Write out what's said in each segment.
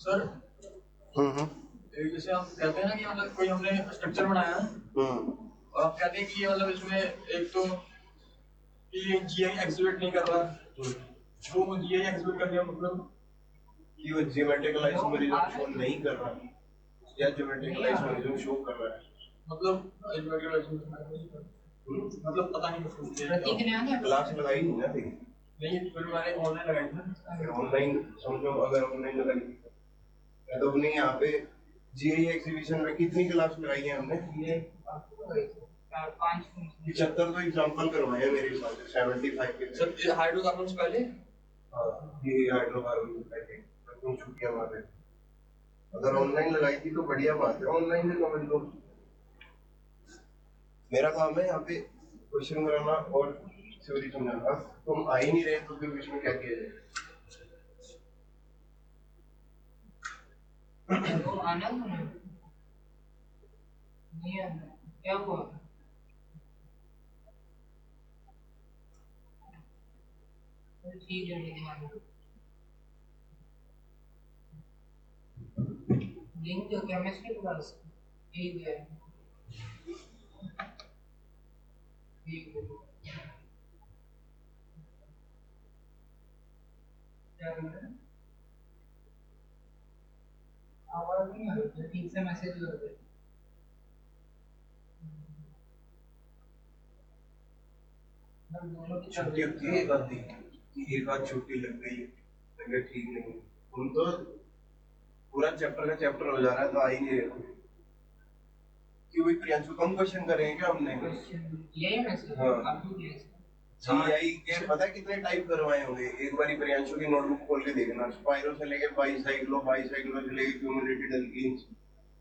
Sir जैसे हम कहते हैं ना कि मतलब कोई हमने स्ट्रक्चर बनाया और हम कहते हैं कि ये मतलब इसमें एक तो कि ये जीआई एग्जीक्यूट नहीं कर रहा, वो जीआई एग्जीक्यूट कर दिया मतलब कि वो ज्योमेट्रिकल आइसोमेरिज्म शो नहीं कर रहा या ज्योमेट्रिकल आइसोमेरिज्म शो कर रहा है, मतलब ज्योमेट्रिकल आइसोमेरिज्म मतलब पता नहीं क्लास लगाई नहीं ना थी नहीं, फिर मैंने ऑनलाइन लगाई थी। ऑनलाइन समझो, अगर ऑनलाइन लगाई तो हमने यहाँ पे जीआई एग्जीबिशन में कितनी क्लास लगाई है हमने? 75 तो एग्जांपल करवाए मेरे हिसाब से 75 के। सर हाइड्रोकार्बन से पहले ये हाइड्रोकार्बन से पहले तुम छुट्टियां मार रहे, अगर ऑनलाइन लगाई थी तो बढ़िया बात है, ऑनलाइन से समझ लो। मेरा काम है यहाँ पे क्वेश्चन कराना और थ्योरी समझाना, तुम आ ही नहीं रहे तो फिर इसमें क्या किया जाए? तो आना नहीं आना क्या हुआ? ठीक है लिंक तो केमिस्ट्री क्लास ठीक है ठीक है आवाज नहीं आ रही, ठीक से मैसेज कर दे। छुट्टी होती है एक आधी, एक आध छुट्टी लग गई लगे ठीक नहीं, तुम तो पूरा चैप्टर का चैप्टर हो जा रहा है तो आ ही नहीं रहे। क्यों भाई प्रियांशु कम क्वेश्चन करेंगे क्या हमने? यही मैसेज हाँ जीआई के पता है कितने टाइप करवाए होंगे? एक बारी प्रियांशु की नोटबुक खोल के देखना, स्पाइरो से लेके बाईसाइक्लो से लेके क्यूमुलेटेड एल्कीन्स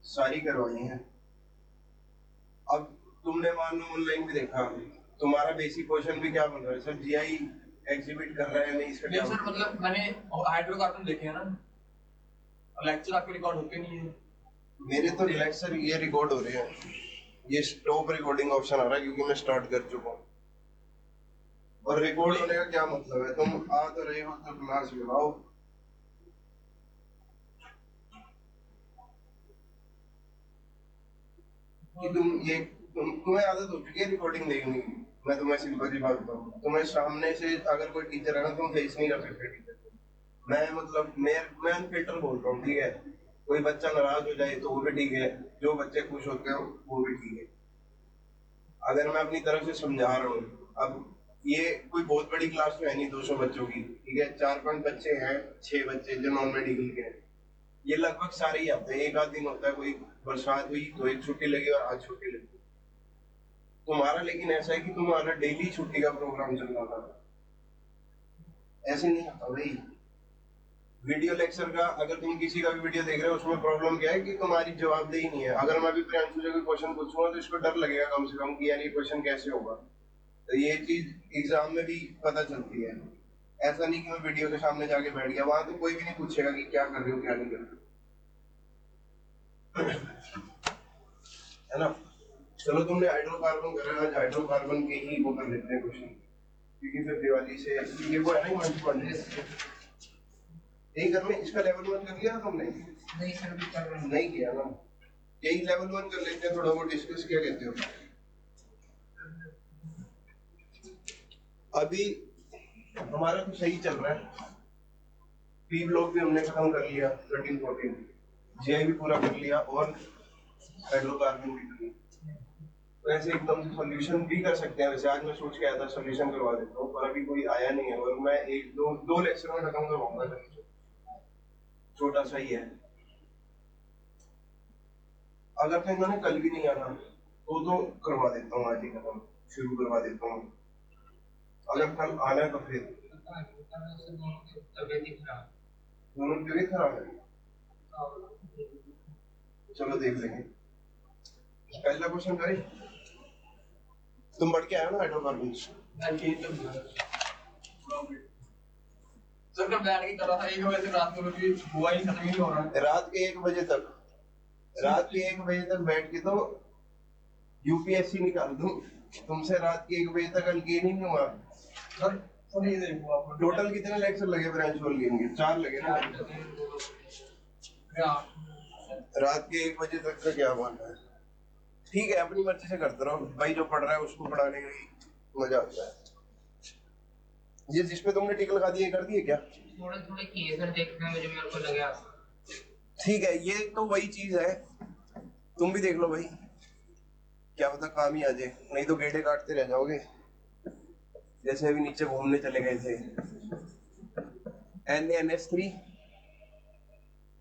सारी करवाई हैं। अब तुमने मान लो ऑनलाइन भी देखा, तुम्हारा बेसिक क्वेश्चन भी क्या बन रहा है सर, जीआई एग्जिबिट कर रहा है नहीं इसका क्या? सर मतलब मैंने हाइड्रोकार्बन देखे हैं ना, लेक्चर आपके रिकॉर्ड होते नहीं है। मेरे तो लेक्चर ये रिकॉर्ड हो रहे हैं, ये स्टॉप रिकॉर्डिंग ऑप्शन आ रहा है क्योंकि मैं स्टार्ट कर चुका हूँ। और रिकॉर्ड होने का क्या मतलब है? तुम आ तो रहे हो तो क्लास लगाओ। कि तुम्हें आदत हो चुकी है रिकॉर्डिंग देखने की। मैं तुम्हें सिंपल सी बात बताऊं, तुम्हें सामने से अगर कोई टीचर है ना, तुम फेस नहीं कर सकते टीचर को। मैं मतलब मैं अनफिल्टर बोल रहा हूँ, ठीक है? कोई बच्चा नाराज हो जाए तो वो भी ठीक है, जो बच्चे खुश होते हैं वो भी ठीक है, अगर मैं अपनी तरफ से समझा रहा हूँ। अब ये कोई बहुत बड़ी क्लास तो है नहीं 200 बच्चों की, ठीक है? 4-5 बच्चे हैं, 6 बच्चे जो नॉन मेडिकल के हैं, ये लगभग सारे ही आते हैं। एक आध दिन होता है कोई बरसात हुई तो एक छुट्टी लगी और आज छुट्टी लगी। तुम्हारा लेकिन ऐसा है कि तुम्हारा डेली छुट्टी का प्रोग्राम चल रहा था, ऐसे नहीं आता भाई। वीडियो लेक्चर का अगर तुम किसी का भी वीडियो देख रहे हो, उसमें प्रॉब्लम क्या है कि तुम्हारी जवाबदेही नहीं है। अगर मैं भी प्रियांशु से कोई क्वेश्चन पूछूंगा तो इसको डर लगेगा कम से कम कि यार ये क्वेश्चन कैसे होगा, तो ये चीज एग्जाम में भी पता चलती है। ऐसा नहीं कि मैं वीडियो के सामने जाके बैठ गया, वहां तो कोई भी नहीं पूछेगा कि क्या कर रहे हो क्या नहीं कर रहे हो, है ना? चलो तुमने हाइड्रोकार्बन करा, आज हाइड्रोकार्बन के ही वो कर लेते हैं क्वेश्चन, क्योंकि फिर दिवाली से ये वो है ना हिमांशु, यही घर में इसका लेवल 1 कर लिया ना तुमने? नहीं सर भी कर रहा हूं। नहीं किया ना, यही लेवल 1 कर लेते हैं, थोड़ा बहुत डिस्कस क्या कहते हो? अभी हमारा तो सही चल रहा है, पी ब्लॉक भी हमने खत्म कर लिया 13-14, जीआई भी पूरा कर लिया और हाइड्रोकार्बन भी कर लिया। तो ऐसे एकदम से सॉल्यूशन भी कर सकते हैं। वैसे आज मैं सोच के आया था सॉल्यूशन करवा देता हूँ, पर अभी कोई आया नहीं है, और मैं एक दो लेक्चर में खत्म करवाऊंगा, छोटा सा ही है। अगर तो इन्होंने कल भी नहीं आना तो करवा देता हूँ, आज ही खत्म शुरू करवा देता हूँ। अगर कल आना तो फिर दोनों तबीयत खराब है, चलो देख लेंगे। पहला क्वेश्चन करें, तुम पढ़ के आए हो ना हाइड्रोकार्बन? सर कल बैठ के कर रहा था 1 बजे तक, रात को भी हुआ ही खत्म ही हो रहा है। रात के 1 बजे तक, रात के 1 बजे तक बैठ के तो यूपीएससी निकाल दूं तुमसे। रात के 1 बजे तक अल्केन ही नहीं हुआ सर। ये देखो आप टोटल कितने लेक्चर लगे ब्रांच होल गेम के? 4 लगे ना? रात के 1 बजे तक का क्या मानना है? ठीक है, अपनी मर्जी से करते रहो भाई, जो पढ़ रहा है उसको पढ़ाने का ही मजा आता है। ये जिसपे तुमने टिक लगा दिए कर दिए क्या? थोड़े थोड़े किए सर, देखने में जो मेरे को लगे आसान। ठीक है, ये तो वही चीज है, तुम भी देख लो भाई, क्या पता काम ही आ जाए, नहीं तो गेड़े काटते रह जाओगे। जैसे अभी नीचे घूमने चले गए थे, NaNH3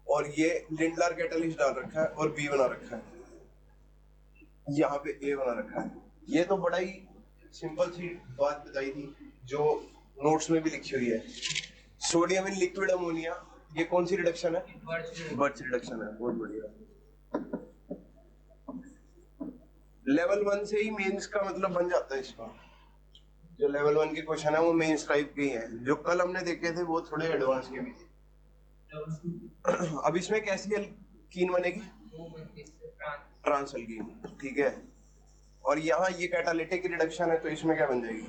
और ये लिंडलार कैटलिस्ट डाल रखा है और बी बना रखा है, यहाँ पे ए बना रखा है। ये तो बड़ा ही सिंपल सी बात बताई थी जो नोट्स में भी लिखी हुई है। सोडियम इन लिक्विड अमोनिया, ये कौन सी रिडक्शन है? बर्च रिडक्शन है, बहुत बढ़िया। लेवल 1 से ही मेंस का मतलब बन जाता है इसका। जो लेवल 1 के क्वेश्चन है वो मेंस टाइप के ही हैं, जो कल हमने देखे थे वो थोड़े एडवांस के भी थे। अब इसमें कैसी एल्कीन बनेगी? ट्रांस एल्कीन, ठीक है। और यहाँ ये कैटालिटिक रिडक्शन है तो इसमें क्या बन जाएगी?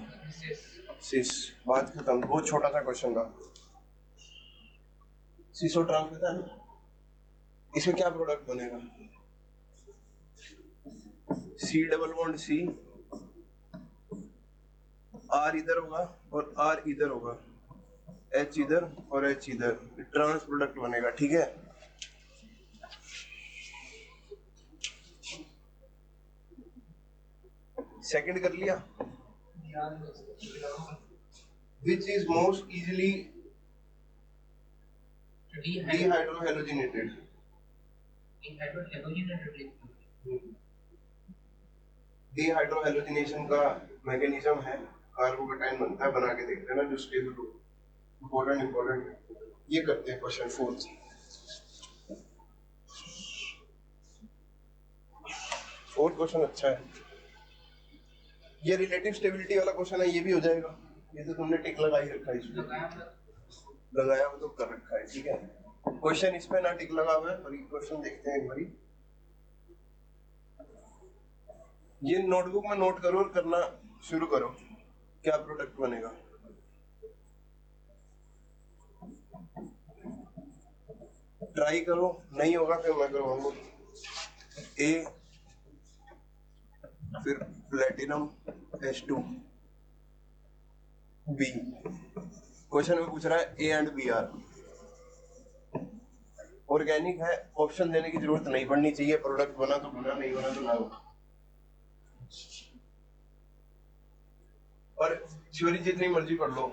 सिस। बात खत्म, बहुत छोटा सा क्वेश्चन था। सिसो ट्रांस होता है ना, इसमें क्या प्रोडक्ट बनेगा? C double bond C, R इधर होगा और R इधर होगा, H इधर और H इधर, ट्रांस प्रोडक्ट बनेगा, ठीक है। सेकंड कर लिया। Which is most easily dehydrohalogenated? डिहाइड्रोहैलोजिनेशन का मैकेनिज्म है, कार्बोकेटाइन बनता है, बना के देखते हैं ना जो स्टेबल हो। इंपॉर्टेंट ये करते हैं क्वेश्चन 4। फोर्थ क्वेश्चन अच्छा है, ये रिलेटिव स्टेबिलिटी वाला क्वेश्चन है, ये भी हो जाएगा। ये तो तुमने टिक लगा ही रखा है, इसमें लगाया हुआ तो कर रखा है, ठीक है। क्वेश्चन इसमें ना टिक लगा हुआ है, और ये क्वेश्चन देखते हैं एक बारी। ये नोटबुक में नोट करो और करना शुरू करो, क्या प्रोडक्ट बनेगा। ट्राई करो, नहीं होगा फिर मैं करवाऊंगा। ए, फिर प्लेटिनम H2, बी। क्वेश्चन में पूछ रहा है A and B are organic है, ऑप्शन देने की जरूरत नहीं पड़नी चाहिए, प्रोडक्ट बना तो बना, नहीं बना तो ना हो। और थ्योरी जितनी मर्जी पढ़ लो,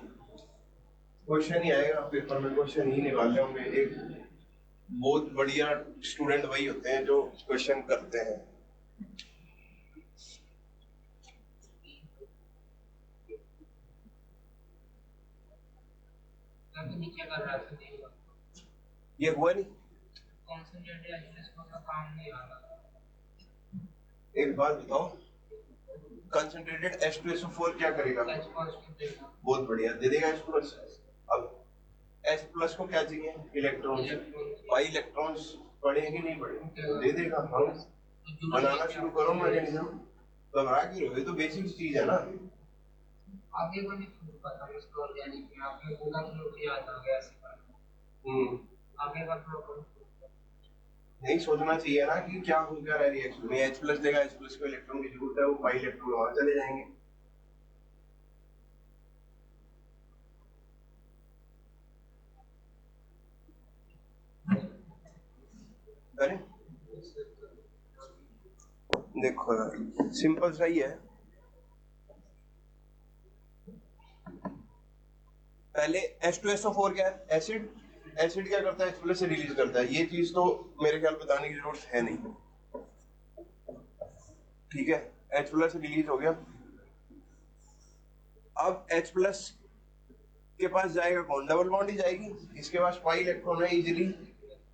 क्वेश्चन ही आएगा पेपर में, क्वेश्चन ही निकालने होंगे। एक बहुत बढ़िया स्टूडेंट वही होते हैं जो क्वेश्चन करते हैं। नीचे कर रहा था, ये हुआ नहीं। काम नहीं आ रहा। एक बात बताओ, कंसंट्रेटेड H2SO4 क्या करेगा? बहुत बढ़िया, दे देगा H+। अब H+ को क्या चाहिए? इलेक्ट्रॉन। भाई इलेक्ट्रॉन्स पढ़े कि नहीं पढ़े? दे देगा। हम बनाना शुरू करो मैकेनिज्म, घबरा क्यों रहे हो? ये तो बेसिक चीज है ना। आगे को नहीं पता इसको, ऑर्गेनिक में आपने बोला तो मुझे याद आ गया ऐसे कर। आगे का थोड़ा नहीं सोचना चाहिए ना कि क्या हो क्या रहा है रिएक्शन में। H+ देगा, H+ को इलेक्ट्रॉन की जरूरत है, वो पाई इलेक्ट्रॉन वहां चले जाएंगे। अरे देखो यार, सिंपल सा ही है। पहले H2SO4 क्या है? एसिड। एसिड क्या करता है? H+ से रिलीज करता है। ये चीज तो मेरे ख्याल बताने की जरूरत है नहीं, ठीक है। H+ रिलीज हो गया, अब H+ के पास जाएगा कौन? डबल बॉन्ड ही जाएगी, इसके पास पाई इलेक्ट्रॉन है, इजीली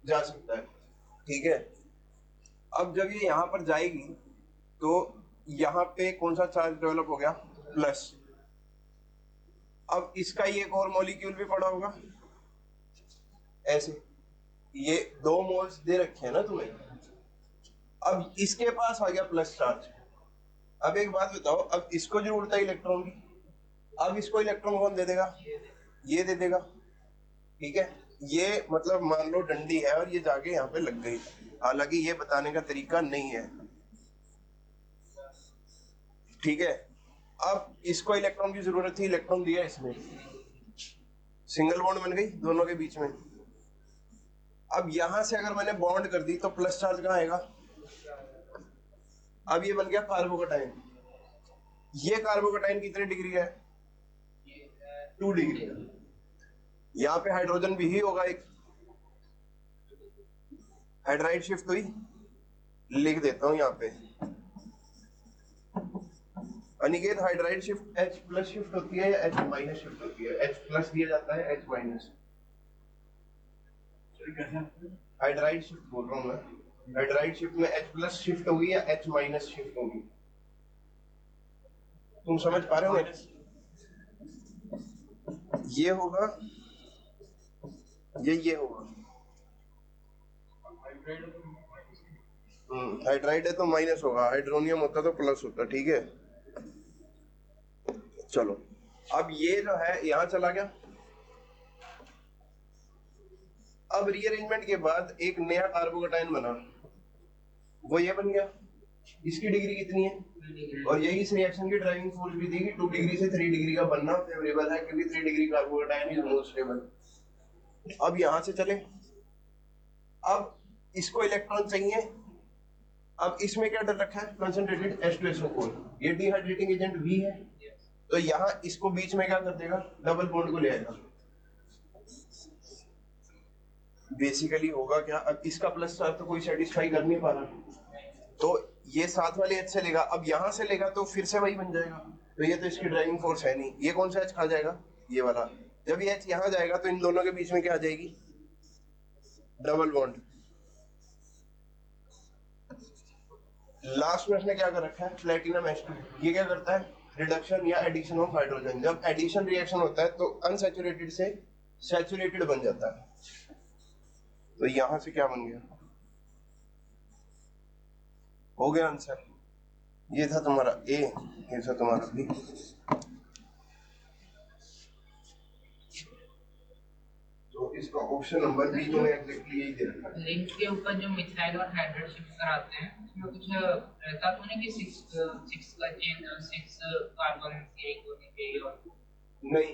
जा सकता है, ठीक है। अब जब ये यहाँ पर जाएगी तो यहाँ पे कौन सा चार्ज डेवलप हो गया? प्लस। अब इसका ही एक और मॉलिक्यूल भी पड़ा होगा ऐसे, ये 2 मोल्स दे रखे हैं ना तुम्हें। अब इसके पास आ गया प्लस चार्ज। अब एक बात बताओ, अब इसको जरूरत है इलेक्ट्रॉन की, अब इसको इलेक्ट्रॉन कौन दे देगा? ये दे देगा, ठीक है। ये मतलब मान लो डंडी है और ये जाके यहाँ पे लग गई, हालांकि ये बताने का तरीका नहीं है, ठीक है। अब इसको इलेक्ट्रॉन की जरूरत थी, इलेक्ट्रॉन दिया इसमें, सिंगल बॉन्ड बन गई दोनों के बीच में। अब यहां से अगर मैंने बॉन्ड कर दी तो प्लस चार्ज कहाँ आएगा? अब ये बन गया कार्बोकटाइन। ये कार्बोकटाइन कितने डिग्री है? 2 डिग्री। यहाँ पे हाइड्रोजन भी ही होगा एक, हाइड्राइड शिफ्ट हुई, लिख देता हूं यहाँ पे। Aniket, hydride shift H plus shift होती है या H माइनस शिफ्ट होती है? H प्लस दिया जाता है, H माइनस। हाइड्राइड शिफ्ट बोल रहा हूँ मैं, हाइड्राइड शिफ्ट में H प्लस शिफ्ट होगी या H माइनस शिफ्ट होगी? तुम समझ पा रहे हो? ये होगा, ये होगा। हाइड्राइड है तो माइनस होगा, हाइड्रोनियम होता तो प्लस होता, ठीक है। चलो, अब ये जो है यहां चला गया। अब रीअरेंजमेंट के बाद एक नया कार्बोकटाइन बना, वो ये बन गया। इसकी डिग्री कितनी है? और यही इस रिएक्शन की ड्राइविंग फोर्स भी थी कि 2 डिग्री से 3 डिग्री का बनना फेवरेबल है, क्योंकि 3 डिग्री कार्बोकटाइन इज मोर स्टेबल। अब यहां से चले, अब इसको इलेक्ट्रॉन चाहिए। अब इसमें क्या डर रखा है? कंसंट्रेटेड H2SO4, ये डिहाइड्रेटिंग एजेंट भी है, तो यहाँ इसको बीच में क्या कर देगा? डबल बॉन्ड को ले आएगा। बेसिकली होगा क्या? अब इसका प्लस चार्ज तो कोई सेटिस्फाई कर नहीं पा रहा, तो ये साथ वाले H से लेगा, अब यहां से लेगा तो फिर से वही बन जाएगा, तो ये तो इसकी ड्राइविंग फोर्स है नहीं। ये कौन सा H खा जाएगा? ये वाला। जब ये H यहां जाएगा तो इन दोनों के बीच में क्या आ जाएगी? Double bond. लास्ट में इसने क्या कर रखा है? Platinum H2। ये क्या करता है? रिडक्शन या एडिशन ऑफ हाइड्रोजन। जब एडिशन रिएक्शन होता है तो अनसैचुरेटेड से सैचुरेटेड बन जाता है। तो यहां से क्या बन गया? हो गया आंसर। ये था तुम्हारा ए, ये था तुम्हारा बी। तो इसका ऑप्शन नंबर बी तुम्हें एग्जैक्टली यही दे रखा है। लिंक के ऊपर जो मिथाइल और हाइड्राइड शिफ्ट कराते हैं उसमें कुछ रहता तो नहीं कि 6 का चेन 6 कार्बन एक होने के लिए? नहीं,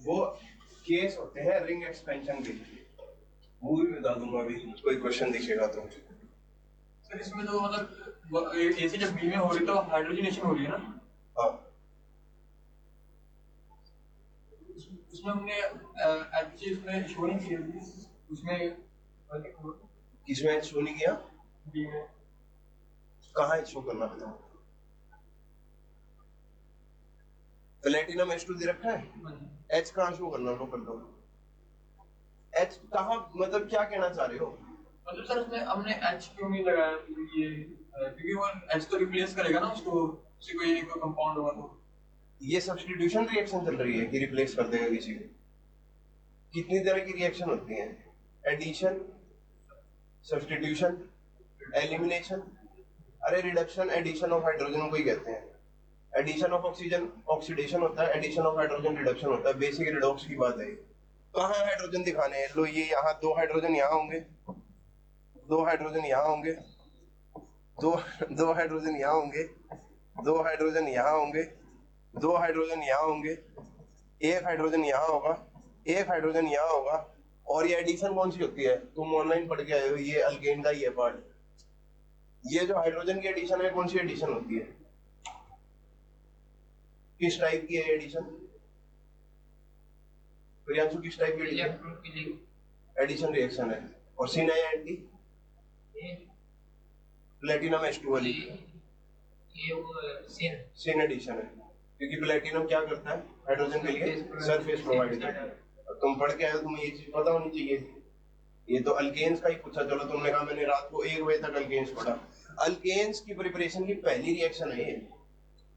वो केस होते हैं रिंग एक्सपेंशन के। वो भी बता दूंगा अभी, कोई क्वेश्चन दिखेगा तो। सर इसमें तो मतलब ऐसे जब बी में हो रही तो हाइड्रोजनेशन हो रही है ना? हाँ, उसमें हमने एक्चुअली इसमें शो नहीं किया थी उसमें, किसमें शो नहीं किया? बी में। कहाँ शो करना बताओ? प्लेटिनम H2 दे रखा है, H कहाँ शो करना? लो कर दो। H कहाँ, मतलब क्या कहना चाह रहे हो? मतलब सर उसमें हमने H क्यों नहीं लगाया? ये क्योंकि वो H तो रिप्लेस करेगा ना उसको, किसी कोई एक कंपाउंड होगा तो। ये सब्स्टिट्यूशन रिएक्शन चल रही है कि रिप्लेस कर देगा किसी को? कितनी तरह की रिएक्शन होती है? Addition, substitution, elimination. अरे रिडक्शन एडिशन ऑफ हाइड्रोजन को ही कहते हैं। एडिशन ऑफ ऑक्सीजन ऑक्सीडेशन होता है, एडिशन ऑफ हाइड्रोजन रिडक्शन होता है। बेसिक रिडॉक्स की बात है। कहाँ हाइड्रोजन दिखाने हैं? लो ये यहाँ 2 हाइड्रोजन यहाँ होंगे, 2 हाइड्रोजन यहाँ होंगे, 2 हाइड्रोजन यहाँ होंगे, 2 हाइड्रोजन यहाँ होंगे, 2 हाइड्रोजन यहाँ होंगे, 1 हाइड्रोजन यहाँ होगा, 1 हाइड्रोजन यहाँ होगा। और ये एडिशन कौन सी होती है? तुम ऑनलाइन पढ़ के आए हो, ये अल्केन का ही है पार्ट। ये जो हाइड्रोजन की एडिशन है, कौन सी एडिशन होती है? किस टाइप की है एडिशन? प्रियांशु, किस टाइप की एडिशन रिएक्शन है? और सिन है एंटी प्लेटिनम H2 वाली, ये वो सिन एडिशन है, क्योंकि प्लेटिनम क्या करता है हाइड्रोजन के लिए? सरफेस प्रोवाइड करता है। तुम पढ़ के आए हो, तुम्हें ये चीज पता होनी चाहिए। ये तो अल्केन्स का ही पूछा। चलो, तुमने कहा मैंने रात को 1 बजे तक अल्केन्स पढ़ा। अल्केन्स की प्रिपरेशन की पहली रिएक्शन है ये।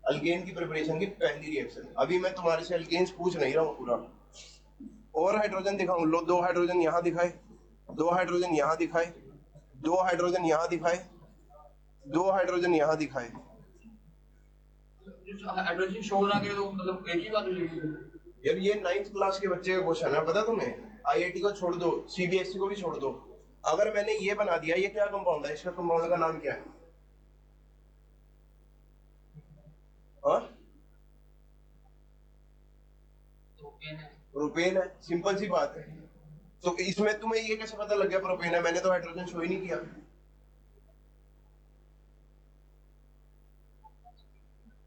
अल्केन की प्रिपरेशन की पहली रिएक्शन। अभी मैं तुम्हारे से अल्केन्स पूछ नहीं रहा हूँ पूरा। और हाइड्रोजन दिखाऊं? लो 2 हाइड्रोजन यहाँ दिखाए, 2 हाइड्रोजन यहाँ दिखाए, 2 हाइड्रोजन यहाँ दिखाए, 2 हाइड्रोजन यहाँ दिखाए। हाइड्रोजन शो ना करे तो मतलब एक ही बात हो जाएगी। यार ये 9th क्लास के बच्चे का क्वेश्चन है, पता तुम्हें? आईआईटी को छोड़ दो, सीबीएसई को भी छोड़ दो, अगर मैंने ये बना दिया, ये क्या कंपाउंड है, इसका कंपाउंड का नाम क्या है? हाँ, प्रोपेन है। प्रोपेन है, सिंपल सी बात है। तो इसमें तुम्हें ये कैसे पता लग गया प्रोपेन है? मैंने तो हाइड्रोजन शो ही नहीं किया।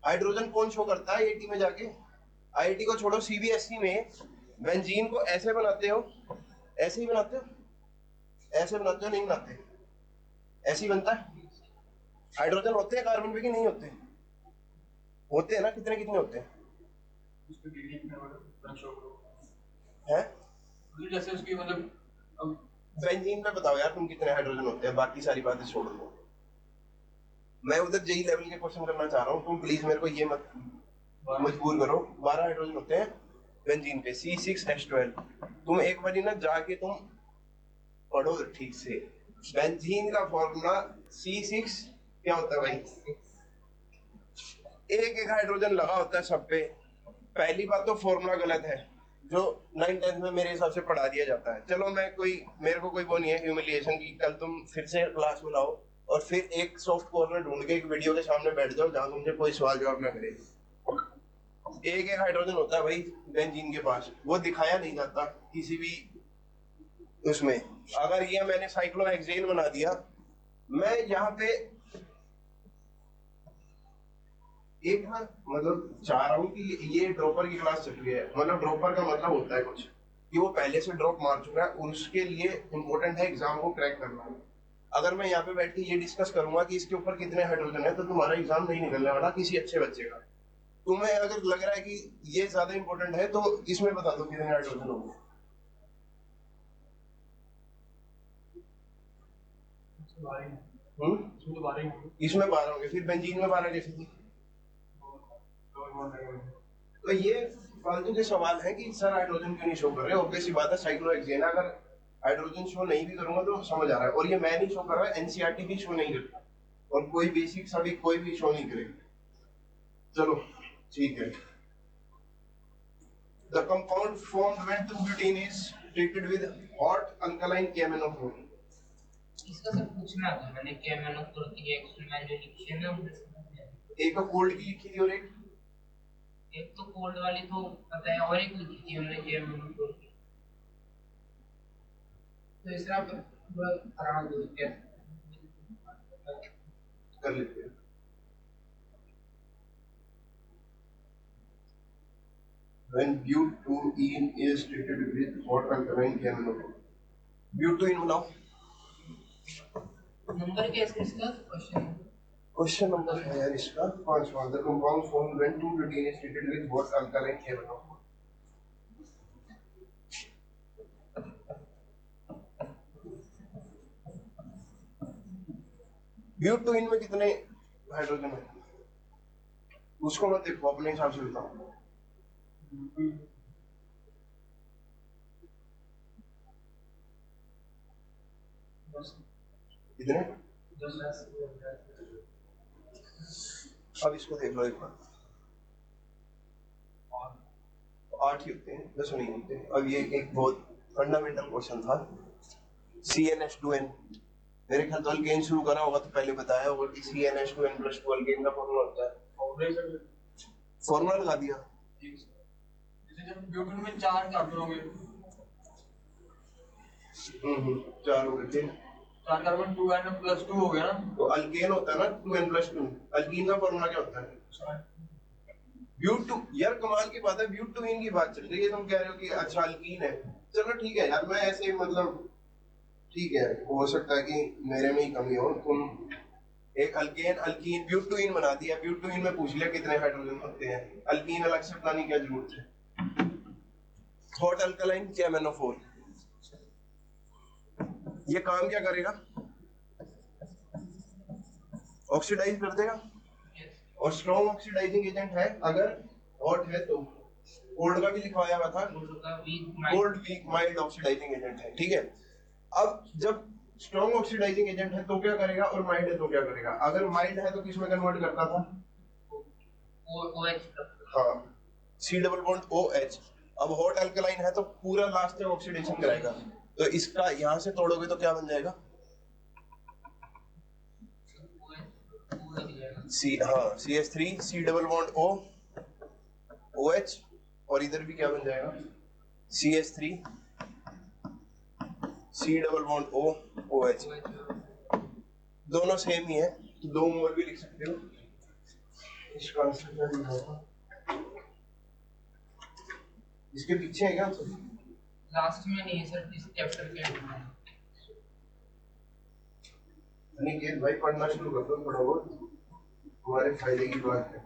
हाइड्रोजन कौन शो करता है आईआईटी में जाके? आईआईटी को छोड़ो, सीबीएसई में बेंजीन को ऐसे बनाते हो, ऐसे ही बनाते हो, ऐसे बनाते हो, नहीं बनाते? ऐसे ही बनता है। हाइड्रोजन होते हैं कार्बन पे कि नहीं होते? होते हैं ना, कितने कितने होते हैं? उसको डिग्री में मतलब शो करो हैं? जैसे उसकी मतलब अब बेंजीन पे बताओ यार तुम कितने हाइड्रोजन होते हैं, बाकी सारी बातें छोड़ दो। मैं उधर जेई लेवल के क्वेश्चन करना चाह रहा हूँ, तुम प्लीज मेरे को ये मत मजबूर करो। 12 हाइड्रोजन होते हैं बेंजीन पे, C6H12। तुम एक बार ना जाके तुम पढ़ो ठीक से, बेंजीन का फॉर्मूला C6 क्या होता है भाई? एक एक हाइड्रोजन लगा होता है सब पे। पहली बात तो फॉर्मूला गलत है, जो 9th-10th में मेरे हिसाब से पढ़ा दिया जाता है। चलो मैं मेरे को कोई वो नहीं है ह्यूमिलिएशन की, कल तुम फिर से क्लास में लाओ और फिर एक सॉफ्ट कॉर्नर ढूंढ के एक वीडियो के सामने बैठ जाओ जहां तुमसे कोई सवाल जवाब ना करे। एक एक हाइड्रोजन होता है भाई बेंजीन के पास, वो दिखाया नहीं जाता किसी भी उसमें। अगर ये मैंने साइक्लोहेक्सेन बना दिया, मैं यहाँ पे एक ना मतलब चाह रहा हूँ कि ये ड्रॉपर की क्लास चल रही है। मतलब ड्रॉपर का मतलब होता है कुछ कि वो पहले से ड्रॉप मार चुका है, उसके लिए इम्पोर्टेंट है एग्जाम को क्रैक करना। अगर मैं यहाँ पे बैठ के ये डिस्कस करूंगा कि इसके ऊपर कितने हाइड्रोजन है, तो तुम्हारा एग्जाम नहीं निकलने वाला किसी अच्छे बच्चे का। तुम्हें अगर लग रहा है कि ये ज्यादा इंपॉर्टेंट है, तो इसमें बता दो कितने हाइड्रोजन होंगे। इसमें 12 होंगे, फिर बेंजीन में 12 कैसे थे? तो ये फालतू के सवाल है कि सर हाइड्रोजन क्यों नहीं शो कर रहे? ऑब्वियस सी बात है, साइक्लोहेक्सेन अगर हाइड्रोजन शो नहीं भी करूंगा तो समझ आ रहा है। और ये मैं नहीं शो कर रहा है, एनसीईआरटी भी शो नहीं करता, और कोई बेसिक सभी कोई भी शो नहीं करेगा। चलो ठीक है। The compound formed when 2-butene is treated with hot alkaline KMnO4. इसका सब पूछना था मैंने, क्या मैंने तो की एक्सपेरिमेंट जो लिखी है ना उसमें। एक कोल्ड की लिखी थी और एक तो कोल्ड वाली तो पता है, और एक लिखी थी हमने क्या मैंने तो की। तो इसका पूरा आराम दो क्या कर लेते हैं। When butene is treated with hot alkaline KMnO4. Butene बनाओ। नंबर क्या है इसका क्वेश्चन नंबर है यार इसका 5वां। The compound formed when 2-butene is treated with hot alkaline KMnO4. Butane में कितने हाइड्रोजन है उसको मत देखो, अपने हिसाब से बताओ। कितने? अब इसको देख लो एक बार, 8 ही होते हैं, 10 नहीं होते। अब ये एक बहुत फंडामेंटल क्वेश्चन था, CnH2n। मेरे ख्याल तो अल्केन शुरू करा होगा तो पहले बताया होगा कि CnH2n+2 अल्केन का फॉर्मूला होता है। फॉर्मूला लगा दिया। जैसे जब ब्यूटेन में 4 कार्बन होंगे, 4 हो गए थे, 4 कार्बन 2n+2 हो गया ना, तो अल्केन होता है ना 2n+2। अल्कीन का फॉर्मूला क्या होता है? ब्यूटू। यार कमाल की बात है, ब्यूटेन की बात चल रही है, तुम कह रहे हो कि अच्छा अल्कीन है। चलो ठीक है यार, मैं ऐसे मतलब ठीक है, हो सकता है कि मेरे में ही कमी हो। तुम एक अल्केन अल्कीन ब्यूटेन बना दिया, ब्यूटेन में पूछ लिया कितने हाइड्रोजन होते हैं, अल्कीन अलग से बताने की क्या जरूरत है? हॉट अल्कलाइन KMnO4 ये काम क्या करेगा? ऑक्सीडाइज कर देगा, और स्ट्रॉन्ग ऑक्सीडाइजिंग एजेंट है अगर हॉट है तो। कोल्ड का भी लिखवाया हुआ था, cold weak mild oxidising agent है, ठीक है। अब जब स्ट्रॉन्ग ऑक्सीडाइजिंग एजेंट है तो क्या करेगा, और माइल्ड है तो क्या करेगा? अगर माइल्ड है तो किस में कन्वर्ट करता था? OH। हाँ, C डबल बॉन्ड OH। अब हॉट अल्कलाइन है तो पूरा लास्ट तक ऑक्सीडेशन कराएगा, तो इसका यहाँ से तोड़ोगे तो क्या बन जाएगा? सी, हाँ CH3 C double bond O OH, और इधर भी क्या बन जाएगा? CH3 C double bond O OH, दोनों सेम ही है, तो 2 मोल भी लिख सकते हो। इसका आंसर क्या होगा? इसके पीछे है क्या आंसर? लास्ट में नहीं है सर, इस चैप्टर के एंड में। अनिकेत भाई पढ़ना शुरू कर दो थोड़ा बहुत, हमारे फायदे की बात है।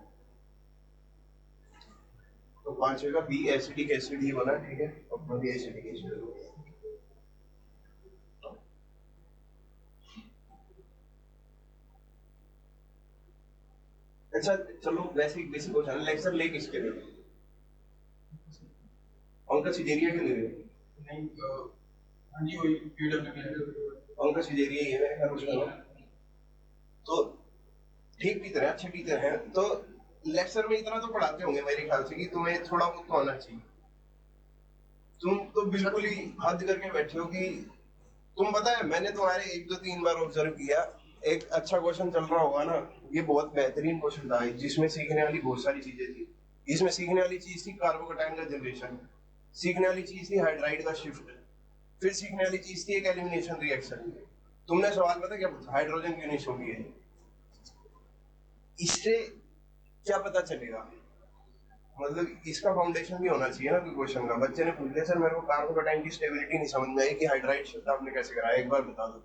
तो 5वें का बी एसिडिक एसिड ही बना, ठीक है, अपना भी एसिडिक एसिड। अच्छा चलो बेसिक बेसिक क्वेश्चन, लेक्चर ले किसके रहे हो? अंकल सिजेरिया के ले रहे हो? नहीं हाँ जी वही पीडब्ल्यू अंकल सिजेरिया ही है मेरे ख्याल में। तो ठीक टीचर है, अच्छे टीचर हैं, तो लेक्चर में इतना तो पढ़ाते होंगे मेरे ख्याल से कि तुम्हें थोड़ा बहुत तो आना चाहिए। तुम तो बिल्कुल ही हद करके बैठे हो कि तुम, पता है मैंने तुम्हारे 1 2 3 बार ऑब्जर्व किया, एक अच्छा क्वेश्चन चल रहा होगा ना, ये बहुत बेहतरीन क्वेश्चन था जिसमें सीखने वाली बहुत सारी चीजें थी। इसमें सीखने वाली चीज थी कार्बोकैटायन का जनरेशन, सीखने वाली चीज थी हाइड्राइड का शिफ्ट, फिर सीखने वाली चीज थी एक एलिमिनेशन रिएक्शन। तुमने सवाल पता क्या पूछा? हाइड्रोजन क्यों नहीं छोड़ी है? इससे क्या पता चलेगा? मतलब इसका फाउंडेशन भी होना चाहिए ना क्वेश्चन का। बच्चे ने पूछ लिया सर मेरे को कार्बोकैटायन की स्टेबिलिटी नहीं समझ में आई कि हाइड्राइड शिफ्ट आपने कैसे कराया, एक बार बता दो।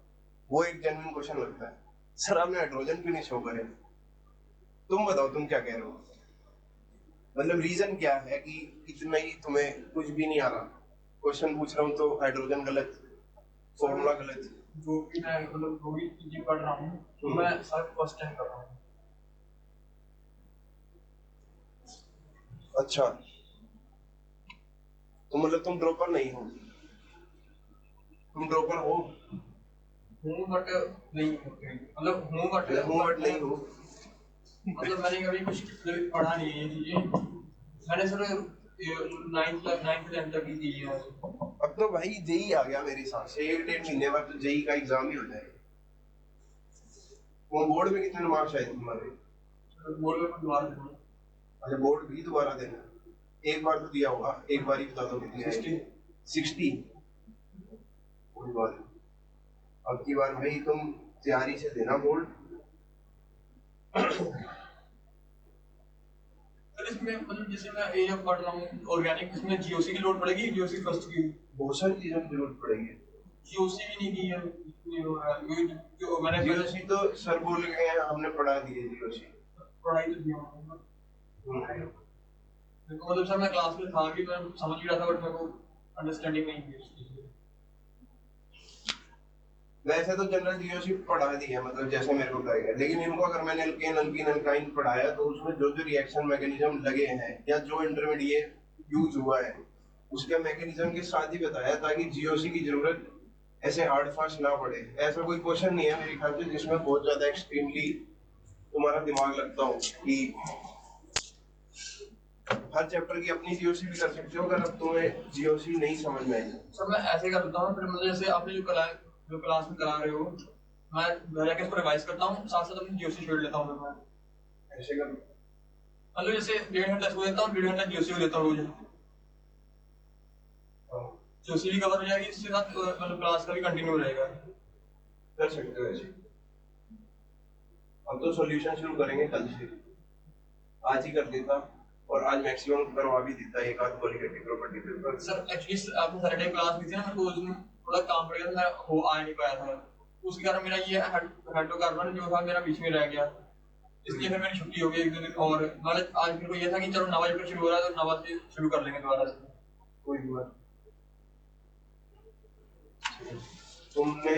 वो एक जेन्युइन क्वेश्चन लगता है। सर आपने हाइड्रोजन क्यों नहीं शो करे? तुम बताओ तुम क्या कह रहे हो? मतलब रीजन क्या है कि इतना ही तुम्हें कुछ भी नहीं आ रहा, क्वेश्चन पूछ रहा हूँ तो हाइड्रोजन गलत, फॉर्मूला गलत। जो भी मैं मतलब जो भी चीजें पढ़ रहा हूँ मैं सब फर्स्ट टाइम कर रहा हूँ। अच्छा तो मतलब तुम ड्रॉपर नहीं हो? तुम ड्रॉपर हो? हूँ बट नहीं मतलब हूँ बट नहीं हो। मतलब मैंने कभी कुछ पढ़ा नहीं है ये चीजें, मैंने सिर्फ 9th 10th तक ही की है। अब तो भाई जेई आ गया मेरे हिसाब से, 1 1.5 महीने बाद तो जेई का एग्जाम ही हो जाएगा। वो बोर्ड में कितने मार्क्स आए तुम्हारे? बोर्ड में दोबारा देना। अच्छा बोर्ड भी दोबारा देना? एक बार तो दिया होगा, एक बार ही बता दो कितने आए? 60। कोई बात नहीं, अब की बार भाई तुम तैयारी से देना बोर्ड। इसमें मतलब जैसे मैं ये पढ़ रहा हूँ ऑर्गेनिक, इसमें जीओसी की लोड पड़ेगी, जीओसी फर्स्ट की बहुत सारी चीजों की जरूरत पड़ेगी। जीओसी भी नहीं की है जो मैंने जीओसी तो सर बोल गए हैं, हमने पढ़ा दी है जीओसी, पढ़ाई तो दिया मतलब सर मैं क्लास में था कि मैं समझ ही रहा था बट मेरे को अंडरस्टैंडिंग नहीं थी उसकी। वैसे तो जनरल जीओसी पढ़ा दी है, मतलब जैसे मेरे को बताया, लेकिन इनको अगर मैंने एल्केन अल्कीन अल्काइन पढ़ाया तो उसमें जो जो रिएक्शन मैकेनिज्म लगे हैं या जो इंटरमीडिएट यूज हुआ है उसके मैकेनिज्म के साथ ही बताया, ताकि जीओसी की जरूरत ऐसे हार्ड फास्ट ना पड़े। ऐसा कोई क्वेश्चन नहीं है मेरे ख्याल से जिसमें बहुत ज्यादा एक्सट्रीमली तुम्हारा दिमाग लगता हो कि हर चैप्टर की अपनी जीओसी भी कर सकते हो अगर अब तुम्हें जीओसी नहीं समझ में आई। सर मैं ऐसे करता हूँ फिर मुझे जैसे आपने जो क्लास में करा रहे हो मैं घर जाके इसको रिवाइज करता हूँ, साथ साथ अपनी जीओसी छोड़ लेता हूँ। मैं ऐसे कर मतलब जैसे 1.5 घंटा इसको देता हूँ, 1.5 घंटा जीओसी को देता हूँ रोज, जीओसी भी कवर हो जाएगी, इसके साथ मतलब क्लास का भी कंटिन्यू रहेगा। कर सकते हो ऐसे। अब तो सॉल्यूशन शुरू करेंगे कल से, आज ही कर देता और आज मैक्सिमम करवा भी देता एक आध qualitative property paper. Sir actually आपने सैटरडे क्लास ली थी ना, मेरे को उस दिन थोड़ा काम पड़ गया था, मैं हो आ नहीं पाया था, उसके कारण मेरा ये हाइड्रोकार्बन जो था मेरा बीच में रह गया, इसलिए फिर मेरी छुट्टी हो गई 1 2 दिन और। मतलब आज मेरे को ये था कि चलो 9 बजे पर शुरू हो रहा है तो 9 बजे शुरू कर लेंगे दोबारा से। कोई बात तुमने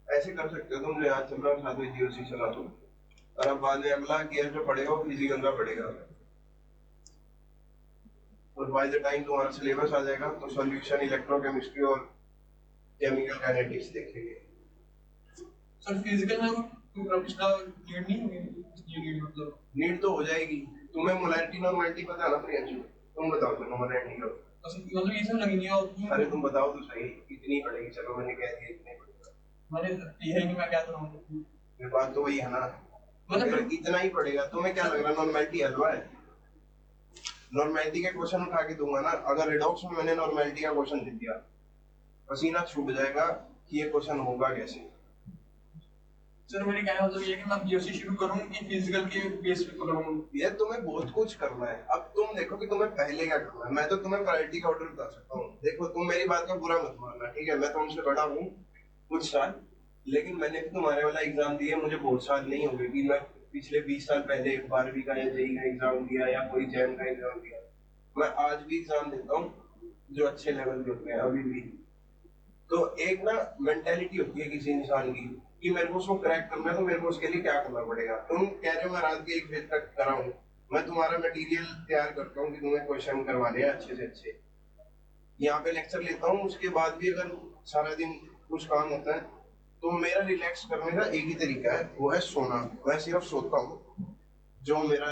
ऐसे कर सकते हो, तुम आज चल रहा साथ में जीओसी चला दो और अब बाद में अगला गियर जो पड़ेगा वो फिजिकल का पड़ेगा, और बाय द टाइम तुम्हारा सिलेबस आ जाएगा तो सॉल्यूशन इलेक्ट्रोकेमिस्ट्री और केमिकल काइनेटिक्स देखेंगे। सर फिजिकल में कोई प्रोफेशनल नीड नहीं होगी? ये नीड मतलब नीड तो हो जाएगी। तुम्हें मोलैरिटी नॉर्मैलिटी पता है ना प्रियांशु? तुम बताओ तो नॉर्मलिटी का। मतलब ये सब लगेंगे और अरे तुम बताओ तो सही कितनी पड़ेगी, चलो मैंने कह दिया इतनी पड़ेगा। मैंने ये है कि मैं क्या करूँ। ये बात तो वही है ना, मतलब अगर इतना ही पड़ेगा तुम्हें क्या लग रहा है नॉर्मलिटी हलवा है? नॉर्मलिटी का क्वेश्चन उठा के दूंगा ना, अगर रिडॉक्स में मैंने नॉर्मलिटी का क्वेश्चन दे दिया, पसीना छूट जाएगा कि ये क्वेश्चन होगा कैसे। सर मेरे कहने का मतलब ये है कि मैं जीओसी शुरू करूँ कि फिजिकल के बेस पे करूँ। ये तुम्हें बहुत कुछ करना है। अब तुम देखो कि तुम्हें पहले क्या करना है, मैं तो तुम्हें प्रायोरिटी का ऑर्डर बता सकता हूँ। देखो तुम मेरी बात का बुरा मत मानना, ठीक है? मैं तुमसे बड़ा हूँ कुछ साल, लेकिन मैंने भी तुम्हारे वाला एग्जाम दिया, मुझे बहुत साल नहीं हो गए कि मैं पिछले 20 साल पहले 12वीं का या जेई का एग्जाम दिया या कोई जैम का एग्जाम दिया। मैं आज भी एग्जाम देता हूँ जो अच्छे लेवल के होते हैं अभी भी। तो एक ना मेंटेलिटी होती है किसी इंसान की कि मेरे को उसको क्रैक करना है, तो मेरे को उसके लिए क्या करना पड़ेगा। तुम कह रहे हो मैं रात के 1 बजे तक कराऊं, मैं तुम्हारा मटेरियल तैयार करता हूँ कि तुम्हें क्वेश्चन करवाने हैं अच्छे से अच्छे, यहाँ पे लेक्चर लेता हूँ, उसके बाद भी अगर सारा दिन कुछ काम होता है तो मेरा रिलैक्स करने का एक ही तरीका है, वो है सोना। मैं सिर्फ सोता हूँ, जो मेरा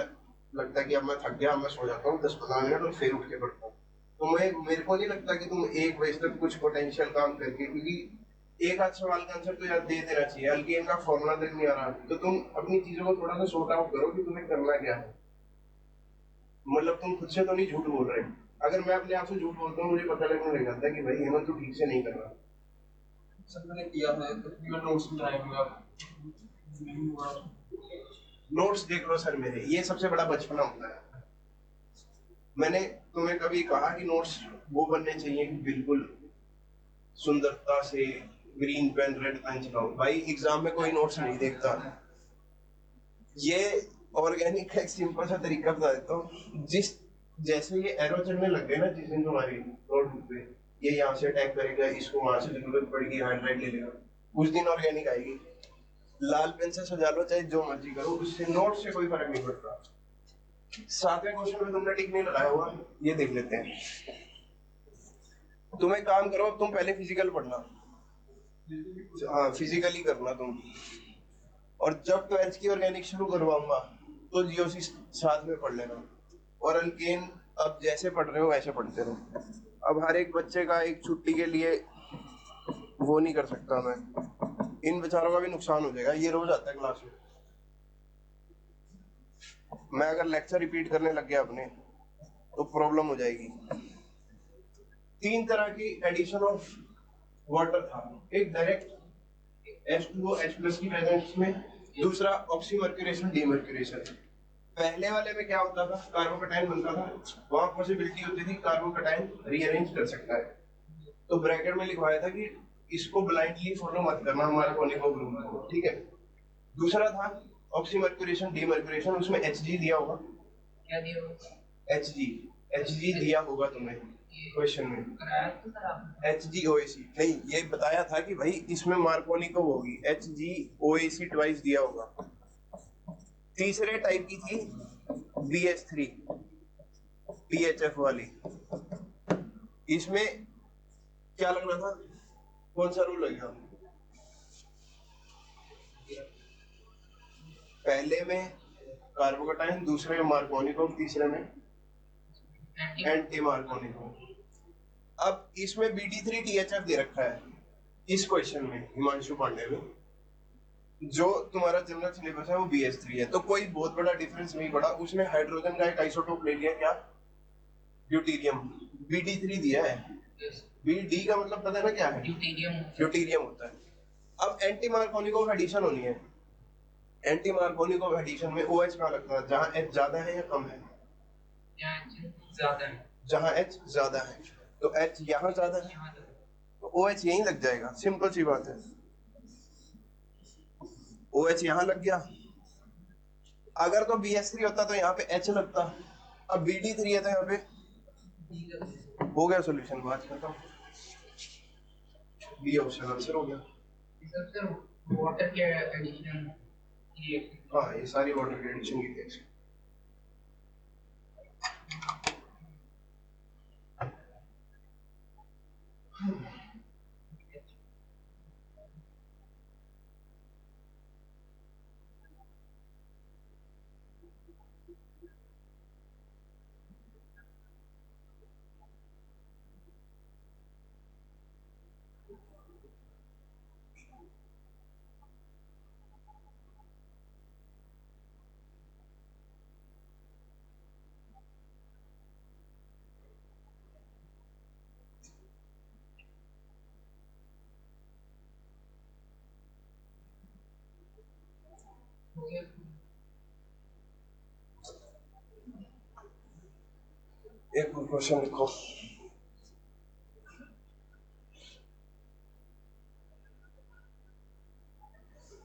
लगता है कि अब मैं थक गया, मैं सो जाता हूँ 10-15 मिनट और फिर उठ के पढ़ता हूँ। तो मैं मेरे को नहीं लगता कि तुम 1 बजे तक कुछ पोटेंशियल काम करके, क्योंकि एक आध सवाल का आंसर तो यार दे देना चाहिए, अल्केन का फॉर्मूला तक नहीं आ रहा, तो तुम अपनी चीजों को थोड़ा सा सॉर्ट आउट करो कि तुम्हें करना क्या है। मतलब तुम खुद से तो नहीं झूठ बोल रहे। अगर मैं अपने आप से झूठ बोलता हूँ मुझे पता लगने लग जाता है कि भाई हेमंत तू ठीक से नहीं कर रहा। सर मैंने किया है तकरीबन नोट्स बनाए हुए आप नहीं हुआ। नोट्स देख लो सर मेरे, ये सबसे बड़ा बचपना होता है। मैंने तुम्हें कभी कहा कि नोट्स वो बनने चाहिए कि बिल्कुल सुंदरता से ग्रीन पेन रेड पेन चलाओ? भाई एग्जाम में कोई नोट्स नहीं देखता। ये ऑर्गेनिक का एक सिंपल सा तरीका बता देता हूँ। जिस जैसे ये एरो चढ़ने लग गए ना जिस दिन तुम्हारी नोटबुक पे, ये यहाँ से अटैक करेगा, इसको वहां से जरूरत पड़ेगी हाईलाइट ले लेगा, उस दिन ऑर्गेनिक आएगी। लाल पेन से सजा लो चाहे जो मर्जी करो, उससे नोट से कोई फर्क नहीं पड़ता। 7वें क्वेश्चन में तुमने टिक नहीं लगाया होगा, ये देख लेते हैं। तुम एक काम करो, तुम पहले फिजिकल पढ़ना, हाँ फिजिकली करना तुम, और जब 12th की ऑर्गेनिक शुरू करवाऊंगा तो जीओसी साथ में पढ़ लेना, और अल्केन अब जैसे पढ़ रहे हो वैसे पढ़ते रहो। अब हर एक बच्चे का एक छुट्टी के लिए वो नहीं कर सकता मैं, इन बेचारों का भी नुकसान हो जाएगा। ये रोज आता है क्लास में, मैं अगर लेक्चर रिपीट करने लग गया अपने तो प्रॉब्लम हो जाएगी। 3 तरह की एडिशन ऑफ वाटर था, एक डायरेक्ट H2O H+ की प्रेजेंस में, दूसरा ऑक्सीमर्क्यूरेशन डीमर्क्यूरेशन। पहले वाले में क्या होता था, कार्बोकटाइन बनता था, वहां पॉसिबिलिटी होती थी कार्बोकटाइन रीअरेंज कर सकता है, तो ब्रैकेट में लिखवाया था कि इसको ब्लाइंडली फॉलो मत करना हमारा कोनिको ग्रुप को, ठीक है। दूसरा था ऑक्सीमर्क्यूरेशन डीमर्क्यूरेशन, उसमें Hg दिया होगा, क्या दिया होगा? Hg Hg दिया होगा तुम्हें क्वेश्चन में, कराया तो सर आपने? HgOAc नहीं, ये बताया था कि भाई इसमें मार्कोनिको होगी, HgOAc ट्वाइस दिया होगा। तीसरे टाइप की थी BH3 PHF वाली, इसमें क्या लगना था, कौन सा रूल लगेगा? पहले में कार्बोकटाइन, दूसरे में मार्कोनिको, तीसरे में एंटी मार्कोनिको। अब इसमें BD3 THF दे रखा है इस क्वेश्चन में हिमांशु पांडे में, जो तुम्हारा जनरल सिलेबस है वो BH3 है, तो कोई बहुत बड़ा डिफरेंस नहीं पड़ा। उसने हाइड्रोजन का एक आइसोटोप ले लिया, क्या, ड्यूटीरियम, BD3 दिया है। BD का मतलब पता है ना क्या है, ड्यूटीरियम होता है। अब एंटी मार्कोनिको एडिशन होनी है, एंटी मार्कोनिको एडिशन में OH कहाँ लगता है, जहाँ H ज्यादा है या कम है? ज्यादा है। जहाँ H ज्यादा है, तो H यहाँ ज्यादा है तो OH यहीं लग जाएगा, सिंपल सी बात है। OH यहाँ लग गया, अगर तो BH3 होता तो यहाँ पे H लगता, अब BD3 है तो यहाँ पे हो गया सॉल्यूशन, बात करता हूँ। बी ऑप्शन आंसर हो गया। सर वाटर के एडिशन की, हाँ ये सारी वाटर की एडिशन की केस। हो गया। एक और क्वेश्चन लिखो।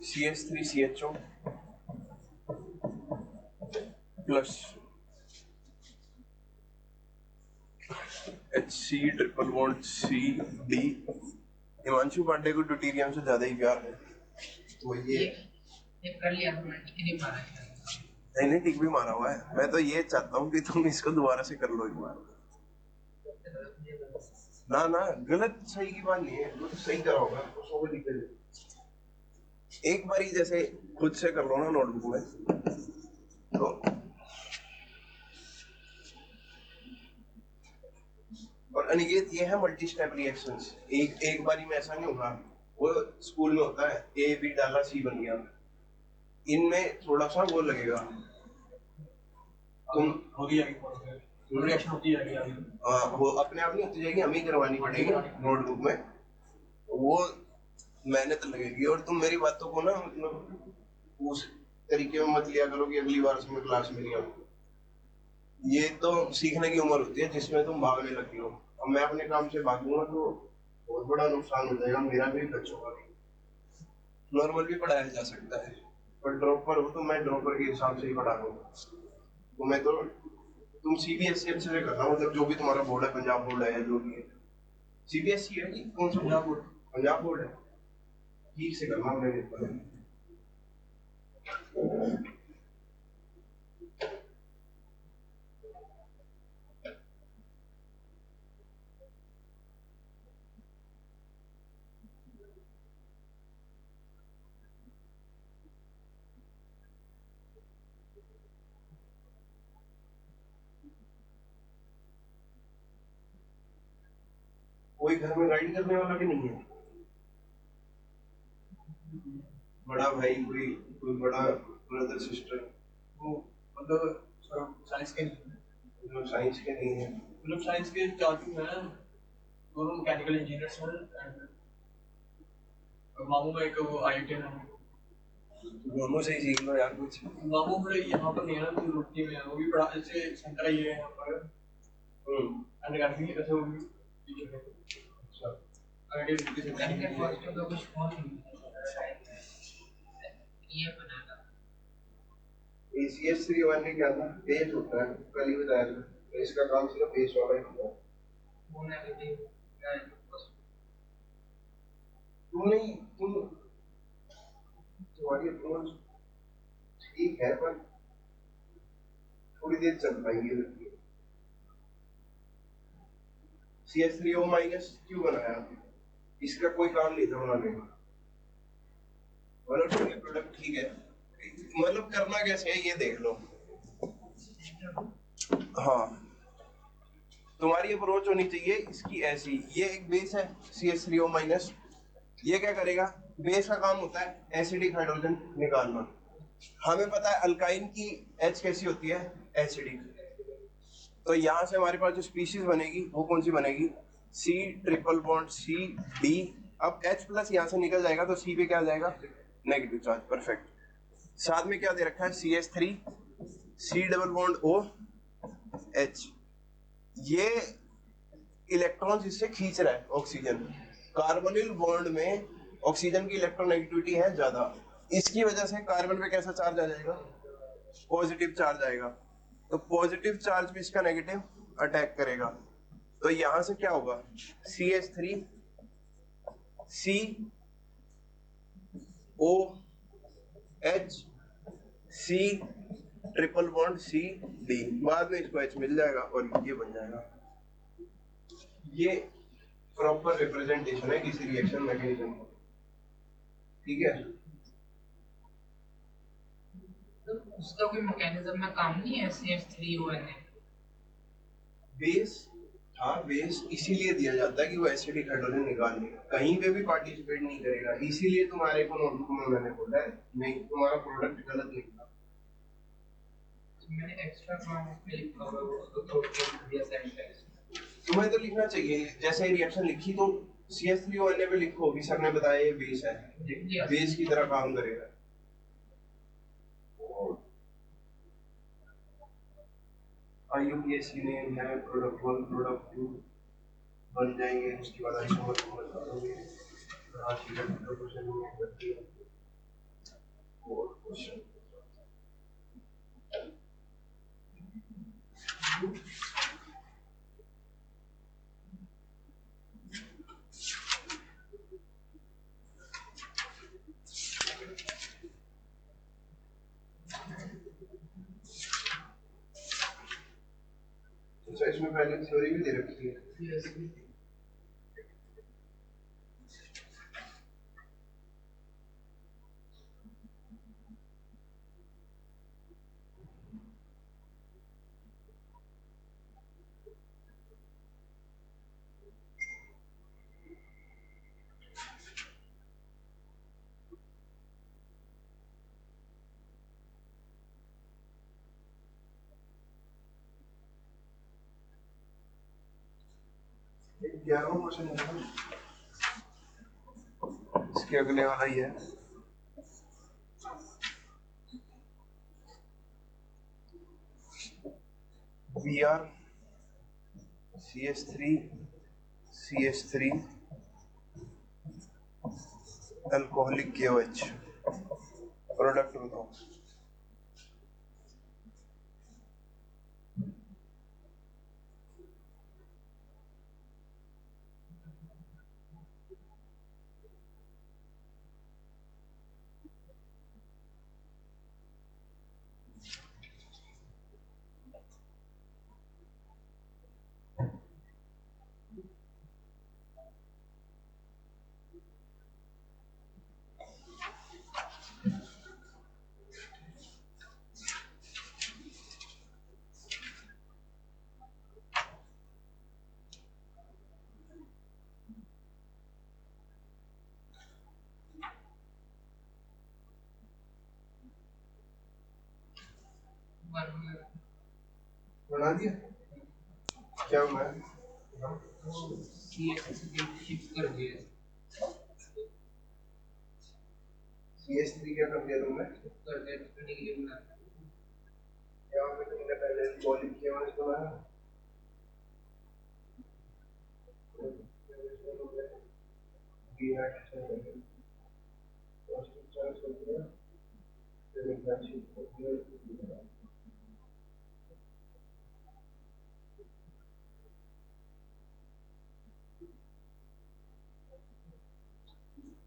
CH3CHO plus HC triple bond CD। Himanshu Pandey को ड्यूटीरियम से ज्यादा ही प्यार है, तो ये कर लिया हमने, ठीक नहीं मारा है। नहीं ठीक भी मारा हुआ है। मैं तो ये चाहता हूँ कि तुम इसको दोबारा से कर लो एक बार। ना गलत सही की बात नहीं है, वो तो सही करा होगा, उसको कोई दिक्कत नहीं। एक बार ही जैसे खुद से कर लो ना नोटबुक में तो। और अनिकेत ये है मल्टी स्टेप रिएक्शंस, एक बारी में ऐसा नहीं होगा। वो स्कूल में होता है A B डाला C बन गया, इनमें थोड़ा सा वो लगेगा। तुम होगी आगे रिएक्शन होती है आगे वो अपने आप नहीं होती जाएगी, हमें ही करवानी पड़ेगी नोटबुक में, वो मेहनत लगेगी। और तुम मेरी बातों को ना मतलब उस तरीके में मत लिया करो कि अगली बार से मैं क्लास में नहीं आऊंगा। ये तो सीखने की उम्र होती है जिसमें तुम भागने लगती हो। अब मैं अपने काम से भागूंगा तो बहुत बड़ा नुकसान हो जाएगा, मेरा भी खर्च होगा। नॉर्मल भी पढ़ाया जा सकता है, पर ड्रॉपर हो तो मैं ड्रॉपर के हिसाब से ही पढ़ा दूंगा। तो मैं तो तुम CBSE अच्छे से करना, मतलब जो भी तुम्हारा बोर्ड है, पंजाब बोर्ड है या जो भी है। CBSE है कि कौन सा पंजाब बोर्ड? पंजाब बोर्ड है, ठीक से करना मेरे पर। कोई घर में गाइड करने वाला भी नहीं है? बड़ा भाई, कोई बड़ा ब्रदर सिस्टर? वो मतलब साइंस के नहीं, जो साइंस के नहीं है? मतलब साइंस के चाचू हैं, दोनों मैकेनिकल इंजीनियर्स हैं, एंड मामू में एक वो IIT है। दोनों से ही सीख लो यार कुछ। मामू फिर यहाँ पर नहीं है ना, तो रुड़की में है, वो भी पढ़ा ऐसे सेंटर ही है यहाँ पर, एंड अकेडमी ऐसे वो भी टीचर है। अच्छा IIT रुड़की से मैंने फर्स्ट का कुछ फोन ये बनाना ACS 3 में क्या था? पेज होता है, कल ही बताया था, तो इसका काम सिर्फ पेज वाला ही होता है। वो नेगेटिव तुम्हारी अप्रोच ठीक है, पर थोड़ी देर चल पाएंगी। CH3O माइनस क्यों बनाया? इसका कोई काम नहीं था बनाने का। मतलब ठीक है, प्रोडक्ट ठीक है, मतलब करना कैसे है ये देख लो। हाँ, तुम्हारी अप्रोच होनी चाहिए इसकी ऐसी। ये एक बेस है CH3O माइनस, ये क्या करेगा? बेस का काम होता है एसिडिक हाइड्रोजन निकालना। हमें पता है अल्काइन की H कैसी होती है? एसिडिक। तो यहाँ से हमारे पास जो स्पीशीज बनेगी वो कौन सी बनेगी? C triple bond CD। अब H प्लस यहाँ से निकल जाएगा तो C पे क्या आ जाएगा? Negative charge. परफेक्ट। साथ में क्या दे रखा है? CH3 C double bond O H। ये इलेक्ट्रॉन्स इससे खींच रहा है ऑक्सीजन। कार्बोनिल बॉन्ड में ऑक्सीजन की इलेक्ट्रोनेगेटिविटी है ज्यादा, इसकी वजह से कार्बन पे कैसा चार्ज आ जाएगा? पॉजिटिव चार्ज आएगा। तो पॉजिटिव चार्ज भी इसका नेगेटिव अटैक करेगा। तो यहां से क्या होगा? CH3 C O H C triple bond C D। बाद में इसको H मिल जाएगा और ये बन जाएगा। ये प्रॉपर रिप्रेजेंटेशन है किसी रिएक्शन मैकेनिज्म का, ठीक है? तो उसका कोई मैकेनिज्म में काम नहीं है CH3ONA? बेस, हाँ बेस इसीलिए दिया जाता है कि वो एसिडिक हाइड्रोजन निकाल लेगा, कहीं पे भी पार्टिसिपेट नहीं करेगा। इसीलिए तुम्हारे को नोटबुक में मैंने बोला है, नहीं तुम्हारा प्रोडक्ट गलत निकला। मैंने एक्स्ट्रा काम पे लिखा हुआ है, उसको तोड़ के दिया सेंटेंस। तुम्हें तो लिखना चाहिए, जैसे रिएक्शन लिखी तो CH3ONA पे लिखो कि सर ने बताया ये बेस है, बेस की तरह काम करेगा। IUPAC नेम है, प्रोडक्ट 1 प्रोडक्ट 2 बन जाएंगे, उसके बाद आइसोमर को बता दोगे। हाँ ठीक है, तो क्वेश्चन नहीं है, करती है और क्वेश्चन अच्छा, इसमें पहले थ्योरी भी दे रखी है। ग्यारहवां क्वेश्चन है, इसके अगले वाला ही है। Br CH3 CH3 alcoholic KOH product बताओ। बना दिया क्या मैं शिफ्ट कर दिया। CH3 क्या कर दिया तुमने? कर दिया के लिए बना यहाँ पे तुमने पहले अल्कोहलिक KOH बनाया,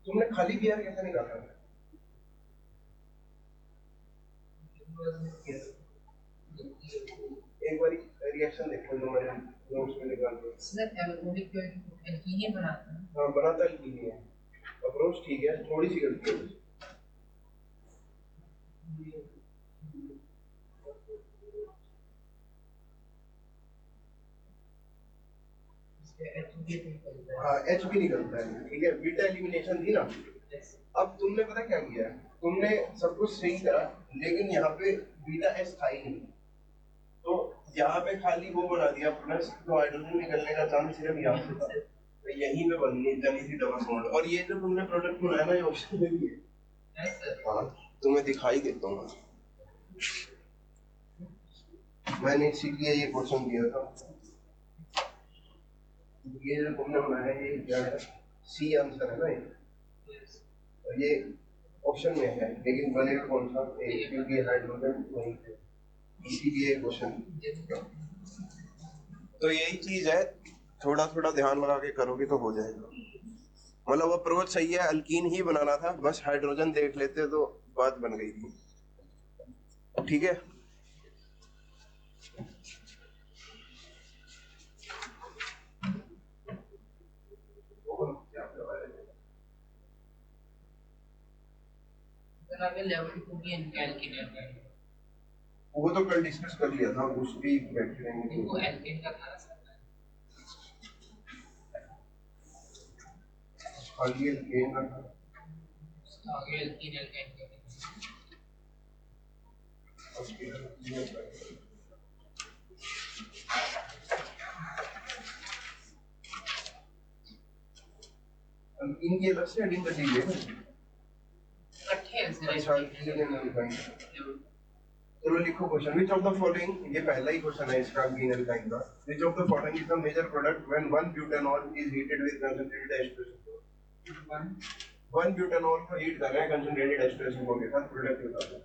तुमने खाली Br कैसे निकाला? एक बार रिएक्शन देखो जो मैंने नोट्स में निकाल दिया। सर एल्कोहलिक एल्कीन ही बनाता है। हाँ बनाता एल्कीन है, अप्रोच ठीक है, थोड़ी सी गलती है। हाँ एच भी निकलता है, ठीक है, बीटा एलिमिनेशन थी ना। अब तुमने पता क्या किया, तुमने सब कुछ सही करा लेकिन यहाँ पे बीटा एस था ही नहीं, तो यहाँ पे खाली वो बना दिया प्लस, तो हाइड्रोजन निकलने का चांस सिर्फ यहाँ पे था, तो यहीं पे बननी जानी थी डबल बॉन्ड। और ये जो तुमने प्रोडक्ट बनाया ना, ये ऑप्शन में भी है। हाँ तुम्हें दिखाई देता हूँ, मैंने इसीलिए ये क्वेश्चन दिया था। ये जो तुमने बनाया है ये क्या है, सी आंसर है ना ये ऑप्शन में है, लेकिन बनेगा कौन सा ए, क्योंकि हाइड्रोजन वहीं पे, इसीलिए क्वेश्चन। तो यही चीज है, थोड़ा थोड़ा ध्यान लगा के करोगे तो हो जाएगा। मतलब अप्रोच सही है, अल्कीन ही बनाना था, बस हाइड्रोजन देख लेते तो बात बन गई थी। ठीक है, लेवल 2 की एल्कीन है। वो तो कल डिस्कस कर लिया था, उस भी बैठे रहेंगे। वो एल्कीन का था आगे एल्केन का था, आगे एल्कीन एल्कीन का इनकी अलग से हेडिंग कर दीजिए ना। इकट्ठे हैं सर। अच्छा ये नहीं भाई, चलो लिखो question, which of the following, ये पहला ही क्वेश्चन है इसका ग्रीन एल्काइन का, which of the following is the major product when one butanol is heated with concentrated H2SO4। One butanol को हीट कर रहे हैं कंसंट्रेटेड H2SO4 के साथ, प्रोडक्ट बता दो।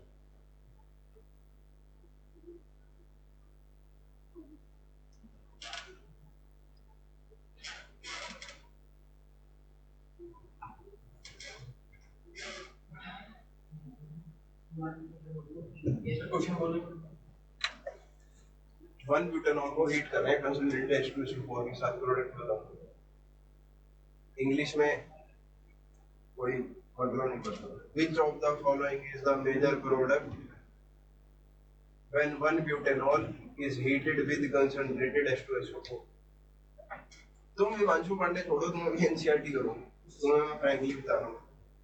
क्वेश्चन बोलो। वन ब्यूटेनॉल को हीट कर रहे हैं कंसंट्रेटेड H2SO4 के साथ, प्रोडक्ट बताओ। इंग्लिश में कोई मतलब नहीं पता। Which of the following is the major product when one butanol is heated with concentrated H2SO4? तुम हिमांशु पांडे छोड़ो, तुम अभी एनसीईआरटी करो, तुम्हें मैं फ्रैंकली बता रहा हूँ।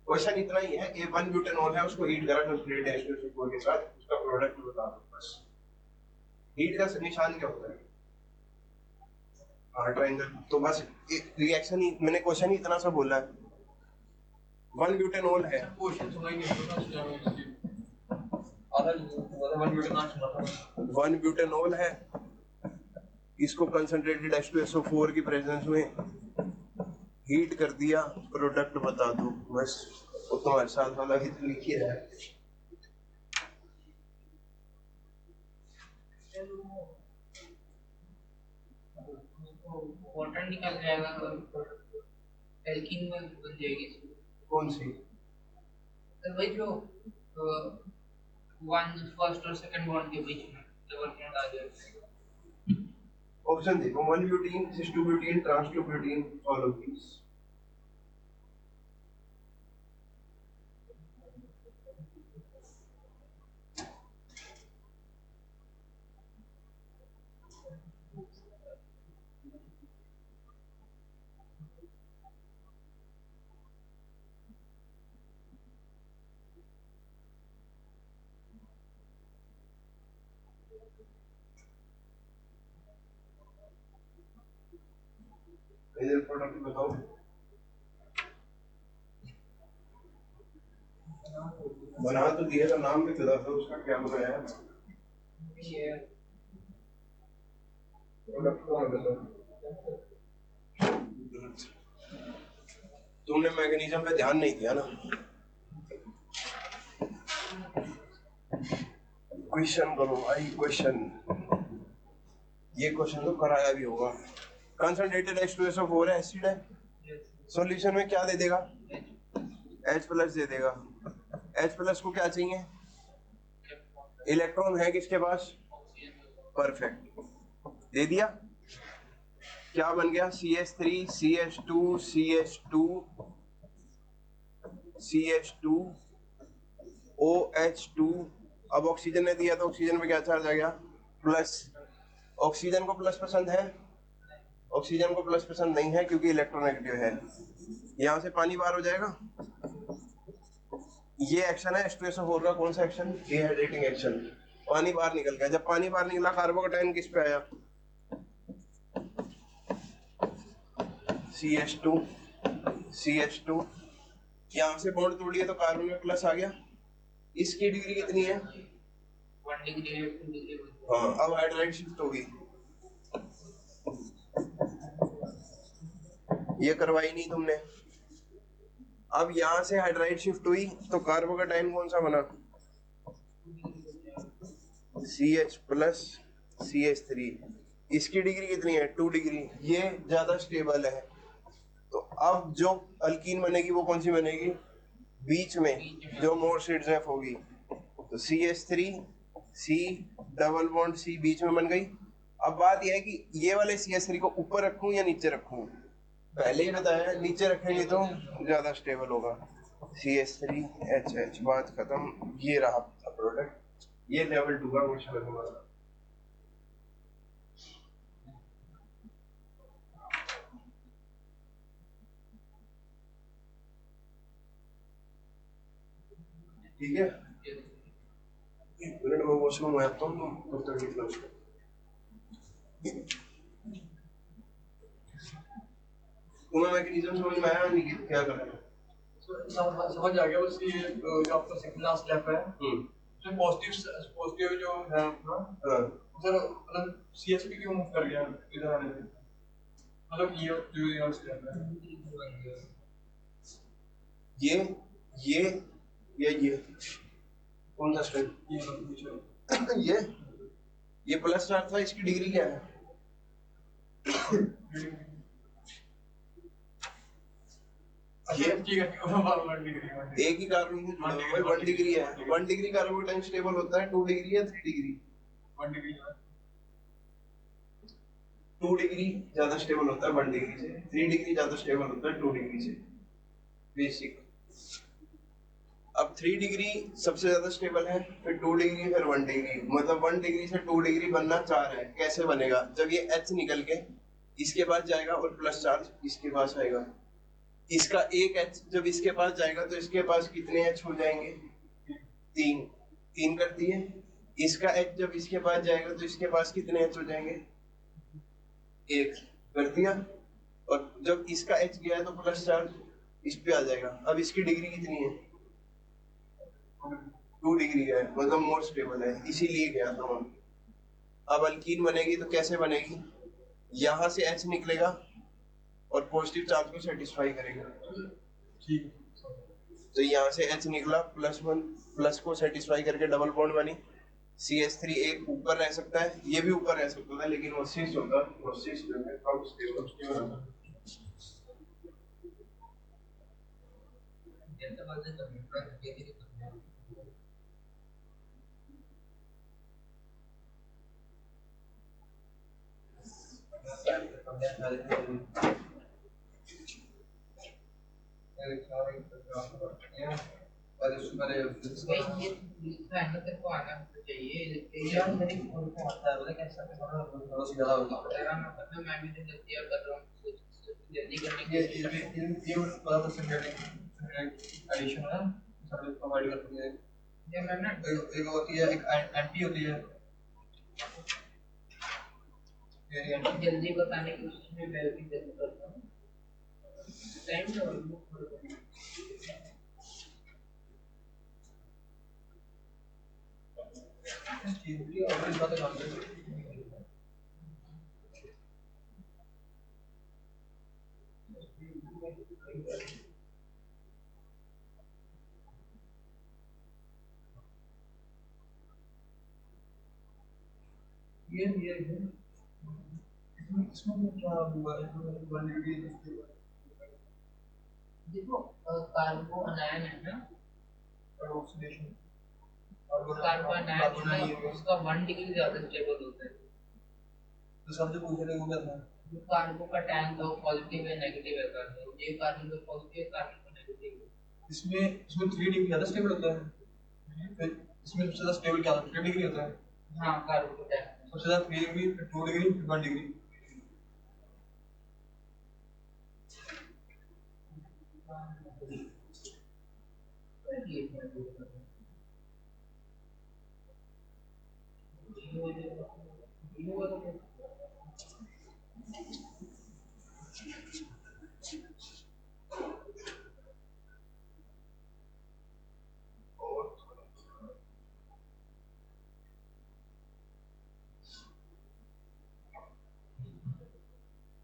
क्वेश्चन इतना ही है, ए वन ब्यूटेनॉल है, उसको हीट करा कंसंट्रेटेड H2SO4 के साथ, उसका प्रोडक्ट बता दो बस। हीट का निशान क्या होता है? हाँ, ट्रायंगल। तो बस रिएक्शन ही, मैंने क्वेश्चन ही इतना सा बोला है। वन ब्यूटेनॉल है, क्वेश्चन सुना ही नहीं था, आधा वन ब्यूटेनॉल सुना था। वन ब्यूटेनॉल है, इसको कंसंट्रेटेड H2SO4 की प्रेजेंस में हीट कर दिया, प्रोडक्ट बता दो बस। वो तुम्हारे साथ वाला भी तो लिखी है। वाटर निकल जाएगा और एल्कीन में बन जाएगी। कौन सी? तो वही जो वन फर्स्ट और सेकंड बॉन्ड के बीच में डबल बॉन्ड आ जाएगा। ऑप्शन देखो, one butene, cis two butene, trans two butene, all of these. Major product बताओ। बना तो दिया था, नाम भी बता दो उसका, क्या बनाया है? ये प्रोडक्ट को बताओ। तुमने मैकेनिज्म पे ध्यान नहीं दिया ना। क्वेश्चन करो, आई क्वेश्चन। ये क्वेश्चन तो कराया भी होगा। कंसंट्रेटेड H2SO4 है, एसिड है, सॉल्यूशन में क्या दे देगा? H प्लस दे देगा। H प्लस को क्या चाहिए? इलेक्ट्रॉन है किसके पास? परफेक्ट, दे दिया। क्या बन गया? CH3 CH2 CH2 CH2 OH2। अब ऑक्सीजन ने दिया तो ऑक्सीजन में क्या चार्ज आ गया? प्लस। ऑक्सीजन को प्लस पसंद है? ऑक्सीजन को प्लस पसंद नहीं है क्योंकि इलेक्ट्रोनेगेटिव है। यहां से पानी बाहर हो जाएगा। ये एक्शन है H2SO4 का, कौन सा एक्शन? Dehydrating action. पानी बाहर निकल गया। जब पानी बाहर निकला, कार्बोकेटाइन किस पे आया? CH2 CH2। यहां से बॉन्ड तोड़िए तो कार्बन में प्लस आ गया। इसकी डिग्री कितनी है? 1 डिग्री है, 2 डिग्री। हाँ, अब हाइड्राइड शिफ्ट होगी। ये करवाई नहीं तुमने। अब यहां से हाइड्राइड शिफ्ट हुई तो कार्बोकेटाइन कौन सा बना? CH plus CH3। इसकी डिग्री कितनी है? 2 डिग्री। ये ज्यादा स्टेबल है। तो अब जो अल्कीन बनेगी वो कौन सी बनेगी? बीच में, जो मोर सिड्स होगी। तो CH3 C double bond C बीच में बन गई। अब बात यह है कि ये वाले CH3 को ऊपर रखूं या नीचे रखूं? पहले ही बताया, नीचे रखेंगे तो ज्यादा स्टेबल होगा। CH3HH, बात खत्म। ये रहा प्रोडक्ट। ये लेवल 2 का क्वेश्चन है हमारा। ठीक है, एक मिनट में वॉशरूम में आता हूँ, तब तक निकलो। तुम्हें मैकेनिज्म समझ में आया नहीं कि क्या करना है? समझ आ गया। बस ये जो आपका सेकंड लास्ट स्टेप है, सर पॉजिटिव जो है अपना हाँ सर मतलब सीएसपी क्यों मूव कर गया इधर आने से मतलब ये जो यहाँ से चल रहा है ये ये ये कौन सा स्टेप ये मतलब कुछ ये प्लस चार्ज था, इसकी डिग्री क्या है? ये ठीक है 1 डिग्री एक ही कार्बन से जुड़ा हुआ है, 1 डिग्री है। 1 डिग्री कार्बन टाइम स्टेबल होता है 2 डिग्री या 3 डिग्री? 1 डिग्री 2 डिग्री ज्यादा स्टेबल होता है 1 डिग्री से, 3 डिग्री ज्यादा स्टेबल होता है 2 डिग्री से। बेसिक। अब 3 डिग्री सबसे ज्यादा स्टेबल है, फिर 2 डिग्री, फिर 1 डिग्री। मतलब 1 डिग्री से 2 डिग्री बनना 4 है। कैसे बनेगा? जब ये H निकल के इसके पास जाएगा और प्लस चार्ज इसके पास आएगा। इसका एक H जब इसके पास जाएगा तो इसके पास कितने H हो जाएंगे? 3 कर दिए। इसका H जब इसके पास जाएगा तो इसके पास कितने H हो जाएंगे? 1 कर दिया। और जब इसका H गया है तो प्लस चार्ज इस पे आ जाएगा। अब इसकी डिग्री कितनी है? 2 डिग्री है, मतलब मोर स्टेबल है, इसीलिए गया था हम। अब अल्कीन बनेगी तो कैसे बनेगी? यहाँ से H निकलेगा और पॉजिटिव चार्ज को सेटिस्फाई करेगा। ठीक तो यहाँ से H निकला, +1 प्लस को सेटिस्फाई करके डबल बॉन्ड बनी। CH3 एक ऊपर रह सकता है, ये भी ऊपर रह सकता था, लेकिन वो सिस होता, वो सिस जो है कम स्टेबल होता। भाई ये लिखा है ना तेरे को आना चाहिए यार मेरी फोन पे आता है बोले कैसा थोड़ा सा ज्यादा होगा तेरा मतलब मैं भी तो जल्दी कर रहा हूँ जल्दी करने के ये पता था सिंथेटिक एडिशन है सर्विस प्रोवाइड करती है ये मैं ना एक होती है एक एंटी होती है जल्दी बताने की कोशिश में मैं भी जल्दी करता हूँ टाइम तो चीज़ और इस बात का काम ये इसमें क्या हुआ है देखो कार्बो अनायन है ना और ऑक्सीडेशन कार्बो अनायन है उसका 1 डिग्री ज्यादा स्टेबल होता है तो सब जो पूछ रहे हो क्या था जो कार्बो का टैन तो पॉजिटिव है नेगेटिव है कार्बन ये कार्बन तो पॉजिटिव है कार्बन तो नेगेटिव है इसमें 3 डिग्री ज्यादा स्टेबल होता है फिर इसमें सबसे ज्यादा स्टेबल क्या होता है 3 डिग्री होता है हाँ कार्बन का टैन सबसे ज्यादा 3 डिग्री फिर 2 डिग्री फिर 1 डिग्री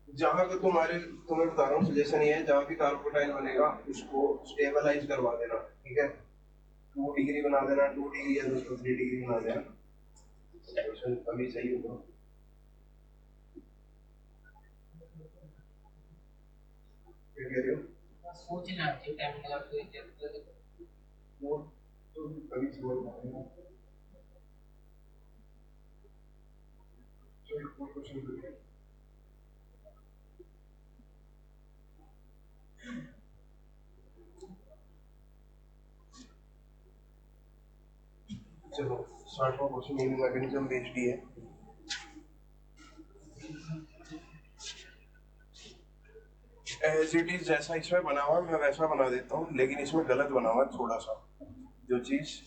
जहाँ का तुम्हें बता रहा हूँ सजेशन ये है, जहाँ भी कार्बोटाइल बनेगा उसको स्टेबलाइज करवा देना, ठीक है? 2 डिग्री बना देना, 2 डिग्री या 3 डिग्री बना देना, अभी सही होगा। क्या कह रहे हो? सोचना चाहिए टाइम लगा वो तो अभी समझ में आएगा। चलो कोई क्वेश्चन पूछिए। चलो 60वां क्वेश्चन मीनिंग मैकेनिज्म बेस्ड ही है। एज इट इज जैसा इसमें बना हुआ मैं वैसा बना देता हूँ, लेकिन इसमें गलत बना हुआ थोड़ा सा। जो चीज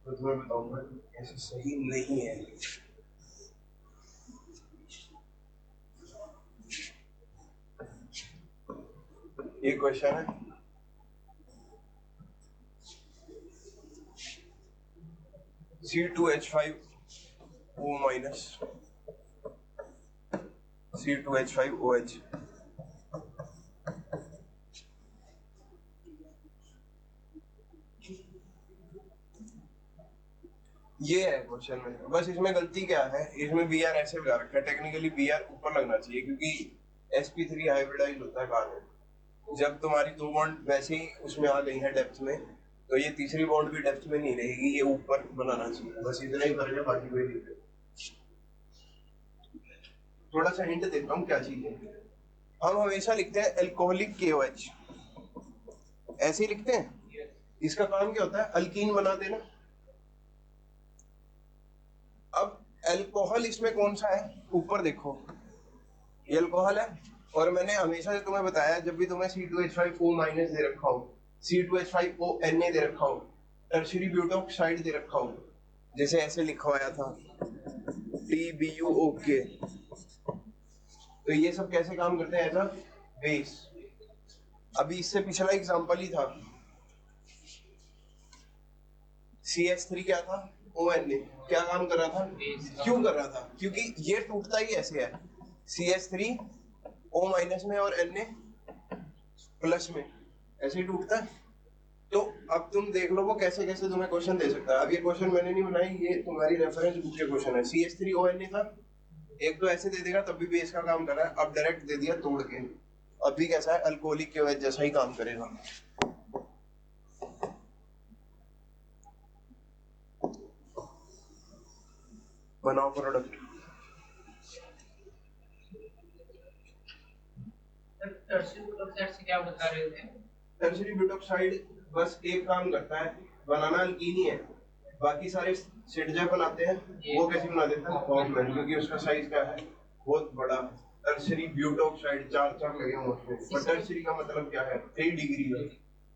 तो तुम्हें बताऊंगा ऐसे सही नहीं है। एक क्वेश्चन है C2H5O minus C2H5OH। ये है क्वेश्चन में, बस इसमें गलती क्या है, इसमें बी आर ऐसे लगा रखा है, टेक्निकली बी आर ऊपर लगना चाहिए क्योंकि sp3 हाइब्रिडाइज होता है कार्बन। जब तुम्हारी दो बॉन्ड वैसे ही उसमें आ गई है डेप्थ में, तो ये तीसरी बॉन्ड भी डेप्थ में नहीं रहेगी, ये ऊपर बनाना चाहिए। बस इतना ही फर्क है, बाकी कोई नहीं। थोड़ा सा हिंट देता हूँ क्या चीज है। हम हमेशा लिखते हैं एल्कोहलिक KOH, ऐसे ही लिखते हैं। इसका काम क्या होता है, अल्कीन बना देना। अब अल्कोहल इसमें कौन सा है, ऊपर देखो ये अल्कोहल है, और मैंने हमेशा से तुम्हें बताया जब भी तुम्हें C2H5O माइनस दे रखा हो, C2H5O Na दे रखा हो, टर्शियरी ब्यूटॉक्साइड दे रखा हो, जैसे ऐसे लिखा हुआ था TBUOK, तो ये सब कैसे काम करते हैं, ऐसा बेस। अभी इससे पिछला एग्जांपल ही था, CH3 क्या था, ONA, क्या काम कर रहा था, क्यों कर रहा था, क्योंकि ये टूटता ही ऐसे है, CH3 O माइनस में और Na प्लस में, ऐसे ही टूटता है। तो अब तुम देख लो वो कैसे कैसे तुम्हें क्वेश्चन दे सकता है। अब ये क्वेश्चन मैंने नहीं बनाई, ये तुम्हारी रेफरेंस बुक के क्वेश्चन है। CH3 ONA था, एक तो ऐसे दे देगा तब भी बेस का काम कर रहा है, अब डायरेक्ट दे दिया तोड़ के, अब भी कैसा है, अल्कोहलिक के वजह जैसा ही काम करेगा। बनाओ प्रोडक्ट। टर्शियरी ब्यूटॉक्साइड से क्या बता रहे थे? टर्शियरी ब्यूटॉक्साइड बस एक काम करता है, बनाना अल्कीन ही है, बाकी सारे सिटजा बनाते हैं, वो कैसे बना देता है, फॉर्मल, क्योंकि उसका साइज क्या है, बहुत बड़ा। टर्शियरी ब्यूटॉक्साइड चार लगे हुए उसमें, और टर्शियरी का मतलब क्या है, 3 डिग्री है,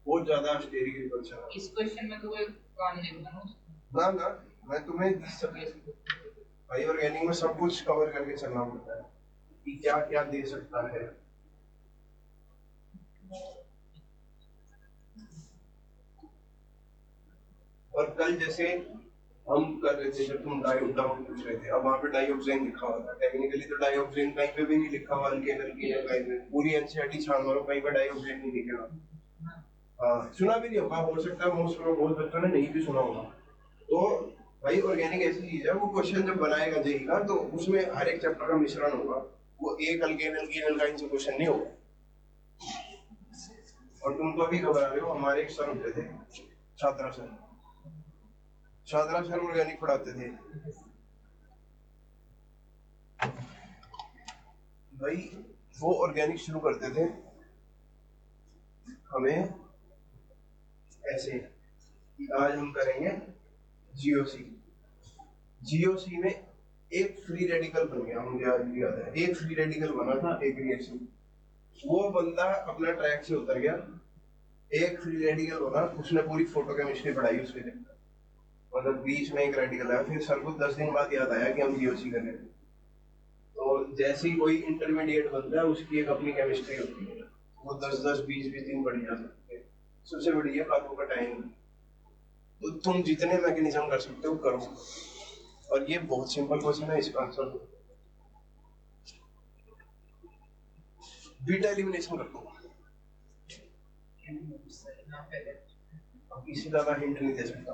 बहुत ज्यादा स्टेरिक रिपल्शन है। इस क्वेश्चन में तो कोई काम नहीं था ना ना, मैं तुम्हें भाई ऑर्गेनिक में सब कुछ कवर करके चलना पड़ता है कि क्या क्या दे सकता है। और कल जैसे हम कर रहे थे, जब तुम डायोक्साइन पूछ रहे थे, अब वहाँ पे डायोक्साइन लिखा हुआ था, टेक्निकली तो डायोक्साइन कहीं पे भी नहीं लिखा हुआ, अल्केन कहीं पे, पूरी एनसीईआरटी छान मारो, कहीं पे डायोक्साइन नहीं लिखेगा। हाँ, सुना भी नहीं होगा, हो सकता है बहुत बच्चों ने नहीं भी सुना होगा। तो भाई ऑर्गेनिक ऐसी चीज है, वो क्वेश्चन जब बनाएगा जेई का, तो उसमें हर एक चैप्टर का मिश्रण होगा, वो एक अल्केन अल्काइन से क्वेश्चन नहीं होगा। और तुम तो अभी घबरा रहे हो, हमारे एक सर होते थे, छात्रा सर ऑर्गेनिक पढ़ाते थे भाई, वो ऑर्गेनिक शुरू करते थे हमें ऐसे कि आज हम करेंगे जीओसी में एक फ्री रेडिकल बन गया, मुझे आज भी याद है, एक फ्री रेडिकल बना था एक रिएक्शन, वो बंदा अपना ट्रैक से उतर गया, एक फ्री रेडिकल बना, उसने पूरी फोटोकेमिस्ट्री पढ़ाई उसके लिए, मतलब बीच में एक रेडिकल आया, फिर सर को 10 दिन बाद याद आया कि हम जीओसी करें। तो जैसे ही कोई इंटरमीडिएट बनता है, उसकी एक अपनी केमिस्ट्री होती है, वो 10-20 दिन बढ़ जा सकते हैं। सबसे बड़ी है आपको का टाइम, तो तुम जितने मैकेनिज्म कर सकते हो करो, और ये बहुत सिंपल क्वेश्चन है, इसका आंसर बीटा एलिमिनेशन कर दो। इससे ज्यादा हिंट नहीं दे सकता।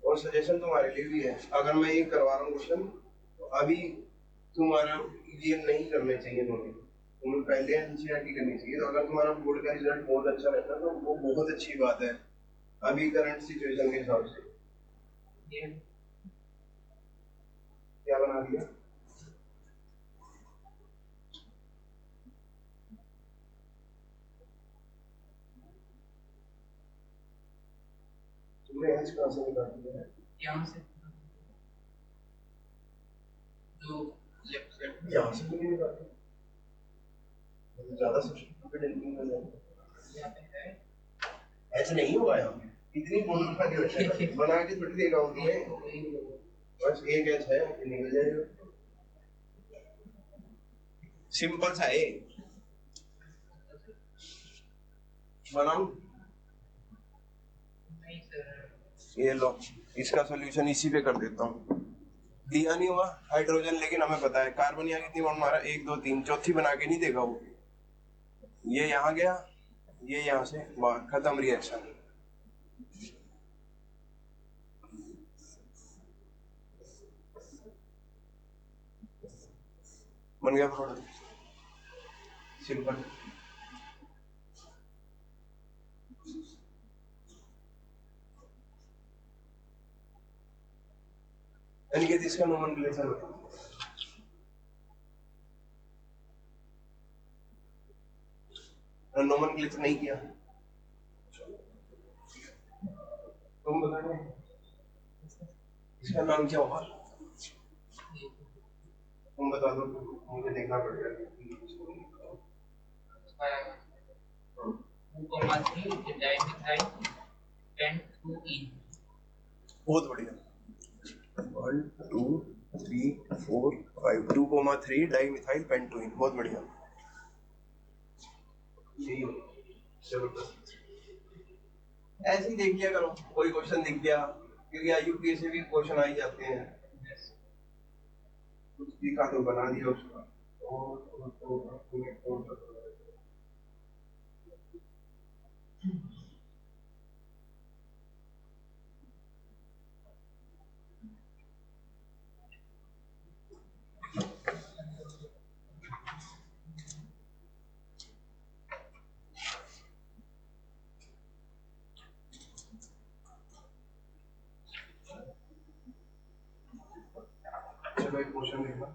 और सजेशन तुम्हारे लिए भी है, अगर मैं ये करवा रहा हूँ क्वेश्चन, तो अभी तुम्हारा ये नहीं करने चाहिए, तुम्हें पहले एनसीईआरटी करनी चाहिए। तो अगर तुम्हारा बोर्ड का रिजल्ट बहुत अच्छा रहता है तो वो बहुत अच्छी बात है, अभी करंट सिचुएशन के हिसाब से। क्या बना दिया, तुमने एज कहाँ से निकाल दिया है, यहाँ से जो लेफ्ट साइड यहाँ से क्यों नहीं निकालते, ज्यादा सब्स्टिट्यूटेड नहीं हो जाएगा, यहाँ पे है, ऐसे नहीं होगा यहाँ पे, इतनी बोल बना के थोड़ी देगा उसमें, बस एक एच है, निकल जाएगा, सिंपल सा है। बनाऊं? नहीं सर। ये लो, इसका सोल्यूशन इसी पे कर देता हूँ। दिया नहीं हुआ हाइड्रोजन, लेकिन हमें पता है कार्बन यहाँ कितनी बॉन्ड मारा, 1 2 3, चौथी बना के नहीं देगा वो। ये यहाँ गया, ये यहाँ से बाहर, खत्म रिएक्शन। बन गया प्रोडक्ट, सिंपल। यानी कि इसका नोमेनक्लेचर नोमेनक्लेचर नहीं किया, तुम बताओ इसका नाम क्या होगा? तुम बता दो, मुझे देखना पड़ेगा। 2,3 डाइमिथाइल पेंटोइन। बहुत बढ़िया। 1 2 3 4 5 2,3 डाइमिथाइल पेंटोइन, बहुत बढ़िया। यही हो, जबरदस्त। ऐसे ही देख लिया करो, कोई क्वेश्चन दिख गया, क्योंकि आईयूपीएस से भी क्वेश्चन आ ही जाते हैं। कुछ दिखा तो बना दिया उसका, चलो एक क्वेश्चन देखना।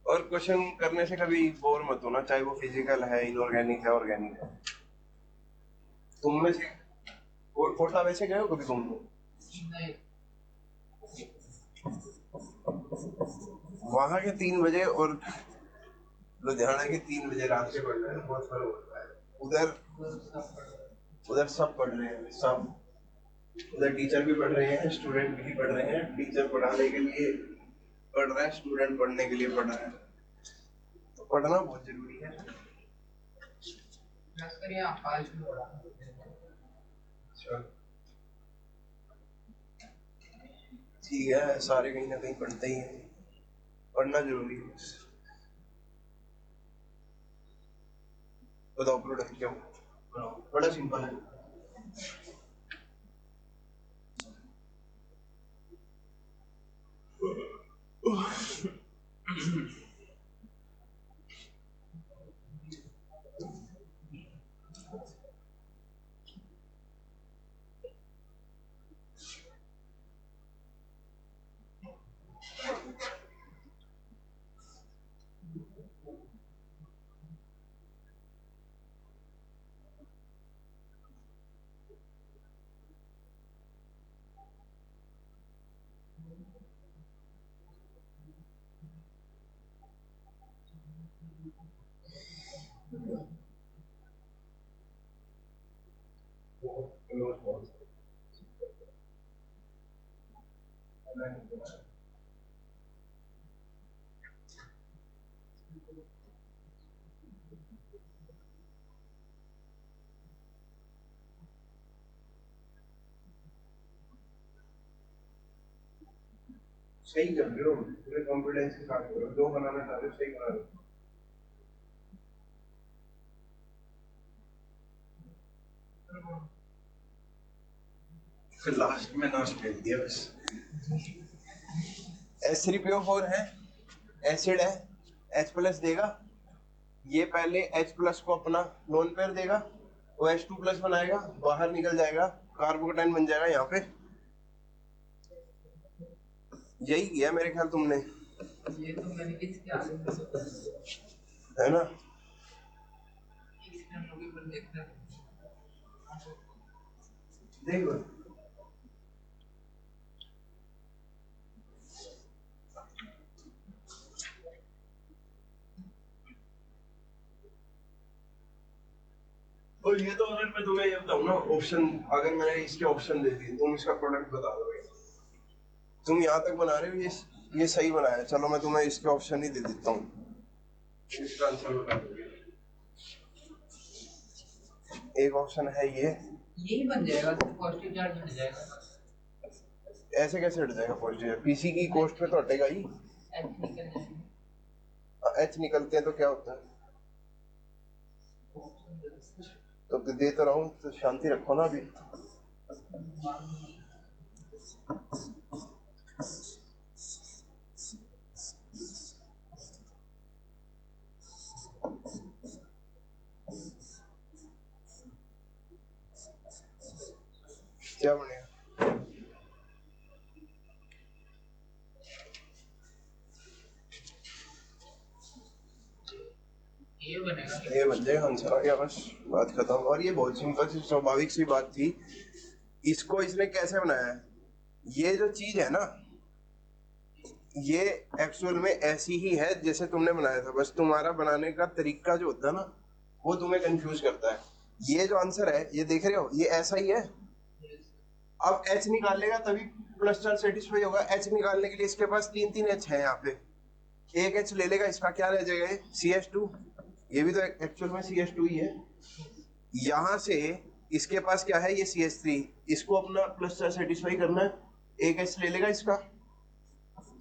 और क्वेश्चन करने से कभी बोर मत होना, चाहे वो फिजिकल है, इनऑर्गेनिक है, ऑर्गेनिक है। तुम में से कोटा वैसे गए हो कभी तुम लोग? नहीं। वहां के 3 बजे और लुधियाना के 3 बजे रात के पढ़ रहे हैं, बहुत फर्क होता है। उधर सब पढ़ रहे हैं, सब। उधर टीचर भी पढ़ रहे हैं, स्टूडेंट भी पढ़ रहे हैं। टीचर पढ़ाने के लिए पढ़ रहा है, स्टूडेंट पढ़ने के लिए पढ़ रहा है। तो पढ़ना बहुत जरूरी है। ठीक है, सारे कहीं ना कहीं पढ़ते ही हैं, पढ़ना जरूरी है। बताओ प्रोडक्ट क्या हो? बड़ा सिंपल है। सही कर रहे हो, पूरे कॉन्फिडेंस के साथ करो, जो बनाना चाह रहे हो सही बना रहे हो। फिर लास्ट में नाश कर दिया बस। H3PO4 है, एसिड है, H+ देगा। ये पहले H+ को अपना लोन पेयर देगा, वो H2+ बनाएगा, बाहर निकल जाएगा, कार्बोकेटाइन बन जाएगा यहाँ पे। यही किया मेरे ख्याल तुमने, ये तो मैंने किसके आगे है ना? देखो और ये तो अगर मैं तुम्हें ये बताऊँ ना ऑप्शन, अगर मैंने इसके ऑप्शन दे दिए तुम इसका प्रोडक्ट बता दोगे। तुम यहाँ तक बना रहे हो ये सही बनाया, चलो मैं तुम्हें इसके ऑप्शन ही दे देता हूँ, इसका आंसर बता दोगे। एक ऑप्शन है ये, यही बन जाएगा, पॉजिटिव चार्ज बन जाएगा। ऐसे कैसे हट जाएगा पॉजिटिव? पीसी की कॉस्ट पे तो हटेगा ही। एच निकल जाएगा। एच निकलते हैं तो क्या होता है? तो दे तो रहा हूँ, तो शांति रखो ना अभी। क्या बनेगा? ये बनेगा, ये बन जाएगा आंसर, आ गया, बस बात खत्म। और ये बहुत सिंपल सी स्वाभाविक सी बात थी। इसको इसने कैसे बनाया है? ये जो चीज है ना, ये एक्चुअल में ऐसी ही है जैसे तुमने बनाया था, बस तुम्हारा बनाने का तरीका जो होता है ना वो तुम्हें कंफ्यूज करता है। ये जो आंसर है, ये देख रहे हो, ये ऐसा ही है। अब एच निकालेगा तभी प्लस चार्ज सेटिस्फाई होगा। एच निकालने के लिए इसके पास तीन तीन एच है यहाँ पे, एक एच ले लेगा, इसका क्या रह जाएगा? CH2। ये भी तो एक्चुअल में CH2 ही है। यहाँ से इसके पास क्या है? ये CH3। इसको अपना प्लस चार्ज सेटिस्फाई करना है, एक एच ले लेगा इसका,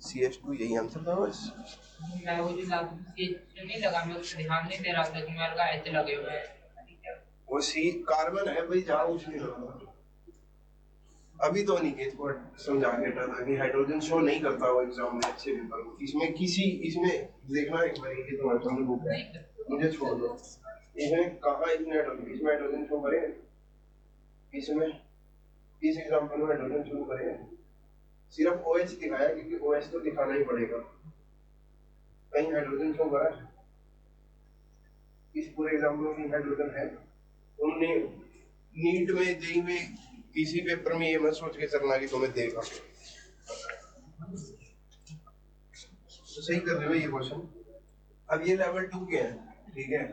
CH2। यही आंसर था बस। मैं वो जो नहीं लगा, मैं उस ध्यान नहीं दे रहा था कि मेरे का एच लगे हुए हैं। वो सी कार्बन है भाई, जहाँ कुछ नहीं लगा। अभी तो निकेत को समझा के हटा था कि हाइड्रोजन शो नहीं करता वो एग्जाम में अच्छे पेपर में। इसमें इसमें देखना एक बार, ये तुम्हारे सामने बुक है, मुझे छोड़ दो। इसमें कहाँ इसमें हाइड्रोजन शो करे? इसमें इस एग्जाम्पल में हाइड्रोजन शो करे? सिर्फ OH दिखाया, क्योंकि OH तो दिखाना ही पड़ेगा। कहीं हाइड्रोजन शो करा है? इस पूरे एग्जाम्पल में हाइड्रोजन है? तुमने नीट में, जेईई में, किसी पेपर में ये मत सोच के चलना कि तुम्हें देगा। तो सही कर रहे हो ये क्वेश्चन। अब ये लेवल 2 के हैं, ठीक है,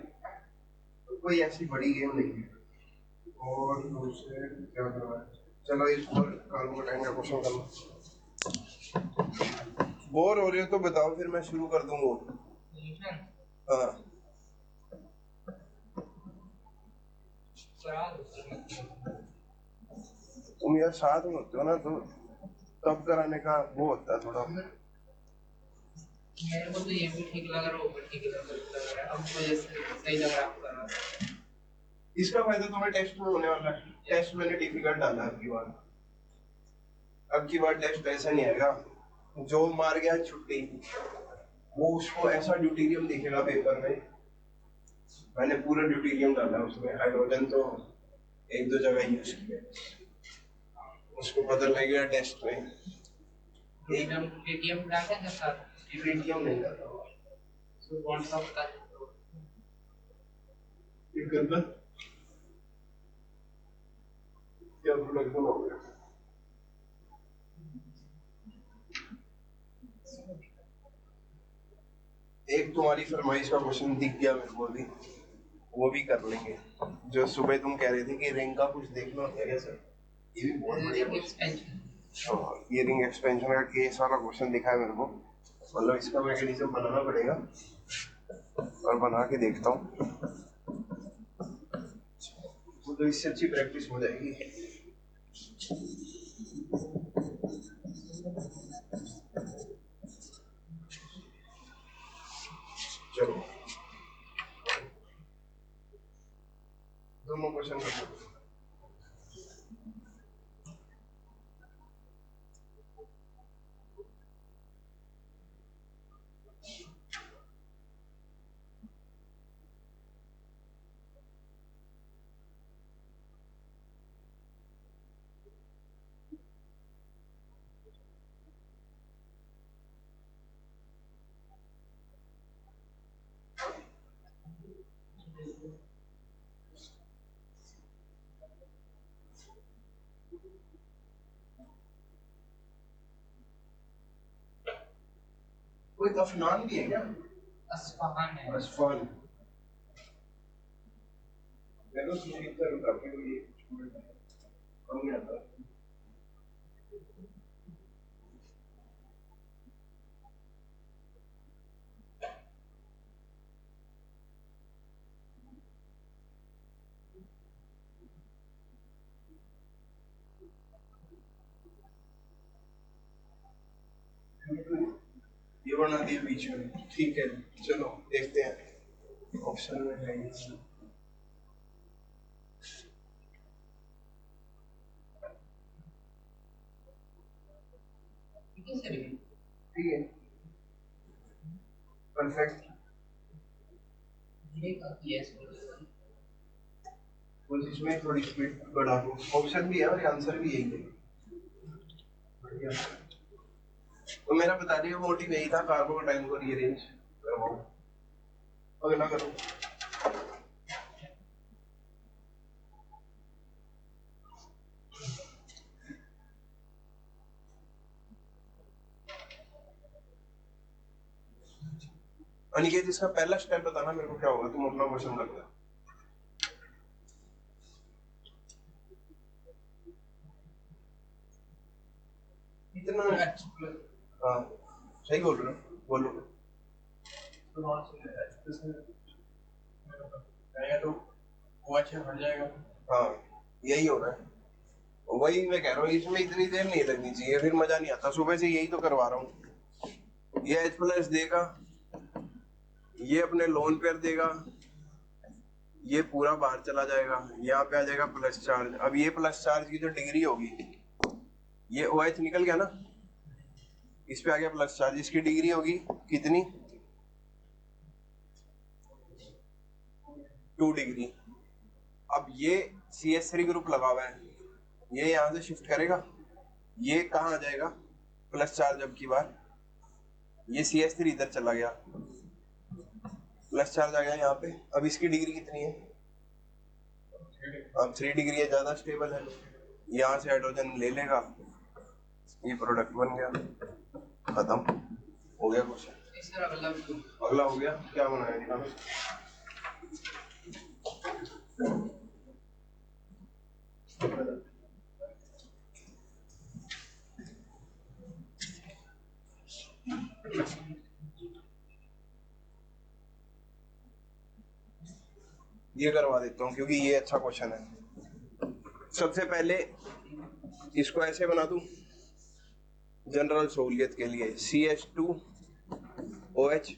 तो कोई ऐसी बड़ी गेम नहीं है। और दूसरे क्या करना है? चलो इस पर कार्बोटाइन का क्वेश्चन करना। बोर हो रहे हो तो बताओ, फिर मैं शुरू कर दूंगा। हाँ, तुम यार साथ में होते हो ना, तो तब कराने का वो होता है थोड़ा। मेरे को तो ये भी ठीक लग रहा है, वो भी ठीक लग रहा है। अब मुझे सही लग रहा है आपका। इसका फायदा तुम्हें टेस्ट में होने वाला है। टेस्ट मैंने डिफिकल्ट डाला अब की बार टेस्ट ऐसा नहीं आएगा। जो मार गया छुट्टी, वो उसको ऐसा ड्यूटेरियम दिखेगा पेपर में। मैंने पूरा ड्यूटेरियम डाला उसमें, हाइड्रोजन तो एक दो जगह यूज किया, उसको पता लगेगा टेस्ट में। ट्रिटियम डालते हैं सर? ट्रिटियम नहीं डाला। सो कौन सा बता दो? ये करना क्या प्रोडक्ट हो गया? एक तुम्हारी फरमाइश का क्वेश्चन दिख गया मेरे को भी, वो भी कर लेंगे। जो सुबह तुम कह रहे थे कि रिंग का कुछ देखना होता है क्या सर? ये भी बहुत बढ़िया क्वेश्चन। ये रिंग एक्सपेंशन का केस वाला क्वेश्चन दिखा है मेरे को। मतलब इसका मैकेनिज्म बनाना पड़ेगा और बना के देखता हूँ, तो इससे अच्छी प्रैक्टिस हो जाएगी। चलो दोनों क्वेश्चन कर सकते। कोई अफनान भी है क्या? असफहान है। असफान। मेरे को सुशील सर काफी ये कम नहीं आता। ये बना दिए बीच में, ठीक है। चलो देखते हैं ऑप्शन में है ये। ठीक है, परफेक्ट। कुछ इसमें थोड़ी स्पीड बढ़ा दो, ऑप्शन भी है और आंसर भी यही है। बढ़िया। तो मेरा बता रही मोटिव यही था, कार्बो का टाइम को रीअरेंज करवाओ। अगला करो। अनिकेत इसका पहला स्टेप बताना मेरे को क्या होगा, तुम अपना क्वेश्चन कर दो। इतना हाँ सही बोल रहे हो, बोलो। तो वो अच्छा हट जाएगा। हाँ यही हो रहा है, वही मैं कह रहा हूँ, इसमें इतनी देर नहीं लगनी चाहिए, फिर मजा नहीं आता। सुबह से यही तो करवा रहा हूँ। ये H प्लस देगा, ये अपने लोन पेयर देगा, ये पूरा बाहर चला जाएगा, यहाँ पे आ जाएगा प्लस चार्ज। अब ये प्लस चार्ज की जो डिग्री होगी, ये OH निकल गया ना, इस पे आ गया प्लस चार्ज, इसकी डिग्री होगी कितनी, 2 डिग्री। अब ये CH3 ग्रुप लगा हुआ है, ये यहाँ से शिफ्ट करेगा, ये कहाँ आ जाएगा प्लस चार्ज। अब की बार ये CH3 इधर चला गया, प्लस चार्ज आ गया यहाँ पे। अब इसकी डिग्री कितनी है, अब 3 डिग्री है, ज्यादा स्टेबल है। यहाँ से हाइड्रोजन ले लेगा, ये प्रोडक्ट बन गया, खत्म हो गया क्वेश्चन। अगला हो गया, क्या बनाया दिखाना। ये करवा देता हूँ क्योंकि ये अच्छा क्वेश्चन है। सबसे पहले इसको ऐसे बना दूं जनरल सहूलियत के लिए, CH2OH।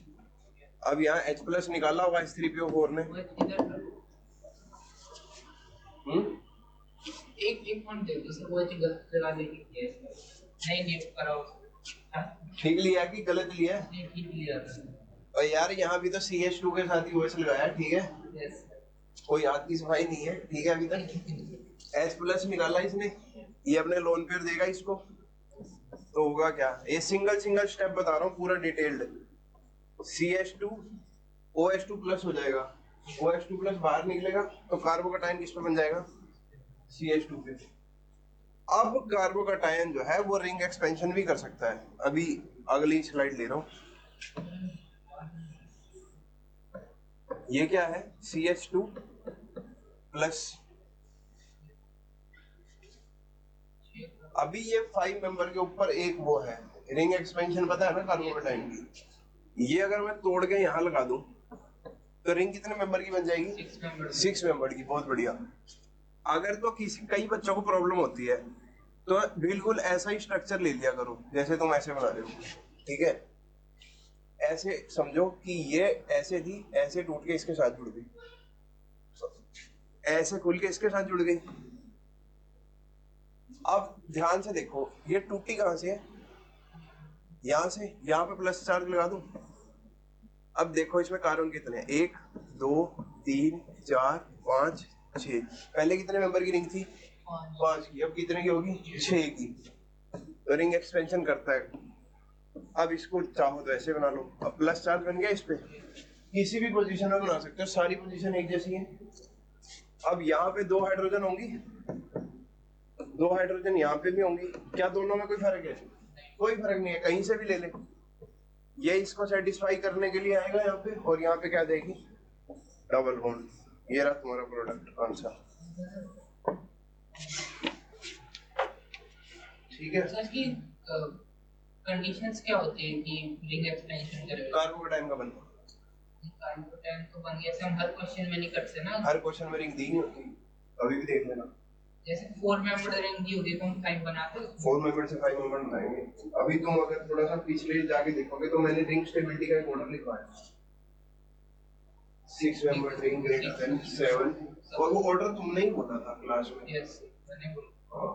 अब यहाँ H प्लस निकाला होगा H3PO4 ने। एक पॉइंट दे दो सर, वो गलत जगह लेके किया है। नहीं कराओ। ठीक लिया कि गलत लिया? नहीं ठीक लिया था। और यार यहाँ भी तो CH2 के साथ ही OH लगाया, ठीक है। यस कोई हाथ की सफाई नहीं है, ठीक है। अभी तक H प्लस निकाला इसने, ये अपने लोन पेयर देगा इसको, तो होगा क्या, ये सिंगल स्टेप बता रहा हूँ पूरा डिटेल्ड। CH2OH2 प्लस हो जाएगा, OH2 प्लस बाहर निकलेगा, तो कार्बोकैटायन किस पे बन जाएगा, CH2 पे। अब कार्बोकैटायन जो है वो रिंग एक्सपेंशन भी कर सकता है। अभी अगली स्लाइड ले रहा हूँ। ये क्या है, CH2 प्लस। अभी ये 5 मेंबर के ऊपर एक वो है, रिंग एक्सपेंशन पता है ना कार्बोकैटायन की। ये अगर मैं तोड़ के यहाँ लगा दूं तो रिंग कितने मेंबर की बन जाएगी, 6 मेंबर की। बहुत बढ़िया। अगर तो कई बच्चों को प्रॉब्लम होती है तो बिल्कुल ऐसा ही स्ट्रक्चर ले लिया करो जैसे तुम ऐसे बना रहे हो, ठीक है। ऐसे समझो कि ये ऐसे थी, ऐसे टूट के इसके साथ जुड़ गई, ऐसे खुल के इसके साथ जुड़ गई। अब ध्यान से देखो, ये टूटी कहां से है, यहां से। यहां पे प्लस चार्ज लगा दूं। अब देखो इसमें कार्बन कितने हैं, 1 2 3 4 5 6। पहले कितने मेंबर की रिंग थी, 5 की। अब कितने की होगी, 6 की। तो रिंग एक्सपेंशन करता है। अब इसको चाहो तो ऐसे बना लो, अब प्लस चार्ज बन गया इस पे, किसी भी पोजीशन में बना सकते हो, सारी पोजीशन एक जैसी है। अब यहाँ पे 2 हाइड्रोजन होंगी, 2 हाइड्रोजन यहाँ पे भी होंगी। क्या दोनों में कोई फर्क है, कोई फर्क नहीं है, कहीं से भी ले ले। ये इसको सेटिस्फाई करने के लिए आएगा यहाँ पे, और यहाँ पे क्या देगी, डबल बॉन्ड। ये रहा तुम्हारा प्रोडक्ट आंसर। ठीक है, सर की कंडीशंस क्या होती है कि रिंग एक्सटेंशन करें? कार्बो का टाइम का बनना, कार्बो टाइम तो बन गया, हम हर क्वेश्चन में नहीं करते ना। हर क्वेश्चन में रिंग दी नहीं होती, अभी भी देख लेना। जैसे 4 मेंबर रिंग दी होगी तो हम 5 बनाते हैं। 4 मेंबर से 5 मेंबर बनाएंगे। अभी तुम अगर थोड़ा सा पिछले जाके देखोगे तो मैंने रिंग स्टेबिलिटी का एक ऑर्डर लिखवाया, 6 मेंबर रिंग ग्रेटर देन 7, और वो ऑर्डर तुमने ही बोला था क्लास में। यस, मैंने बोला। हाँ,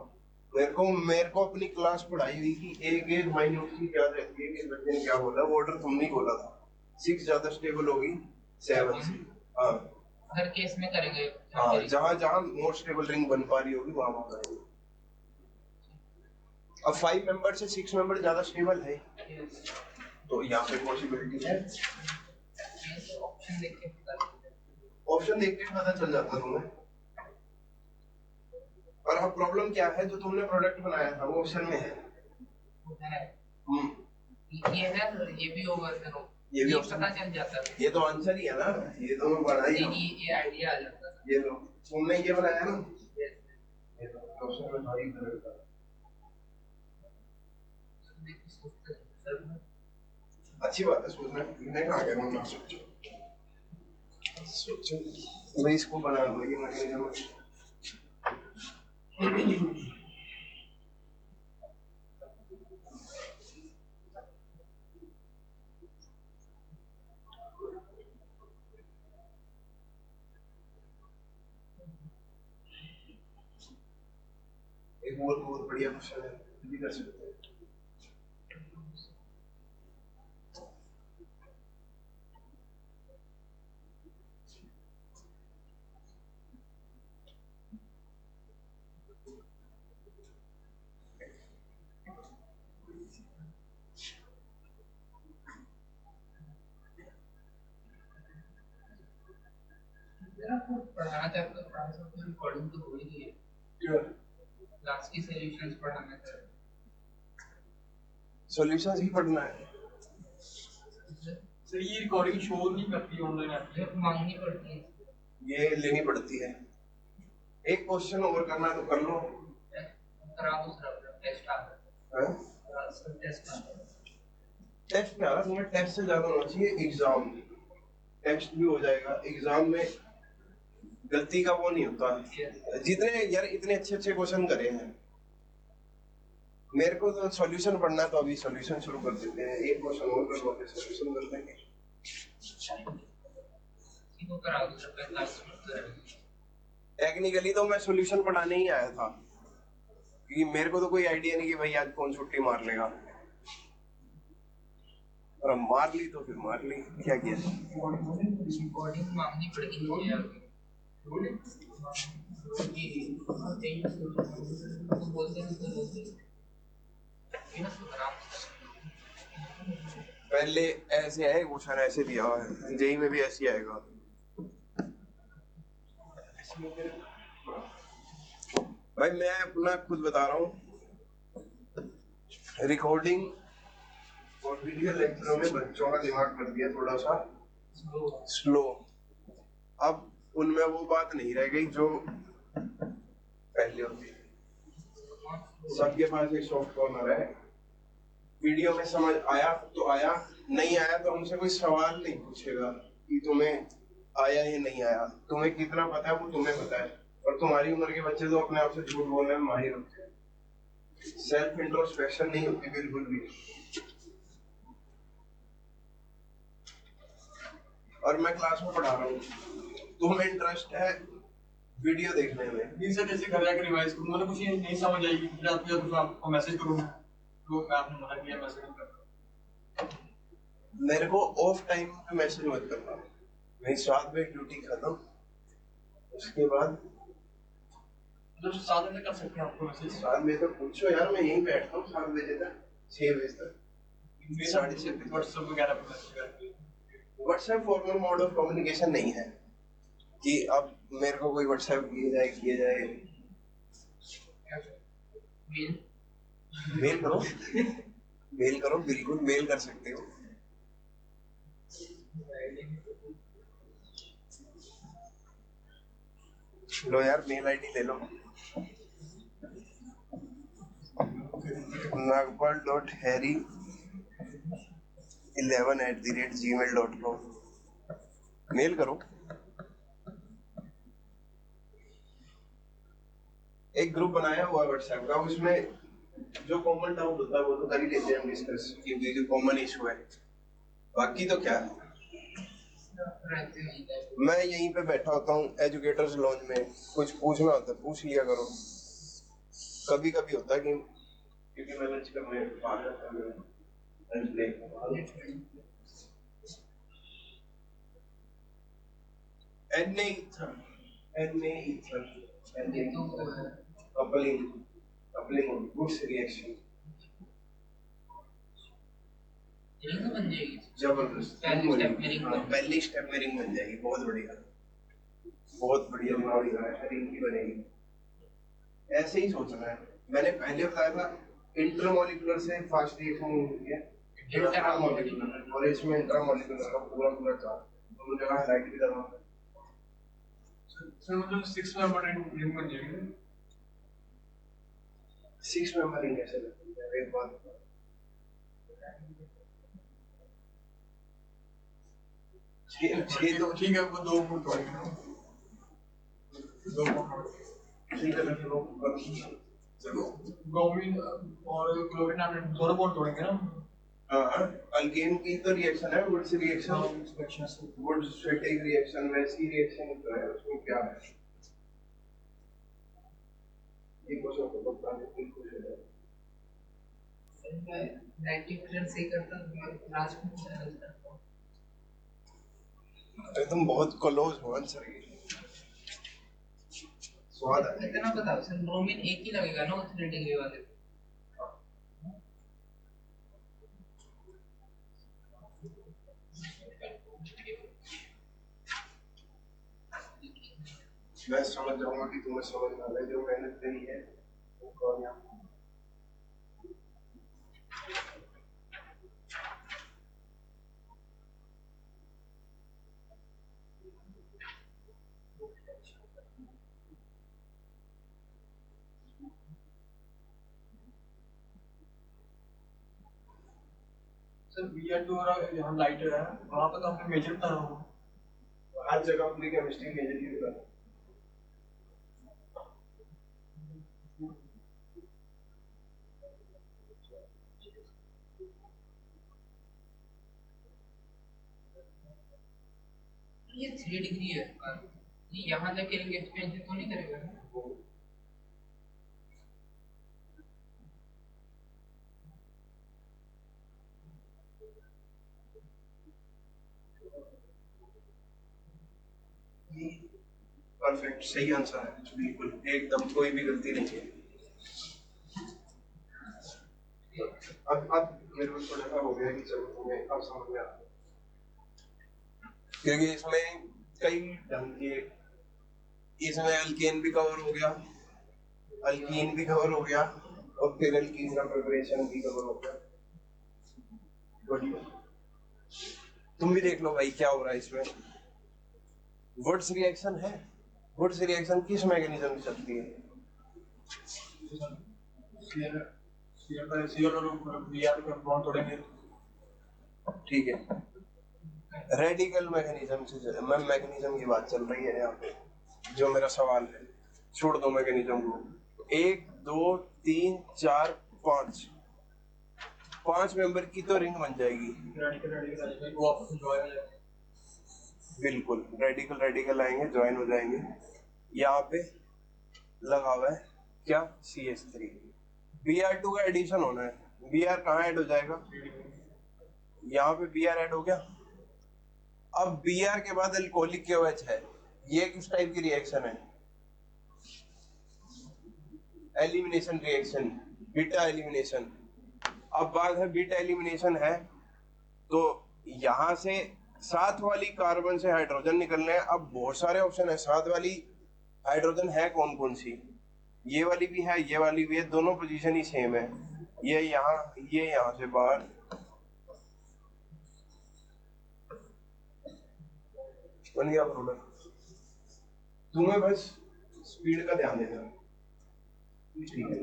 मेरे को अपनी क्लास पढ़ाई हुई कि एक एक माइन्यूट चीज याद रहती है कि बच्चे ने क्या बोला, वो ऑर्डर तुमने ही बोला था। 6 ज्यादा स्टेबल होगी 7 से। हाँ हर केस में करेंगे। हाँ, जहाँ जहाँ मोर स्टेबल रिंग बन पा रही होगी वहाँ करेंगे। अब 5 मेंबर से 6 मेंबर ज्यादा स्टेबल है, तो यहाँ पे पॉसिबिलिटी है। ऑप्शन देख के ऑप्शन देख के पता चल जाता तुम्हें। और अब प्रॉब्लम क्या है, जो तुमने प्रोडक्ट बनाया था वो ऑप्शन में है। ये है, ये भी होगा सर, ये भी पता चल जाता है। ये तो आंसर ही है ना, ये तो मैं बना ही हूं। ये आइडिया आ जाता है। ये लो, तुमने ये बनाया ना, ये तो ऑप्शन में भाई करेगा। अच्छी बात है सोचना, मैंने कहा क्या ना सोचो मैं इसको बना दूं, ये मैकेनिज्म एक बहुत बढ़िया क्वेश्चन है, भी कर सकते हैं। पढ़ाना चाहते हो, पढ़ा सकते हो, रिकॉर्डिंग तो हो ही गई है। क्लास की सॉल्यूशंस पढ़ाना चाहते हो, सॉल्यूशंस ही पढ़ना है। सर ये रिकॉर्डिंग शो नहीं करती ऑनलाइन ऐप पे, मांगनी पड़ती है, ये लेनी पड़ती है। एक क्वेश्चन और करना तो कर लो, करा दो सर, टेस्ट आ रहा है, सर टेस्ट आ रहा है। टेस्ट क्या है, तुम्हें टेस्ट से ज्यादा होना चाहिए एग्जाम। टेस्ट भी हो जाएगा, एग्जाम में गलती का वो नहीं होता। जितने यार इतने अच्छे अच्छे क्वेश्चन करे हैं, मेरे को तो सॉल्यूशन पढ़ना है, तो अभी सॉल्यूशन शुरू कर देते हैं। एक क्वेश्चन और कर लो, फिर सॉल्यूशन कर लेंगे। इसको करा दो सर, क्लास में। टेक्निकली तो मैं सॉल्यूशन पढ़ाने ही आया था, क्योंकि मेरे को तो कोई आइडिया नहीं कि भाई आज कौन छुट्टी मार लेगा, और मार ली तो फिर मार ली, क्या किया। रिकॉर्डिंग मांगनी पड़ेगी मुझे यार, बोलते हैं तो बोलते हैं पहले ऐसे है क्वेश्चन, ऐसे दिया हुआ है, जेई में भी ऐसे आएगा। भाई मैं अपना खुद बता रहा हूँ, रिकॉर्डिंग और वीडियो लेक्चरों में बच्चों का दिमाग कर दिया थोड़ा सा स्लो। अब उनमें वो बात नहीं रह गई जो पहले होती। सबके पास एक सॉफ्ट कॉर्नर है, वीडियो में समझ आया तो आया, नहीं आया तो हमसे कोई सवाल नहीं पूछेगा कि तुम्हें आया या नहीं आया। तुम्हें कितना पता है वो तुम्हें पता है, और तुम्हारी उम्र के बच्चे तो अपने आप से झूठ बोलने में माहिर होते हैं। सेल्फ इंट्रोस्पेक्शन नहीं होती बिल्कुल भी। और मैं क्लास में पढ़ा रहा हूँ, तुम्हें इंटरेस्ट है वीडियो देखने में, दिन से जैसे घर जाकर रिवाइज करूँ, मतलब कुछ नहीं समझ आएगी, रात में जब आपको मैसेज करूँ तो मैं आपने मना किया मैसेज नहीं करता। मेरे को ऑफ टाइम पे मैसेज मत करना। मेरी 7 बजे ड्यूटी खत्म, उसके बाद मतलब 7 बजे कर सकते हैं आपको मैसेज। 7 बजे तक पूछो यार, मैं यहीं बैठता हूँ 7 बजे तक 6 बजे तक। 6:30 बजे व्हाट्सएप वगैरह पे मैसेज करके। WhatsApp formal mode of communication नहीं है कि अब मेरे को कोई व्हाट्सएप किया जाए। मेल करो मेल करो, बिल्कुल मेल कर सकते हो। लो यार मेल आईडी ले लो, nagpal.harry11@gmail.com मेल करो। एक ग्रुप बनाया हुआ व्हाट्सएप का, उसमें जो कॉमन डाउट होता है वो तो कर ही लेते हैं हम डिस्कस, ये जो कॉमन इशू है। बाकी तो क्या है, मैं यहीं पे बैठा होता हूँ एजुकेटर्स लॉन्ज में, कुछ पूछना होता है पूछ लिया करो। कभी कभी होता है कि क्योंकि मैं लंच करने बाहर जाता हूँ, lunch break coupling goods reaction बन जाएगी जबरदस्त। पहली स्टेप में रिंग बन जाएगी, बहुत बढ़िया, बहुत बढ़िया रिंग की बनेगी। ऐसे ही सोचना है, मैंने पहले बताया था इंटरमॉलिक्यूलर से फास्ट रिएक्शन होती है इंट्रामॉलिक्यूलर, और इसमें इंट्रामॉलिक्यूलर का पूरा पूरा चार्ट दोनों जगह हाईलाइट भी करना है। सर मतलब 6 मेंबर रिंग बन जाएगी। 6 मेंबर रिंग कैसे बनती है, एक बात बताओ। छह तो ठीक है, वो 2 फुट होंगे, 2 फुट ठीक है, चलो ब्रोमीन और क्लोरीन हमने दोनों बॉन्ड तोड़ेंगे ना। हाँ, अल्केन की तो रिएक्शन है वुड्स रिएक्शन, वुड्स स्ट्रेटिक रिएक्शन, वैसी रिएक्शन तो है, उसमें क्या है ये क्वेश्चन को बताने की कोशिश है। डाइटिशियन से करता हूं लास्ट में तुम बहुत क्लोज हो आंसर के, स्वाद आ इतना बताओ सर, ब्रोमीन एक ही लगेगा ना उस 3 डिग्री वाले। मैं समझ जाऊंगा कि तुम्हें समझ आ रहा है, जो मेहनत नहीं है वो कामयाब। सर BR2 और यहाँ लाइटर है, वहाँ पर तो हमने मेजर करना होगा। हर जगह पूरी केमिस्ट्री मेजर ही होता है। ये 3 डिग्री है, ये यहाँ जाके एक्सपेंशन तो नहीं करेगा ना? परफेक्ट सही आंसर है, बिल्कुल एकदम कोई भी गलती नहीं है। अब मेरे को थोड़ा सा हो गया कि चलो तुम्हें अब समझ में आ रहा है, क्योंकि इसमें कई ढंग के, इसमें अल्केन भी कवर हो गया, अल्कीन भी कवर हो गया, और फिर अल्कीन का प्रिपरेशन भी कवर हो गया। तुम भी देख लो भाई क्या हो रहा है इसमें। वुड्स रिएक्शन है, वुड्स रिएक्शन किस मैकेनिज्म से चलती है? सीएल और BR का बॉन्ड तोड़ेंगे। ठीक है, रेडिकल मैकेनिज्म से मैकेनिज्म की बात चल रही है यहाँ पे। जो मेरा सवाल है, छोड़ दो मैकेनिज्म को। 1 2 3 4 5 मेंबर की तो रिंग बन जाएगी। वो आपको जो है बिल्कुल रेडिकल आएंगे, ज्वाइन हो जाएंगे। यहाँ पे लगा हुआ है क्या, CH3। Br2 का एडिशन होना है, Br कहाँ ऐड हो जाएगा, यहाँ पे Br ऐड हो गया। अब Br के बाद अल्कोहलिक KOH है, ये किस टाइप की रिएक्शन है? Elimination reaction, beta elimination. अब बात है बीटा एलिमिनेशन है, तो यहाँ से साथ वाली कार्बन से हाइड्रोजन निकलने हैं। अब बहुत सारे ऑप्शन है, साथ वाली हाइड्रोजन है कौन कौन सी, ये वाली भी है, ये वाली भी है, दोनों पोजीशन ही सेम है। ये यहाँ से बाहर, बन गया प्रोडक्ट। तुम्हें बस स्पीड का ध्यान देना, ठीक है,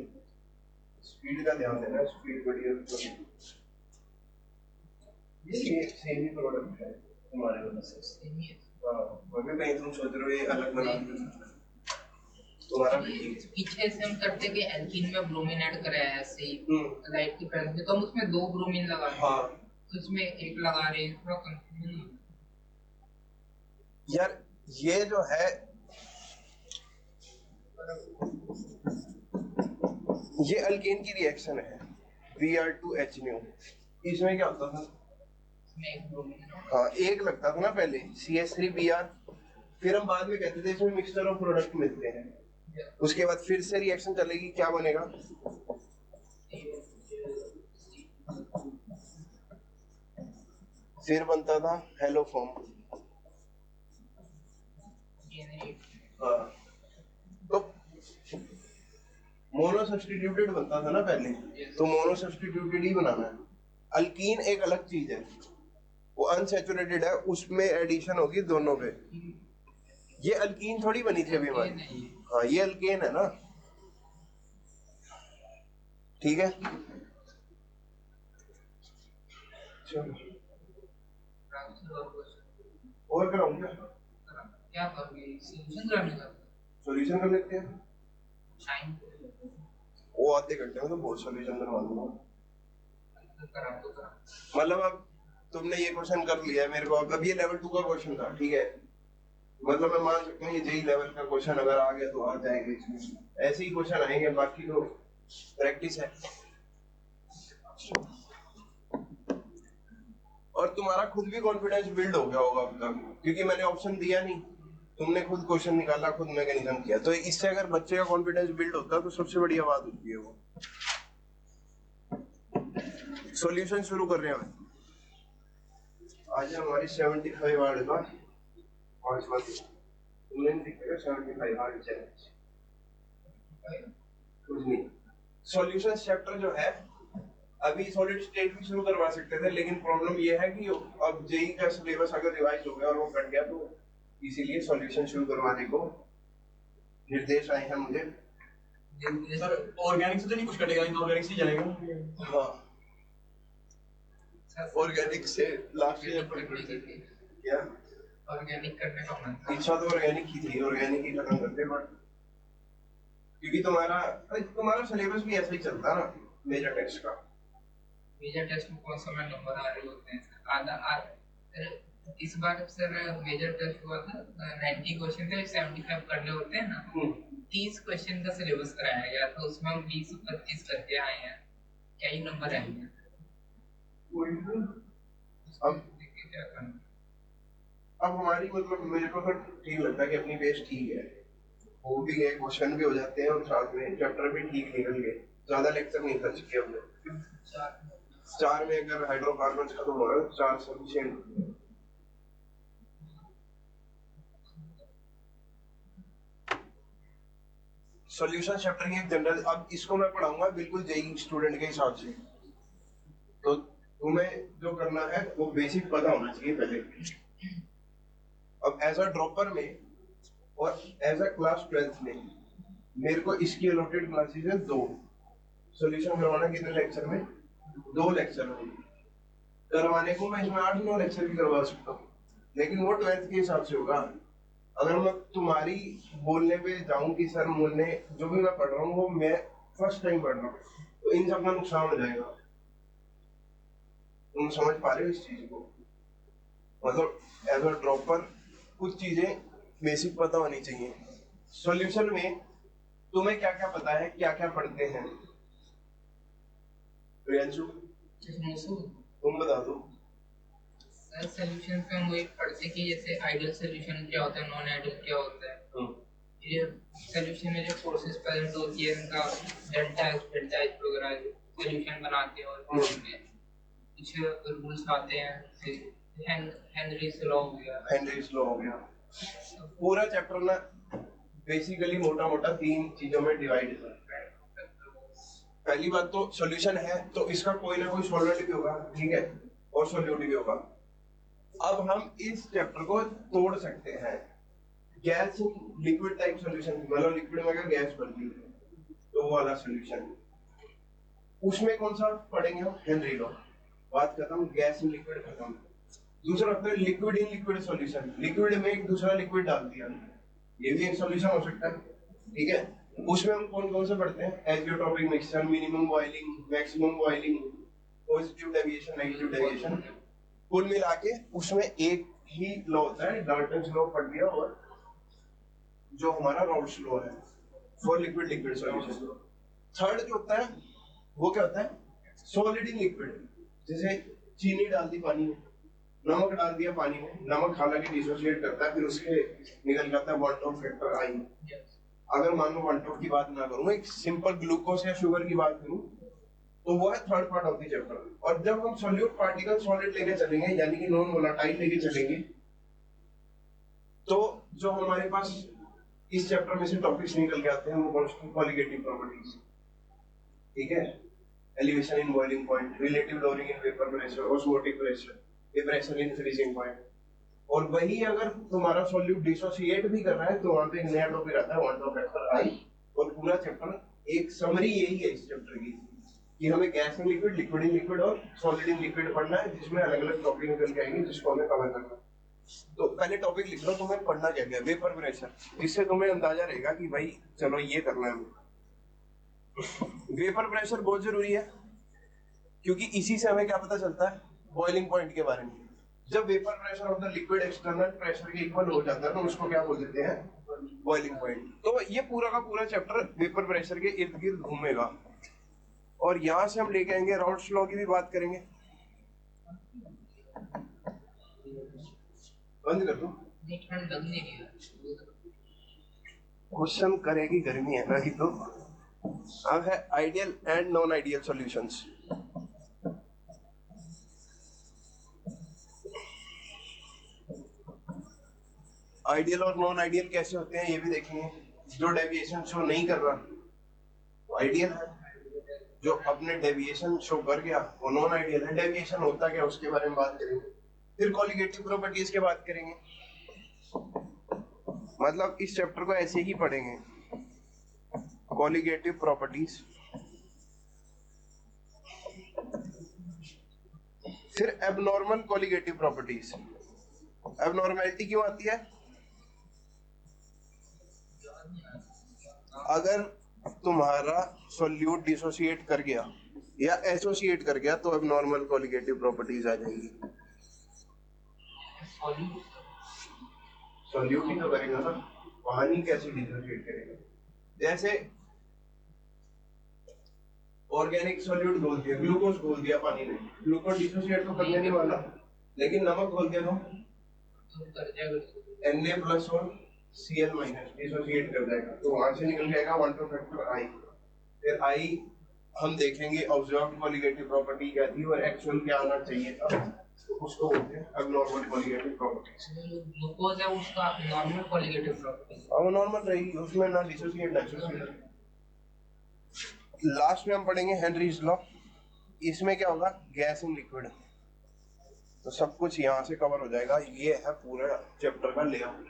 स्पीड का ध्यान देना, स्पीड बढ़िया। ये सेम ही प्रोडक्ट है तुम्हारे पास, सेम ही है। हाँ, मगर कहीं तुम सोच रहे हो ये अलग बना तुम्हारा भी ठीक है। पीछे से हम करते कि एल्कीन में ब्रोमीन ऐड कराया है ऐसे ही लाइट की प्रेजेंस में, तो हम उसमें 2 ब्रोमीन लगा रहे हैं, हाँ तो इसमें 1 लगा रहे हैं, थोड़ा कंफ्यूजन है यार। ये जो है ये अल्केन की रिएक्शन है Br2H न्यू। इसमें क्या होता था, इसमें 1 ब्रोमीन है। हाँ एक लगता था ना पहले CH3Br, फिर हम बाद में कहते थे इसमें मिक्सचर ऑफ प्रोडक्ट मिलते हैं, उसके बाद फिर से रिएक्शन चलेगी, क्या बनेगा, फिर बनता था हेलोफॉर्म। हाँ तो मोनो सब्स्टिट्यूटेड बनता था ना पहले, तो मोनो सब्स्टिट्यूटेड ही बनाना है। अल्कीन एक अलग चीज है, वो अनसैचुरेटेड है, उसमें एडिशन होगी दोनों पे। ये अल्कीन थोड़ी बनी थी अभी हमारी, हाँ ये अल्केन है ना, ठीक है। और कराऊंगा, क्या करोगे, सॉल्यूशन कराने का, सॉल्यूशन कर लेते हैं, शाइन वो आधे घंटे में तो बहुत सॉल्यूशन करवा दूंगा। करा तो करा। मतलब अब तुमने ये क्वेश्चन कर लिया है मेरे को, अब ये लेवल 2 का क्वेश्चन था, ठीक है, मतलब मैं मान सकता हूँ ये जेई लेवल का क्वेश्चन अगर आ गया तो आ जाएगा इसमें, ऐसे ही क्वेश्चन आएंगे, बाकी तो प्रैक्टिस है। और तुम्हारा खुद भी कॉन्फिडेंस बिल्ड हो गया होगा अब तक, क्योंकि मैंने ऑप्शन दिया नहीं, तुमने खुद क्वेश्चन निकाला, खुद मैकेनिज्म किया, तो इससे अगर बच्चे का कॉन्फिडेंस बिल्ड होता तो सबसे बड़ी बात होती है वो। सॉल्यूशन शुरू कर रहे हैं आज हमारी 75 वार्ड का 5 बात तुमने दिखेगा 75 वार्ड चैलेंज कुछ नहीं। सॉल्यूशन चैप्टर जो है अभी सॉलिड स्टेट भी शुरू करवा सकते थे, लेकिन प्रॉब्लम ये है कि अब जेई का सिलेबस अगर रिवाइज हो गया और वो कट गया, तो इसीलिए सॉल्यूशन शुरू करवाने को निर्देश आए हैं मुझे। सर ऑर्गेनिक से तो नहीं कुछ कटेगा, इनऑर्गेनिक से चलेगा। हाँ ऑर्गेनिक से लास्ट ईयर क्या ऑर्गेनिक करने का मन था। इच्छा तो ऑर्गेनिक ही थी, ऑर्गेनिक ही खत्म करते, बट क्योंकि तुम्हारा सिलेबस भी ऐसा ही चलता ना मेजर टेस्ट का। मेजर टेस्ट में कौन सा नंबर आ रहे होते हैं, आधा इस बार सर मेजर टेस्ट हुआ था 90 क्वेश्चन थे, 75 करने होते हैं ना, 30 क्वेश्चन का सिलेबस कराया गया, तो उसमें हम 20-25 करके आए हैं, क्या ही नंबर आएंगे। अब हमारी मतलब मेरे को तो ठीक लगता है कि अपनी बेस ठीक है, वो भी गए, क्वेश्चन भी हो जाते हैं और साथ में चैप्टर भी ठीक निकल गए, ज्यादा लेक्चर नहीं खर्च किया हमने। 4 में अगर हाइड्रोकार्बन खत्म हो रहा है 4 सफिशिएंट। सॉल्यूशन चैप्टर की एक जनरल, अब इसको मैं पढ़ाऊंगा बिल्कुल जेई स्टूडेंट के हिसाब से, तो तुम्हें जो करना है वो बेसिक पता होना चाहिए पहले। अब एज अ ड्रॉपर में और एज अ क्लास 12th में मेरे को इसकी अलॉटेड क्लासेस है 2। सॉल्यूशन करवाना कितने लेक्चर में, 2 लेक्चर में करवाने को मैं इसमें 8-9 लेक्चर भी करवा सकता हूँ, लेकिन वो 12th के हिसाब से होगा। अगर मैं तुम्हारी बोलने पे जाऊं कि सर बोलने जो भी मैं पढ़ रहा हूँ वो मैं फर्स्ट टाइम पढ़ रहा हूँ, तो इन सब का नुकसान हो जाएगा। तुम समझ पा रहे हो इस चीज को, मतलब एज अ ड्रॉपर कुछ चीजें बेसिक पता होनी चाहिए। सॉल्यूशन में तुम्हें क्या क्या पता है, क्या क्या पढ़ते हैं, प्रियांशु तुम बता दो। सॉल्यूशन पे हम वही पढ़ते कि जैसे आइडियल सॉल्यूशन क्या होता है, नॉन आइडियल क्या होता है। ये सॉल्यूशन में जो फोर्सेस प्रेजेंट होती है उनका डेल्टा एच वगैरह सॉल्यूशन बनाते हैं, और उसमें कुछ रूल्स आते हैं, हेनरीज लॉ हो गया। पूरा चैप्टर ना बेसिकली मोटा मोटा 3 चीजों में डिवाइड है। पहली बात तो सॉल्यूशन है तो इसका कोई ना कोई सॉल्वेंट भी होगा, ठीक है, और सॉल्यूट भी होगा। अब हम इस चैप्टर को तोड़ सकते हैं, गैस लिक्विड टाइप सॉल्यूशन, मतलब लिक्विड में अगर गैस बनती है तो वो वाला सॉल्यूशन, उसमें कौन सा पढ़ेंगे हम? Henry law. बात खत्म, गैस इन लिक्विड खत्म। दूसरा होता है liquid in liquid solution, liquid में एक दूसरा लिक्विड डाल दिया, ये भी एक सॉल्यूशन हो सकता है, ठीक है। उसमें हम कौन कौन से पढ़ते हैं? Azeotropic mixture, minimum boiling, maximum boiling, positive deviation, negative deviation. कुल मिला के उसमें एक ही लॉ होता है, डाल्टन्स लॉ पढ़ लिया, और जो हमारा राउल्ट्स लॉ है for liquid liquid solution. Third जो होता है वो क्या होता है? Solid in liquid. जैसे चीनी डाल दी पानी में, नमक डाल दिया पानी में, नमक हालांकि डिसोसिएट करता है, फिर उसके निकल जाता है वन टॉप फैक्टर आई। अगर मान लो वन टॉप की बात ना करूं, एक सिंपल ग्लूकोज या शुगर की बात करूं, तो वो है third part of the chapter. और जब हम सॉल्यूट पार्टिकल सॉलिड लेके चलेंगे, यानी कि नॉन वोलेटाइल लेके चलेंगे, तो जो हमारे पास इस चैप्टर में से टॉपिक्स निकल के आते हैं वो कॉलिगेटिव प्रॉपर्टीज, ठीक है। Elevation in boiling point, relative lowering in vapour pressure, osmotic pressure, pressure in freezing point. और वही अगर तुम्हारा सॉल्यूट डिसोसिएट भी कर रहा है तो वहां पे एक नया टॉपिक आता है वन टॉप फैक्टर आई। और पूरा चैप्टर, एक समरी यही है इस चैप्टर की, कि हमें gas in liquid, liquid in liquid और सॉलिड इन लिक्विड पढ़ना है, जिसमें अलग अलग टॉपिक निकल के आएंगे जिसको हमें कवर करना है। तो पहले टॉपिक लिख लो तुम्हें पढ़ना क्या क्या, वेपर प्रेशर, जिससे तुम्हें अंदाजा रहेगा कि भाई चलो ये करना है हमें। वेपर प्रेशर बहुत जरूरी है, क्योंकि इसी से हमें क्या पता चलता है? बॉइलिंग पॉइंट के बारे में। जब vapour pressure of the liquid external pressure के इक्वल हो जाता है तो उसको क्या बोल देते हैं? Boiling point. तो ये पूरा का पूरा चैप्टर वेपर प्रेशर के इर्द गिर्द घूमेगा। और यहां से हम लेके आएंगे राउल्ट्स लॉ की भी बात करेंगे। बंद कर दो, क्वेश्चन करेगी गर्मी है ना, कि तो अब है ideal and non ideal solutions. Ideal और नॉन आइडियल कैसे होते हैं ये भी देखेंगे। जो डेविएशन शो नहीं कर रहा वो आइडियल है, जो अपने डेविएशन शो कर गया वो नॉन आइडियल है। डेविएशन होता क्या उसके बारे में बात करेंगे, फिर कॉलिगेटिव प्रॉपर्टीज के बात करेंगे। मतलब इस चैप्टर को ऐसे ही पढ़ेंगे, कॉलिगेटिव प्रॉपर्टीज, फिर एबनॉर्मल कॉलिगेटिव प्रॉपर्टीज। एबनॉर्मैलिटी क्यों आती है? अगर तुम्हारा सॉल्यूट डिसोसिएट कर गया या एसोसिएट कर गया तो एबनॉर्मल कॉलिगेटिव प्रॉपर्टीज आ जाएंगी। सॉल्यूट ही तो करेगा ना, पानी कैसे डिसोसिएट करेगा? जैसे ऑर्गेनिक सॉल्यूट घोल दिया, ग्लूकोज घोल दिया पानी में, ग्लूकोज डिसोसिएट तो करने नहीं वाला, लेकिन नमक घोल दिया तो Na+ और Cl- डिसोसिएट कर जाएगा, तो वहां से निकल जाएगा वन टू फैक्टर आई। फिर आई हम देखेंगे ऑब्जर्व्ड कॉलिगेटिव प्रॉपर्टी क्या थी और एक्चुअल क्या आना चाहिए था, तो उसको बोलते हैं एबनॉर्मल कॉलिगेटिव प्रॉपर्टीज। ग्लूकोज है उसका नॉर्मल कॉलिगेटिव प्रॉपर्टी, अब नॉर्मल रहेगी, उसमें ना डिसोसिएट ना एसोसिएट। लास्ट में हम पढ़ेंगे हेनरीज लॉ। इसमें क्या होगा? Gas in liquid. तो सब कुछ यहाँ से कवर हो जाएगा। ये है पूरा चैप्टर का लेआउट।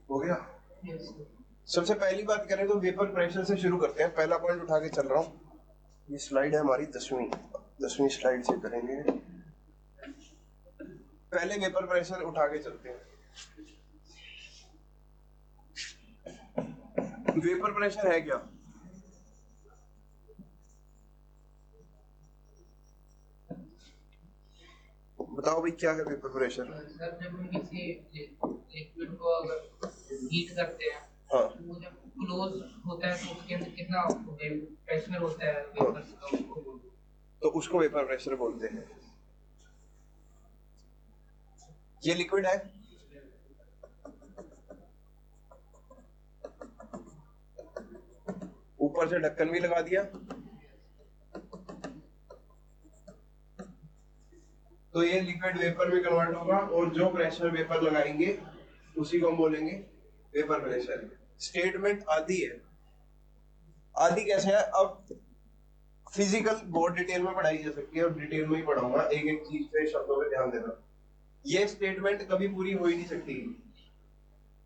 हो गया? सबसे पहली बात करें तो वेपर प्रेशर से शुरू करते हैं। पहला पॉइंट उठा के चल रहा हूँ, ये स्लाइड है हमारी 10वीं स्लाइड से करेंगे। पहले वेपर प्रेशर उठा के चलते हैं। वेपर प्रेशर है क्या? बताओ भाई, क्या है वेपर प्रेशर? सर जब हम किसी लिक्विड को अगर हीट करते हैं, हाँ, वो जब क्लोज होता है तो उसके अंदर कितना प्रेशर होता है वेपर का, तो उसको वेपर प्रेशर बोलते हैं। ये लिक्विड है, ऊपर से ढक्कन भी लगा दिया। तो ये लिक्विड वेपर में कन्वर्ट होगा और जो प्रेशर वेपर लगाएंगे उसी को हम बोलेंगे वेपर प्रेशर। स्टेटमेंट आधी है, आधी कैसे है अब फिजिकल बहुत डिटेल में पढ़ाई जा सकती है और डिटेल में ही पढ़ाऊंगा, एक एक चीज पे शब्दों पे ध्यान देना। ये स्टेटमेंट कभी पूरी हो ही नहीं सकती।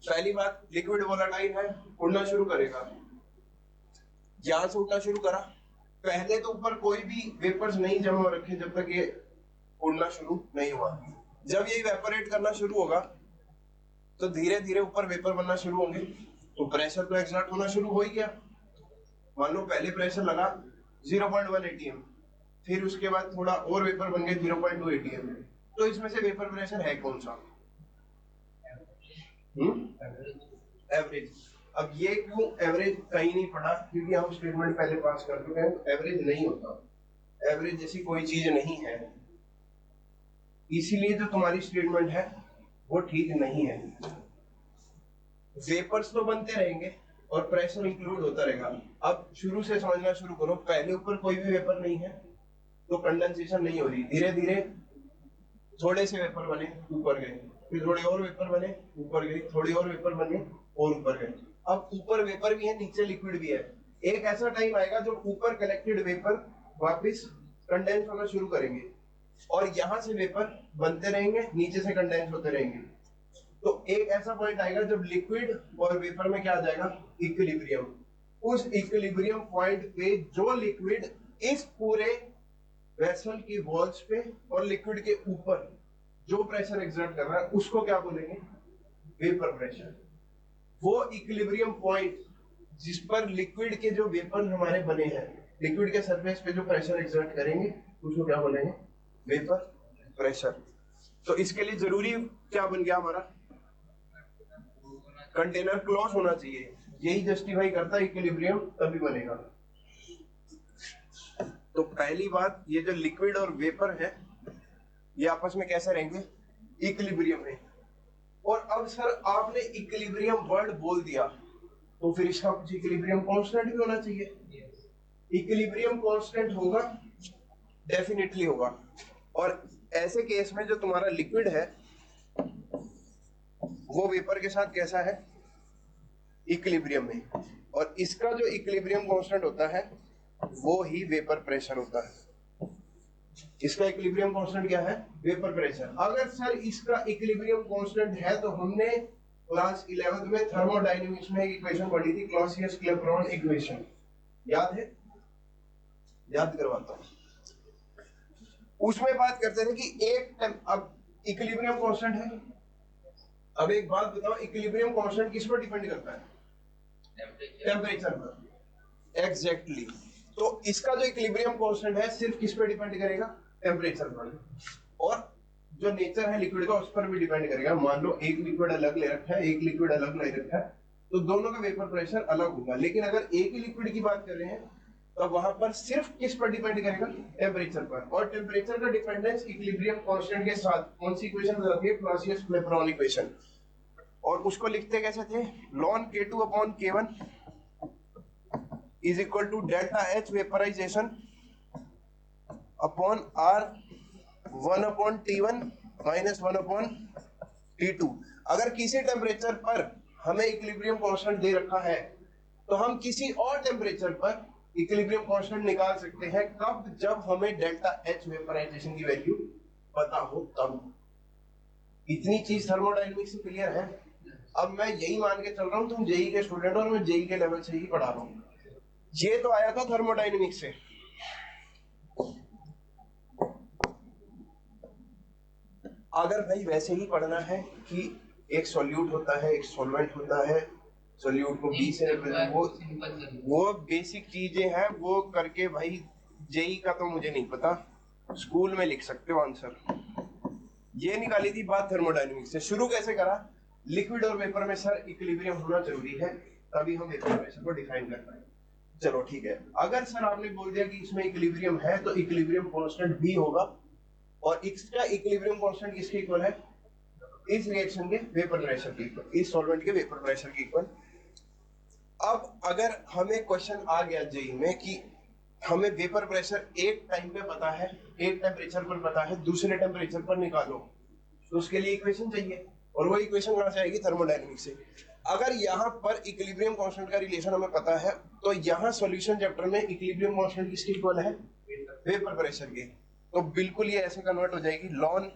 पहली बात, लिक्विड वोलाटाइल है, उड़ना शुरू करेगा, यहां से उड़ना शुरू करा, पहले तो ऊपर कोई भी वेपर्स नहीं जमा हो रखे जब तक ये उड़ना शुरू नहीं हुआ। जब ये इवेपोरेट करना शुरू होगा तो धीरे धीरे ऊपर वेपर बनना शुरू होंगे, तो प्रेशर तो एक्सर्ट होना शुरू हो ही गया। मान लो पहले प्रेशर लगा 0.1 atm, फिर उसके बाद थोड़ा और वेपर बन गए 0.2 atm। तो इसमें से वेपर प्रेशर है कौन सा? एवरेज। अब ये क्यों एवरेज कहीं नहीं पढ़ा? क्योंकि हम स्टेटमेंट पहले पास कर चुके हैं, एवरेज नहीं होता, एवरेज जैसी कोई चीज नहीं है, इसीलिए जो तुम्हारी स्टेटमेंट है वो ठीक नहीं है। वेपर्स तो बनते रहेंगे और प्रेशर इंक्लूड होता रहेगा। अब शुरू से समझना शुरू करो, पहले ऊपर कोई भी वेपर नहीं है तो कंडेंसेशन नहीं हो रही, धीरे धीरे थोड़े से वेपर बने ऊपर गए, फिर थोड़े और वेपर बने ऊपर गए, थोड़े और वेपर बने और ऊपर गए। अब ऊपर वेपर भी है, नीचे लिक्विड भी है। एक ऐसा टाइम आएगा जब ऊपर कलेक्टेड वेपर वापस कंडेंस होना शुरू करेंगे और यहां से वेपर बनते रहेंगे, नीचे से कंडेंस होते रहेंगे। तो एक ऐसा पॉइंट आएगा जब लिक्विड और वेपर में क्या आ जाएगा? इक्विलिब्रियम। उस इक्विलिब्रियम पॉइंट पे जो लिक्विड इस पूरे वेसल की वॉल्स पे और लिक्विड के ऊपर जो प्रेशर एक्सर्ट कर रहा है उसको क्या बोलेंगे? Vapour pressure. वो इक्विलिब्रियम पॉइंट जिस पर लिक्विड के जो वेपर हमारे बने हैं, लिक्विड के सरफेस पे जो प्रेशर एक्सर्ट करेंगे उसको क्या बोलेंगे? Vapour pressure. तो इसके लिए जरूरी क्या बन गया हमारा? कंटेनर क्लोज होना चाहिए, यही जस्टिफाई करता है इक्विलिब्रियम तभी बनेगा। तो पहली बात, ये जो लिक्विड और वेपर है ये आपस में कैसे रहेंगे? इक्विलिब्रियम में। और अब सर आपने इक्विलिब्रियम वर्ड बोल दिया तो फिर इसका कुछ इक्विलिब्रियम कांस्टेंट भी होना चाहिए। इक्विलिब्रियम कांस्टेंट होगा, डेफिनेटली होगा। और ऐसे केस में जो तुम्हारा लिक्विड है वो वेपर के साथ कैसा है? इक्विलिब्रियम में। और इसका जो इक्विलिब्रियम कांस्टेंट होता है वो ही वेपर प्रेशर होता है। इसका इक्विलिब्रियम कांस्टेंट क्या है? Vapour pressure. अगर सर इसका इक्विलिब्रियम कांस्टेंट है तो हमने क्लास 11th में थर्मोडायनेमिक्स में एक इक्वेशन पढ़ी थी, क्लॉसियस-क्लैपेरॉन इक्वेशन, याद है? याद करवाता हूं। उसमें बात करते थे कि एक अब इक्विलिब्रियम कांस्टेंट है। अब एक बात बताओ, इक्विलिब्रियम कांस्टेंट किस पर डिपेंड करता है? टेम्परेचर पर। एग्जैक्टली। तो इसका जो इक्विलिब्रियम कांस्टेंट है सिर्फ किस पर डिपेंड करेगा? टेम्परेचर पर। और जो नेचर है लिक्विड का उस पर भी डिपेंड करेगा। मान लो एक लिक्विड अलग ले रखा है, एक लिक्विड अलग ले रखा है, तो दोनों का वेपर प्रेशर अलग होगा। लेकिन अगर एक ही लिक्विड की बात कर रहे हैं तो वहां पर सिर्फ किस पर डिपेंड करेगा? टेम्परेचर पर। और टेम्परेचर का डिपेंडेंस इक्विलिब्रियम कांस्टेंट के साथ कौन सी इक्वेशन बनाती है? Clausius Clapeyron equation. और उसको लिखते कैसे थे? ln K2 upon K1 is equal to delta H vaporisation upon R 1 upon T1 minus 1 upon T2। अगर किसी टेम्परेचर पर हमें इक्विलिब्रियम कांस्टेंट दे रखा है तो हम किसी और टेम्परेचर पर इक्विलिब्रियम कांस्टेंट निकाल सकते हैं। कब? जब हमें डेल्टा H वेपराइजेशन की वैल्यू पता हो तब। इतनी चीज थर्मोडायनेमिक्स से क्लियर है। अब मैं यही मान के चल रहा हूं तुम जेई के स्टूडेंट और मैं जेई के लेवल से ही पढ़ा रहा हूं। ये तो आया था थर्मोडायनेमिक्स से। अगर भाई वैसे ही पढ़ना है कि एक सॉल्यूट होता है, एक सॉल्वेंट होता है, सॉल्यूट को बी से वो बेसिक चीजें हैं, वो करके भाई जेई का तो मुझे नहीं पता, स्कूल में लिख सकते हो आंसर। ये निकाली थी बात थर्मोडायनेमिक्स से। शुरू कैसे करा? लिक्विड और वेपर में सर इक्विलिब्रियम होना जरूरी है, तभी हम वेपर प्रेशर को डिफाइन कर पाएंगे। चलो ठीक है। अगर सर आपने बोल दिया कि इसमें इक्विलिब्रियम है तो इक्विलिब्रियम कांस्टेंट भी होगा। और इसका इक्विलिब्रियम कांस्टेंट किसके इक्वल है? इस रिएक्शन के वेपर प्रेशर के इक्वल, इस सॉल्वेंट के वेपर प्रेशर के इक्वल। अब अगर हमें क्वेश्चन आ गया जेई में कि हमें वेपर प्रेशर एक टाइम पे पता है, एक टेम्परेचर पर पता है, दूसरे टेम्परेचर पर निकालो, तो उसके लिए इक्वेशन चाहिए, और वो इक्वेशन कहाँ से आएगी? थर्मोडायनेमिक्स से। अगर यहाँ पर इक्विलिब्रियम कांस्टेंट का रिलेशन हमें पता है, तो यहाँ सॉल्यूशन चैप्टर में इक्विलिब्रियम कांस्टेंट किसके इक्वल है? वेपर प्रेशर के। तो बिल्कुल ये ऐसे कन्वर्ट हो जाएगी, ln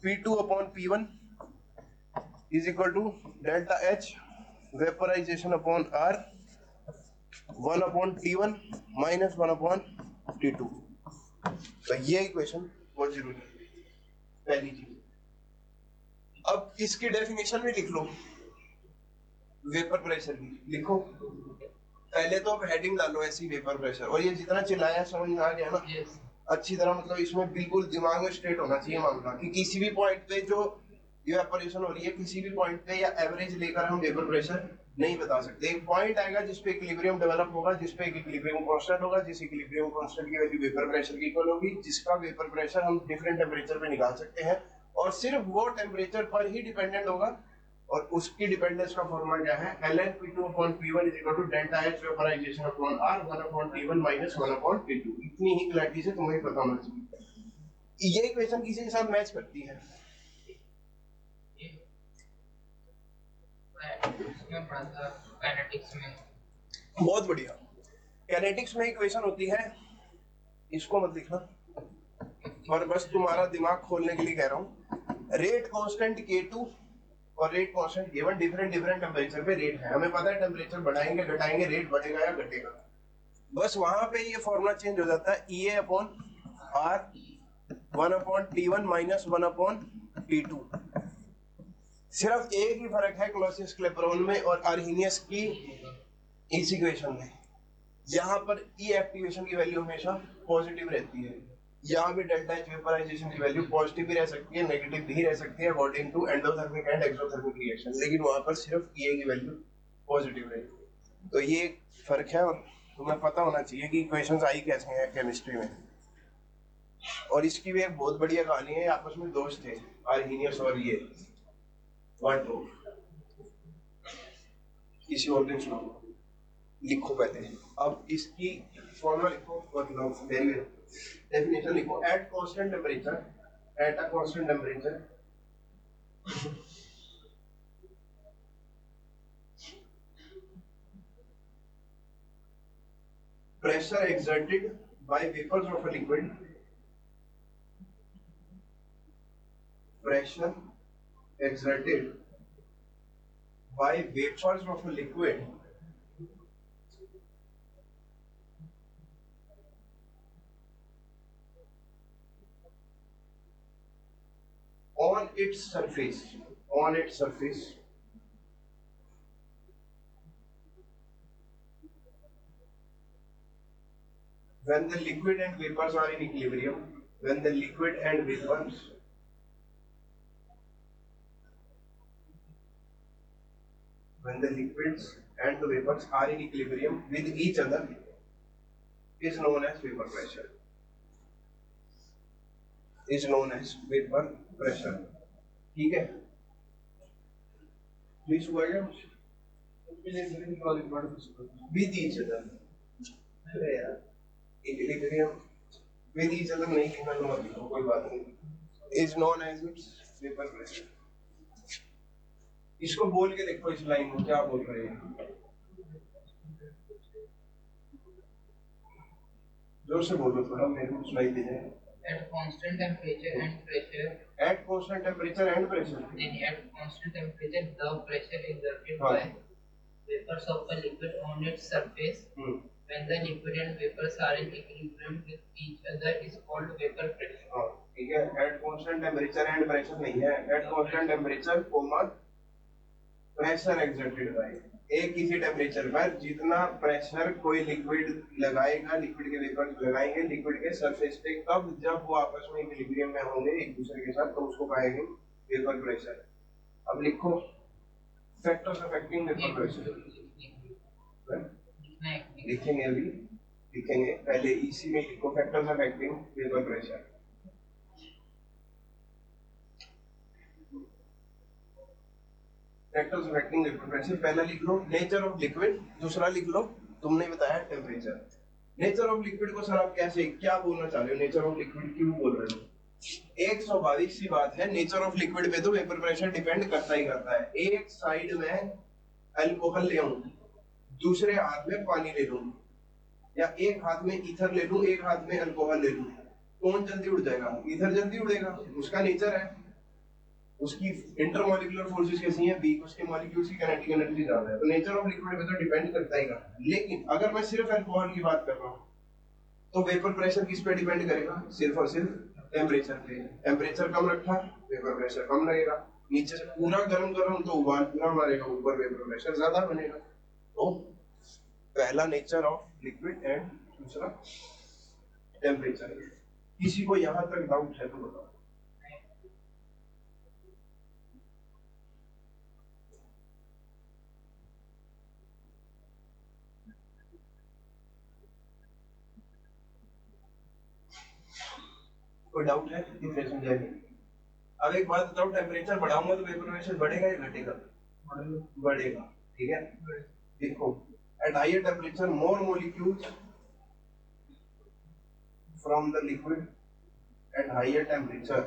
P2 upon P1 is equal to delta H vaporisation upon R 1 upon T1 minus 1 upon T2। तो ये इक्वेशन बहुत जरूरी है, पहली चीज। अब इसकी डेफिनेशन भी लिख लो, वेपर प्रेशर की लिखो। पहले तो अब हेडिंग डालो ऐसी, वेपर प्रेशर, और ये जितना चिल्लाया समझ में आ गया ना? Yes. अच्छी तरह, मतलब इसमें बिल्कुल दिमाग में स्ट्रेट होना चाहिए मामला कि किसी भी पॉइंट पे जो इवेपोरेशन हो रही है, किसी भी पॉइंट पे या एवरेज लेकर हम वेपर प्रेशर नहीं बता सकते। एक पॉइंट आएगा जिसपे इक्विलिब्रियम डेवलप होगा, जिसपे इक्विलिब्रियम कांस्टेंट होगा, जिस इक्विलिब्रियम कांस्टेंट की वैल्यू वेपर प्रेशर की इक्वल होगी, जिसका वेपर प्रेशर हम डिफरेंट टेम्परेचर पे निकाल सकते हैं, और सिर्फ वो टेम्परेचर पर ही डिपेंडेंट होगा। और उसकी डिपेंडेंस का फॉर्मूला क्या है? ln P2 upon P1 is equal to delta H vaporization upon R 1 upon T1 minus 1 upon T2। इतनी ही क्लैरिटी से तुम्हें पता होना चाहिए। ये इक्वेशन किसी के साथ मैच करती है? उसमें पढ़ा था काइनेटिक्स में। बहुत बढ़िया। काइनेटिक्स में इक्वेशन होती है, इसको मत लिखना, और बस तुम्हारा दिमाग खोलने के लिए कह रहा हूँ। रेट कांस्टेंट K2 और rate constant K1 different temperature पे रेट है। हमें पता है टेम्परेचर बढ़ाएंगे घटाएंगे रेट बढ़ेगा या घटेगा। बस वहां पे ये फॉर्मूला चेंज हो जाता है, EA upon R 1 upon T1 minus 1 upon T2। सिर्फ एक ही फर्क है क्लॉसियस क्लेपेरॉन में और आर्हेनियस की इस इक्वेशन में। यहाँ पर E एक्टिवेशन की वैल्यू हमेशा पॉजिटिव रहती है, यहाँ भी डेल्टा H वेपराइजेशन की वैल्यू पॉजिटिव भी रह सकती है, नेगेटिव भी रह सकती है according to endothermic and exothermic reaction, लेकिन वहां पर सिर्फ EA की वैल्यू पॉजिटिव रहेगी। तो ये फर्क है, और तुम्हें पता होना चाहिए कि इक्वेशंस आई कैसे हैं केमिस्ट्री में। और इसकी भी एक बहुत बढ़िया कहानी है, आपस में दोस्त थे आर्हेनियस और ये वाटो। किसी और दिन सुनो, लिखो पहले। अब इसकी फॉर्मूला लिखो, मतलब डेफिनेशन लिखो। At constant temperature, at a constant temperature pressure exerted by vapors of a liquid, pressure exerted by vapors of a liquid on its surface, on its surface when the liquid and vapors are in equilibrium, when the liquid and vapors when the liquids and the vapors are in equilibrium with each other is known as vapor pressure, is known as vapor pressure। ठीक है, please हुआ क्या with each other? अरे यार, equilibrium with each other नहीं लिखना तो मत लिखो, कोई बात नहीं। is known as its vapor pressure। इसको बोल के देखो, इस लाइन को क्या बोल रहे हैं, जोर से बोलो थोड़ा, मेरे को सुनाई दे जाए। At constant temperature and pressure. At constant temperature and pressure. Then at constant temperature, the pressure exerted by vapors of a liquid on its surface. When the liquid and vapors are in equilibrium with each other is called vapor pressure। ठीक है, at constant temperature and pressure नहीं है, at constant temperature comma pressure exerted by। एक किसी temperature पर जितना pressure कोई liquid लगाएगा, लिक्विड के वेपर लगाएंगे लिक्विड के सरफेस पे, कब जब वो आपस में इक्विलिब्रियम में होंगे एक दूसरे के साथ, तो उसको कहेंगे वेपर प्रेशर। अब लिखो फैक्टर्स अफेक्टिंग वेपर प्रेशर, लिखेंगे अभी, लिखेंगे पहले इसी में लिखो factors affecting vapour pressure. Factors affecting vapour pressure. पहला लिख लो नेचर ऑफ लिक्विड, दूसरा लिख लो तुमने बताया टेम्परेचर। नेचर ऑफ लिक्विड को सर आप कैसे क्या बोलना चाह रहे हो, नेचर ऑफ लिक्विड क्यों बोल रहे हो? एक स्वाभाविक सी बात है, नेचर ऑफ लिक्विड पे तो वेपर प्रेशर डिपेंड करता ही करता है। एक साइड में अल्कोहल ले आऊं, दूसरे हाथ में पानी ले लूं, या एक हाथ में ईथर ले लूं, एक हाथ में अल्कोहल ले लूं, कौन जल्दी उड़ जाएगा? ईथर जल्दी उड़ेगा, उसका नेचर है, उसकी इंटरमॉलिक्यूलर फोर्सेस कैसी हैं, वीक, उसके मॉलिक्यूल्स की काइनेटिक एनर्जी ज्यादा है। तो नेचर ऑफ लिक्विड पे तो डिपेंड करता ही करता है। लेकिन अगर मैं सिर्फ अल्कोहल की बात कर रहा हूं तो वेपर प्रेशर किस पे डिपेंड करेगा? सिर्फ और सिर्फ टेम्परेचर पे। टेम्परेचर कम रखा, वेपर प्रेशर कम लगेगा। नीचे से पूरा गर्म कर रहा हूं तो उबाल पूरा मारेगा, ऊपर वेपर प्रेशर ज्यादा बनेगा। तो पहला नेचर ऑफ लिक्विड एंड दूसरा टेम्परेचर। किसी को यहां तक डाउट है तो बताओ। कोई डाउट है? कितने समझाएंगे? अब एक बात बताओ, टेम्परेचर बढ़ाऊंगा तो वेपर प्रेशर बढ़ेगा या घटेगा? बढ़ेगा। ठीक है, देखो at higher temperature more molecules from the liquid, at higher temperature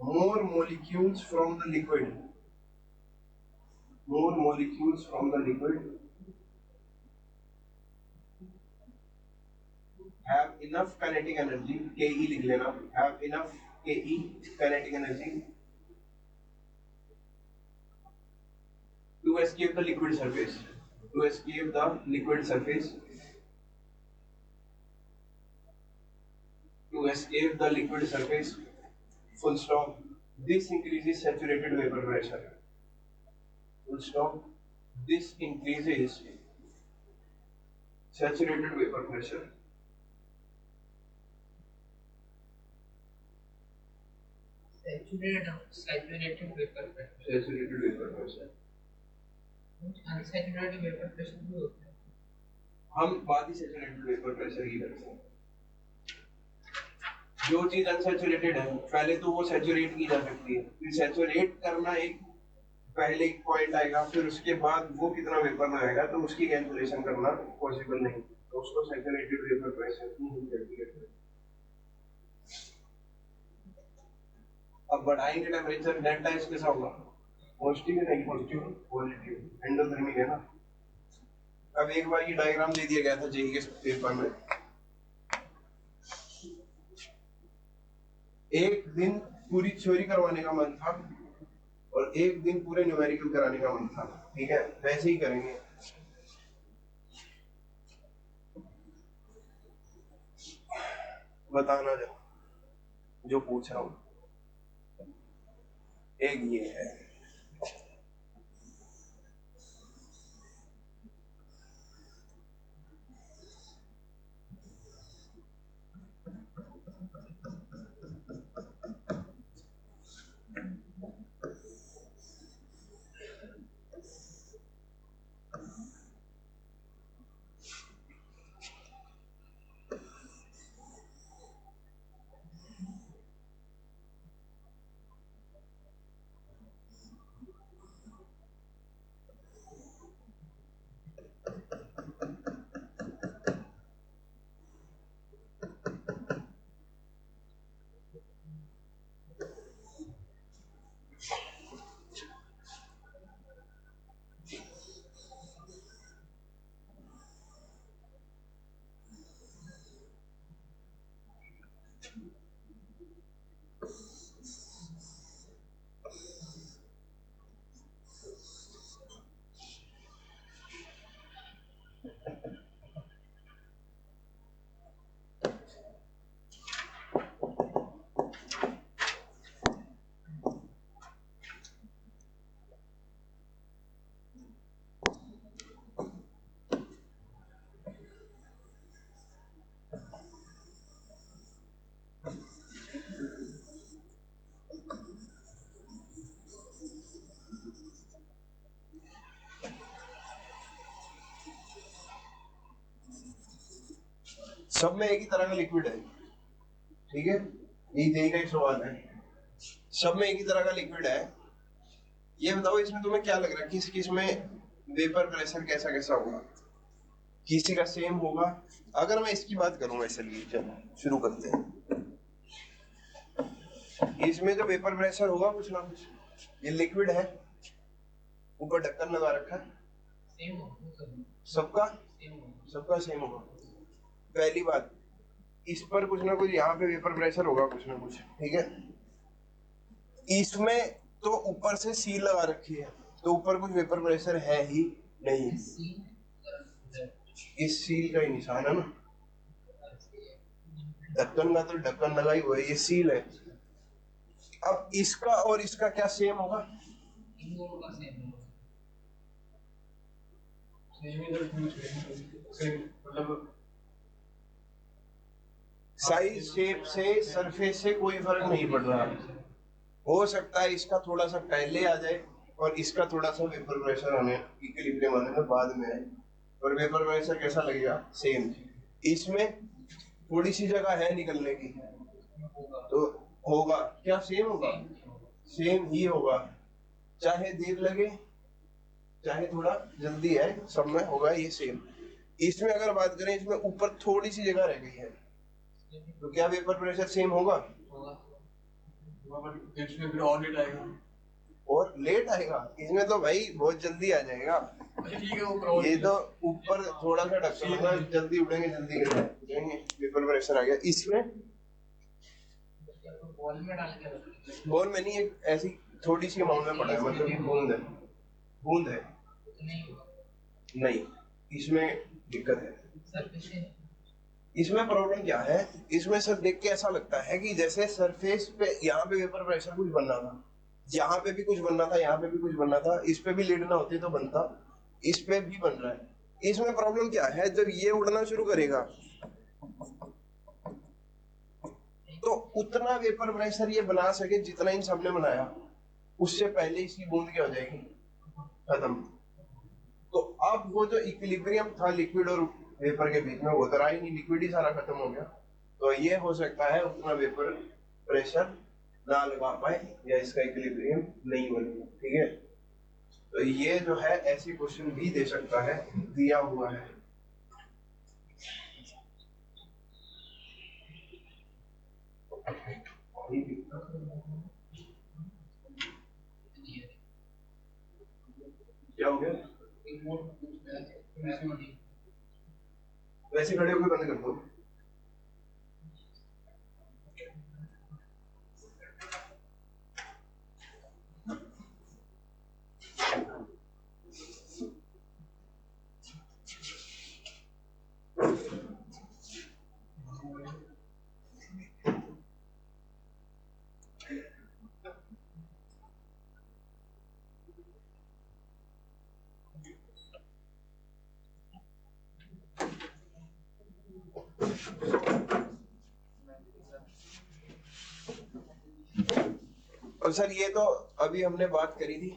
more molecules from the liquid, more molecules from the liquid have enough kinetic energy, Ke लिख लेना, have enough Ke kinetic energy to escape the liquid surface, to escape the liquid surface, to escape the liquid surface, full stop. This increases saturated vapor pressure, full stop. This increases saturated vapor pressure. Saturated vapor pressure, Saturated vapor pressure. unsaturated vapor pressure भी होता है। हम बात ही saturated vapour pressure की करते हैं। जो चीज अनसैचुरेटेड है पहले तो वो सैचुरेट की जा सकती है, फिर सैचुरेट करना एक पहले एक पॉइंट आएगा, फिर उसके बाद वो कितना वेपर में आएगा तो उसकी कैलकुलेशन करना पॉसिबल नहीं, तो उसको सैचुरेटेड वेपर प्रेशर नहीं कैलकुलेट करते। अब बढ़ाएंगे टेम्परेचर, डेल्टा एच कैसा होगा? पॉजिटिव है, नहीं पॉजिटिव, पॉजिटिव एंडोथर्मिक है ना। अब एक बार ये डायग्राम दे दिया गया था जेई के पेपर में, एक दिन पूरी थ्योरी करवाने का मन था और एक दिन पूरे न्यूमेरिकल कराने का मन था। ठीक है, वैसे ही करेंगे। बताना जो पूछ रहा हूं। एक ये है, सब में एक ही तरह का लिक्विड है। ठीक है, यही का एक सवाल है। सब में एक ही तरह का लिक्विड है, ये बताओ इसमें तुम्हें क्या लग रहा है, किस किस में वेपर प्रेशर कैसा कैसा होगा, किसी का सेम होगा? अगर मैं इसकी बात करूंगा इसलिए, चलो शुरू करते हैं। इसमें जो वेपर प्रेशर होगा कुछ ना कुछ, ये लिक्विड है, ऊपर ढक्कन लगा रखा है, सेम होगा सबका सेम होगा। सबका सेम होगा। पहली बात, इस पर कुछ ना कुछ यहाँ पे वेपर प्रेशर होगा कुछ ना कुछ, ठीक है। इसमें तो ऊपर से सील लगा रखी है, तो ऊपर कुछ वेपर प्रेशर है ही नहीं, इस सील का ही निशान है ना, ढक्कन का तो ढक्कन लगा ही हुआ है, ये सील है। अब इसका और इसका क्या सेम होगा? इन दोनों का सेम होगा। मतलब साइज, शेप से, सरफेस से कोई फर्क नहीं पड़ रहा। हो सकता है इसका थोड़ा सा पहले आ जाए और इसका थोड़ा सा वेपर प्रेशर आने, इक्विलिब्रियम आने में बाद में आए, और वेपर प्रेशर कैसा लगेगा? सेम। इसमें थोड़ी सी जगह है निकलने की, तो होगा क्या? सेम होगा, सेम ही होगा, चाहे देर लगे चाहे थोड़ा जल्दी है, सब में होगा ये सेम। इसमें अगर बात करें, इसमें ऊपर थोड़ी सी जगह रह गई है, तो क्या वेपर प्रेशर सेम होगा? इसमें फिर और लेट आएगा, और लेट आएगा, इसमें तो भाई बहुत जल्दी आ जाएगा। अच्छा ठीक है, वो ये तो ऊपर थोड़ा सा ढक्कन होगा, जल्दी उड़ेंगे, जल्दी उड़ेंगे, वेपर प्रेशर आ गया। इसमें बॉल में डाल के रखेंगे। बॉल में नहीं, एक ऐसी थोड़ी सी अमाउंट में पड़ा है, मतलब ये बूंद है, बूंद है नहीं होगा नहीं, इसमें दिक्कत है। सर कैसे इसमें प्रॉब्लम क्या है, इसमें सर देख के ऐसा लगता है कि जैसे सरफेस पे यहाँ पे वेपर प्रेशर कुछ बनना था, यहाँ पे भी कुछ बनना था, यहाँ पे भी कुछ बनना था, इस पे भी लीड ना होती तो बनता, इस पे भी बन रहा है। इसमें प्रॉब्लम क्या है, जब ये उड़ना शुरू करेगा तो उतना वेपर प्रेशर ये बना सके जितना इन सबने बनाया, उससे पहले इसकी बूंद क्या हो जाएगी? खत्म। तो अब वो जो इक्विलिब्रियम था लिक्विड और वेपर के बीच में, वो तो रहा ही नहीं, लिक्विड ही सारा खत्म हो गया। तो ये हो सकता है उतना वेपर प्रेशर ना लगा पाए, या इसका इक्विलिब्रियम नहीं बने, ठीक है। तो ये जो है ऐसे क्वेश्चन भी दे सकता है, दिया हुआ है। क्या हो गया? वैसे खड़े होकर बंद कर दो। और सर ये तो अभी हमने बात करी थी,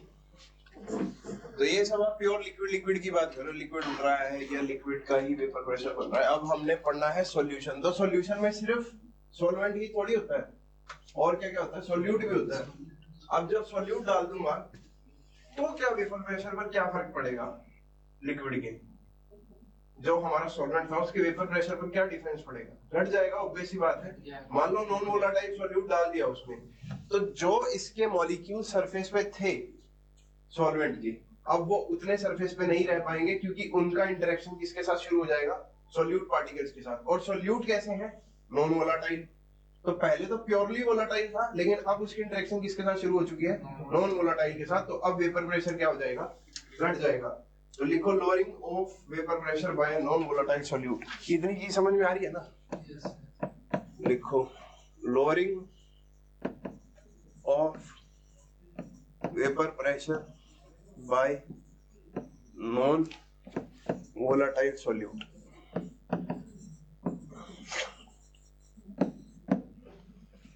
तो ये सब आप प्योर लिक्विड लिक्विड की बात करो, लिक्विड उड़ रहा है या लिक्विड का ही वेपर प्रेशर बन रहा है। अब हमने पढ़ना है सॉल्यूशन। तो सॉल्यूशन में सिर्फ सॉल्वेंट ही थोड़ी होता है, और क्या क्या होता है? सॉल्यूट भी होता है। अब जब सॉल्यूट डाल दूंगा तो क्या वेपर प्रेशर पर क्या फर्क पड़ेगा लिक्विड के? जो हमारा सॉल्वेंट था उसके वेपर प्रेशर पर क्या डिफरेंस पड़ेगा? घट जाएगा, ऑब्वियस सी बात है। मान लो नॉन वोलेटाइल सॉल्यूट डाल दिया उसमें, तो जो इसके मॉलिक्यूल सरफेस पे थे सॉल्वेंट के, अब वो उतने सरफेस पे नहीं रह पाएंगे, क्योंकि उनका इंटरेक्शन किसके साथ शुरू हो जाएगा? सॉल्यूट पार्टिकल्स के साथ। और सॉल्यूट कैसे हैं? Non volatile. तो पहले तो प्योरली वोलेटाइल था, लेकिन अब उसकी इंटरेक्शन किसके साथ शुरू हो चुकी है? नॉन वोलेटाइल के साथ। तो अब वेपर प्रेशर क्या हो जाएगा? घट जाएगा। तो लिखो lowering of vapour pressure by non volatile solute. इतनी चीज समझ में आ रही है ना? लिखो lowering of vapour pressure by non volatile solute.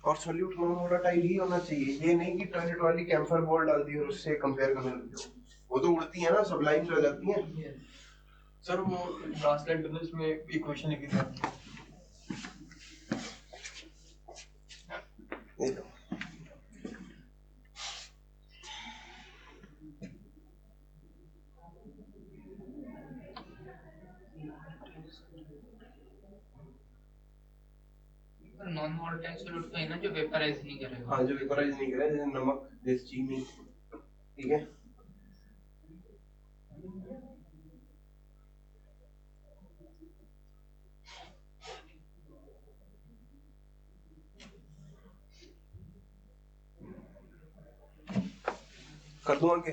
और सॉल्यूट नॉन वोलेटाइल ही होना चाहिए, ये नहीं कि टॉयलेट वाली कैम्फर बॉल डाल दी और उससे कंपेयर करने लग जाओ। वो तो उड़ती है ना, सबलाइम हो जाती है। सर वो लास्ट लेक्चर में इक्वेशन लिखी थी, नॉन वोलेटाइल सॉल्यूट का है ना जो वेपराइज नहीं करेगा। हाँ, जो वेपराइज नहीं करे, जैसे नमक, जैसे चीनी, ठीक है। कर दूं आगे?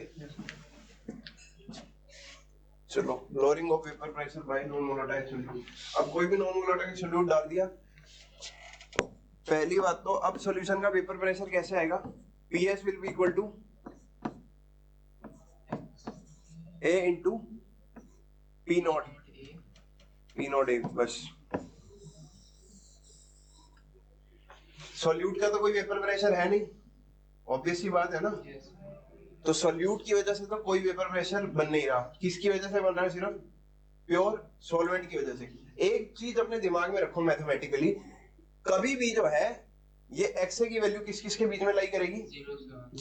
चलो, lowering of vapour pressure by non volatile solute. अब कोई भी नॉन वोलेटाइल सॉल्यूट डाल दिया, पहली बात तो अब सॉल्यूशन का वेपर प्रेशर कैसे आएगा? PS will be equal to A into P naught, P naught A, बस। सॉल्यूट का तो कोई वेपर प्रेशर है नहीं, ऑब्वियस सी बात है ना। तो सॉल्यूट की वजह से तो कोई वेपर प्रेशर बन नहीं रहा। किसकी वजह से बन रहा है? सिर्फ प्योर सॉल्वेंट की वजह से। एक चीज अपने दिमाग में रखो मैथमेटिकली, कभी भी जो है ये एक्स की वैल्यू किस किस के बीच में लाई करेगी?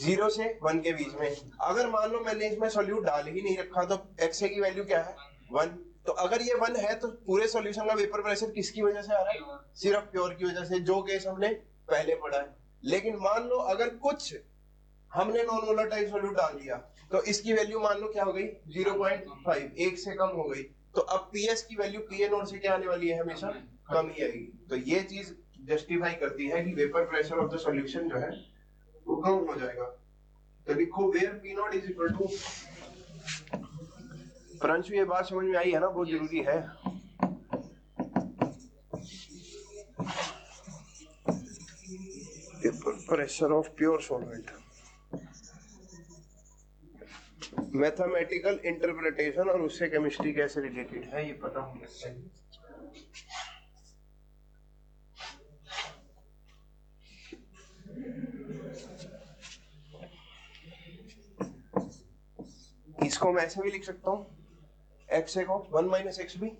0 से 1 के बीच में। अगर मान लो मैंने इसमें सॉल्यूट डाल ही नहीं रखा तो एक्स की वैल्यू क्या है? 1। तो अगर ये 1 है तो पूरे सॉल्यूशन का वेपर प्रेशर किसकी वजह से आ रहा है? सिर्फ प्योर की वजह से, जो केस हमने पहले पढ़ा है। लेकिन मान लो अगर कुछ हमने नॉन वोलेटाइल सॉल्यूट डाल दिया तो इसकी वैल्यू मान लो क्या हो गई? 0.5, 1 से कम हो गई। तो अब पीएस की वैल्यू पीए नॉट से क्या आने वाली है? हमेशा कम ही आएगी। तो ये चीज जस्टिफाई करती है कि vapour pressure of the solution जो है वो कम हो जाएगा। तो लिखो where P naught is equal to, परंतु ये बात समझ में आई है ना, बहुत जरूरी है। Vapour pressure of pure solvent, mathematical interpretation और उससे केमिस्ट्री कैसे रिलेटेड है ये पता होना चाहिए। इसको मैं ऐसे भी लिख सकता हूँ, एक्स ए को 1 माइनस एक्स बी।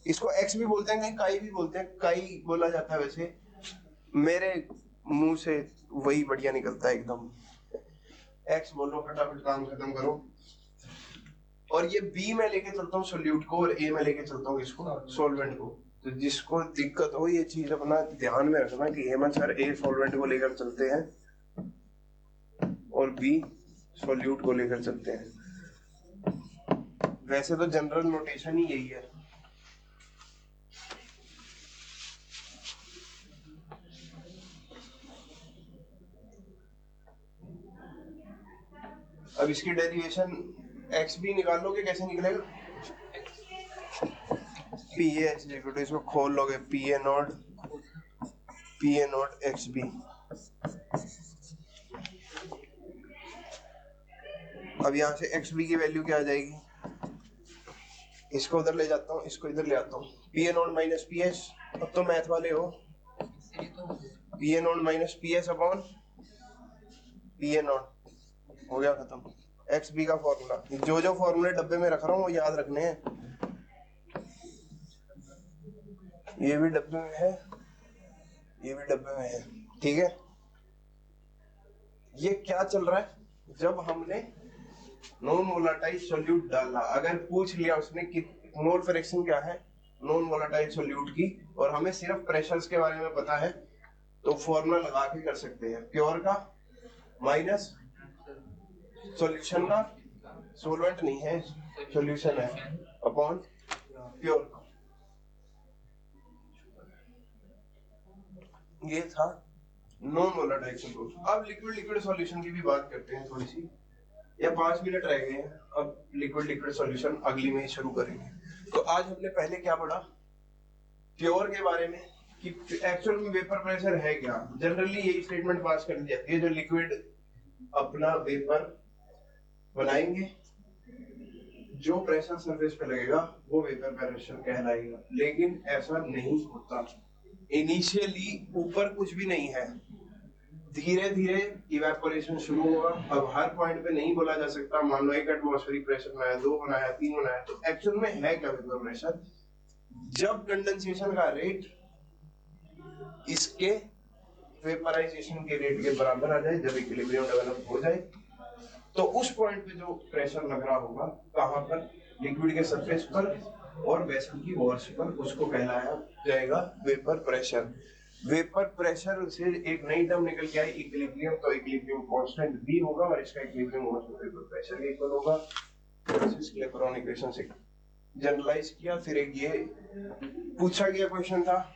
इसको एक्स भी बोलते हैं, कहीं काई भी बोलते हैं, काई बोला जाता है। वैसे मेरे मुंह से वही बढ़िया निकलता है एकदम। एक्स बोलो, फटाफट काम खत्म करो। और ये बी में लेके चलता हूँ सॉल्यूट को, और ए में लेके चलता हूँ इसको, सॉल्वेंट को। तो जिसको दिक्कत हो ये चीज अपना ध्यान में रखना कि हेमंत सर ए सॉल्वेंट को लेकर चलते हैं और बी सॉल्यूट को लेकर चलते हैं। वैसे तो जनरल नोटेशन ही यही है। अब इसकी डेरिवेशन एक्स बी निकालोगे, कैसे निकलेगा? पी ए तो इसको खोल लोगे, P A naught X B. अब यहाँ से एक्स बी की वैल्यू क्या आ जाएगी? इसको उधर ले जाता हूँ, इसको इधर ले आता हूँ। P A not minus P S, अब तो मैथ वाले हो। P A not minus P S upon P A not, हो गया खत्म। एक्स बी का फॉर्मूला, जो जो फॉर्मूले डब्बे में रख रहा हूँ वो याद रखने हैं। ये भी डब्बे में है, ये भी डब्बे में है, ठीक है। ये क्या चल रहा है? जब हमने नॉन वोलेटाइल सॉल्यूट डाला, अगर पूछ लिया उसने कि मोल फ्रैक्शन क्या है नॉन वोलेटाइल सॉल्यूट की, और हमें सिर्फ प्रेशर्स के बारे में पता है, तो फॉर्मूला लगा के कर सकते हैं। प्योर का माइनस सॉल्यूशन का, सॉल्वेंट नहीं है सॉल्यूशन है, अपॉन प्योर का। ये था नॉन वोलेटाइल सॉल्यूट। अब लिक्विड लिक्विड सॉल्यूशन की भी बात करते हैं थोड़ी सी, या 5 मिनट रह गए हैं। अब लिक्विड लिक्विड सॉल्यूशन अगली में ही शुरू करेंगे। तो आज हमने पहले क्या पढ़ा? प्योर के बारे में, कि एक्चुअल में वेपर प्रेशर है क्या। जनरली यही स्टेटमेंट पास कर दी जाती है, जो लिक्विड अपना वेपर बनाएंगे, जो प्रेशर सरफेस पे लगेगा वो वेपर प्रेशर कहलाएगा। लेकिन ऐसा नहीं होता। इनिशियली ऊपर कुछ भी नहीं है, धीरे धीरे इवेपोरेशन शुरू होगा। अब हर पॉइंट पे नहीं बोला जा सकता, मान लो 1 एटमॉस्फेरिक प्रेशर बनाया, 2 बनाया, 3 बनाया, तो एक्चुअल में है क्या वेपर प्रेशर? जब कंडेंसेशन का रेट इसके वेपराइजेशन के रेट के बराबर आ जाए, जब इक्विलिब्रियम डेवलप हो जाए, तो उस पॉइंट पे जो प्रेशर लग रहा होगा, कहां पर? लिक्विड के सरफेस पर, और वेसल की वॉल्स पर, उसको कहलाया जाएगा वेपर प्रेशर। वेपर प्रेशर से एक नई टर्म निकल के आई इक्विलिब्रियम, तो इक्विलिब्रियम कांस्टेंट V होगा और इसका इक्विलिब्रियम होगा तो वेपर प्रेशर के इक्वल होगा। फ्रांसिस क्लेपेरॉन इक्वेशन से जनरलाइज किया। फिर एक ये पूछा गया क्वेश्चन था,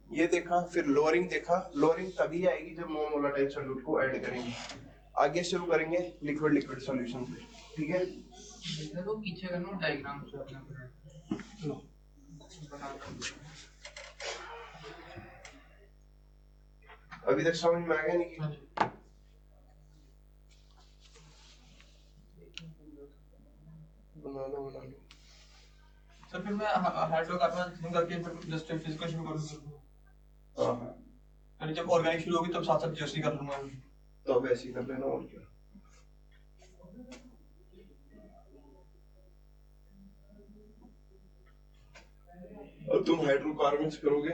ये देखा। फिर लोअरिंग देखा। लोअरिंग तभी आएगी जब नॉन वोलेटाइल सॉल्यूट को ऐड करेंगे। आगे शुरू करेंगे लिक्विड लिक्विड सॉल्यूशन से, ठीक है। देखो पीछे का नो डायग्राम से अपना बना अभी तक समझ में आ गया नहीं? बना लो बना लो। सर फिर मैं हाइड्रोकार्बन शुरू करके फिर जस्ट फिजिकल शुरू करूंगा। हाँ यानी जब ऑर्गेनिक शुरू होगी तब साथ साथ जियोसी कर लूंगा। तो अब ऐसे ही कर लेना और क्या। अब तुम हाइड्रोकार्बन करोगे,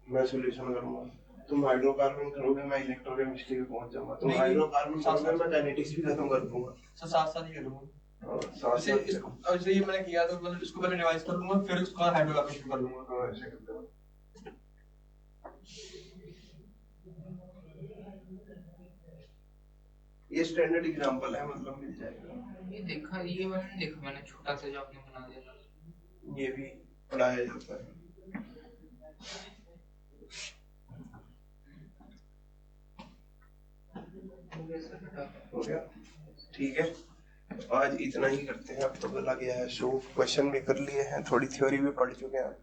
मैं सॉल्यूशन करूंगा। तुम हाइड्रोकार्बन करोगे, मैं इलेक्ट्रोकेमिस्ट्री में पहुंच जाऊंगा। तुम हाइड्रोकार्बन करोगे, मैं काइनेटिक्स भी खत्म कर दूंगा। साथ साथ ही करूंगा। जैसे जैसे ये मैंने किया तो मतलब इसको पहले रिवाइज कर लूंगा फिर उसका हाइड्रोकार्बन शुरू कर लूंगा। हाँ ऐसे करते हो। ये स्टैंडर्ड एग्जांपल है, मतलब मिल जाएगा। ये देखा, ये वाला नहीं देखा मैंने, छोटा सा जो आपने बना दिया था। ये भी पढ़ाया जाता है। हो गया, ठीक है। आज इतना ही करते हैं, अब तो बोला गया है। शो क्वेश्चन भी कर लिए हैं, थोड़ी थ्योरी भी पढ़ चुके हैं।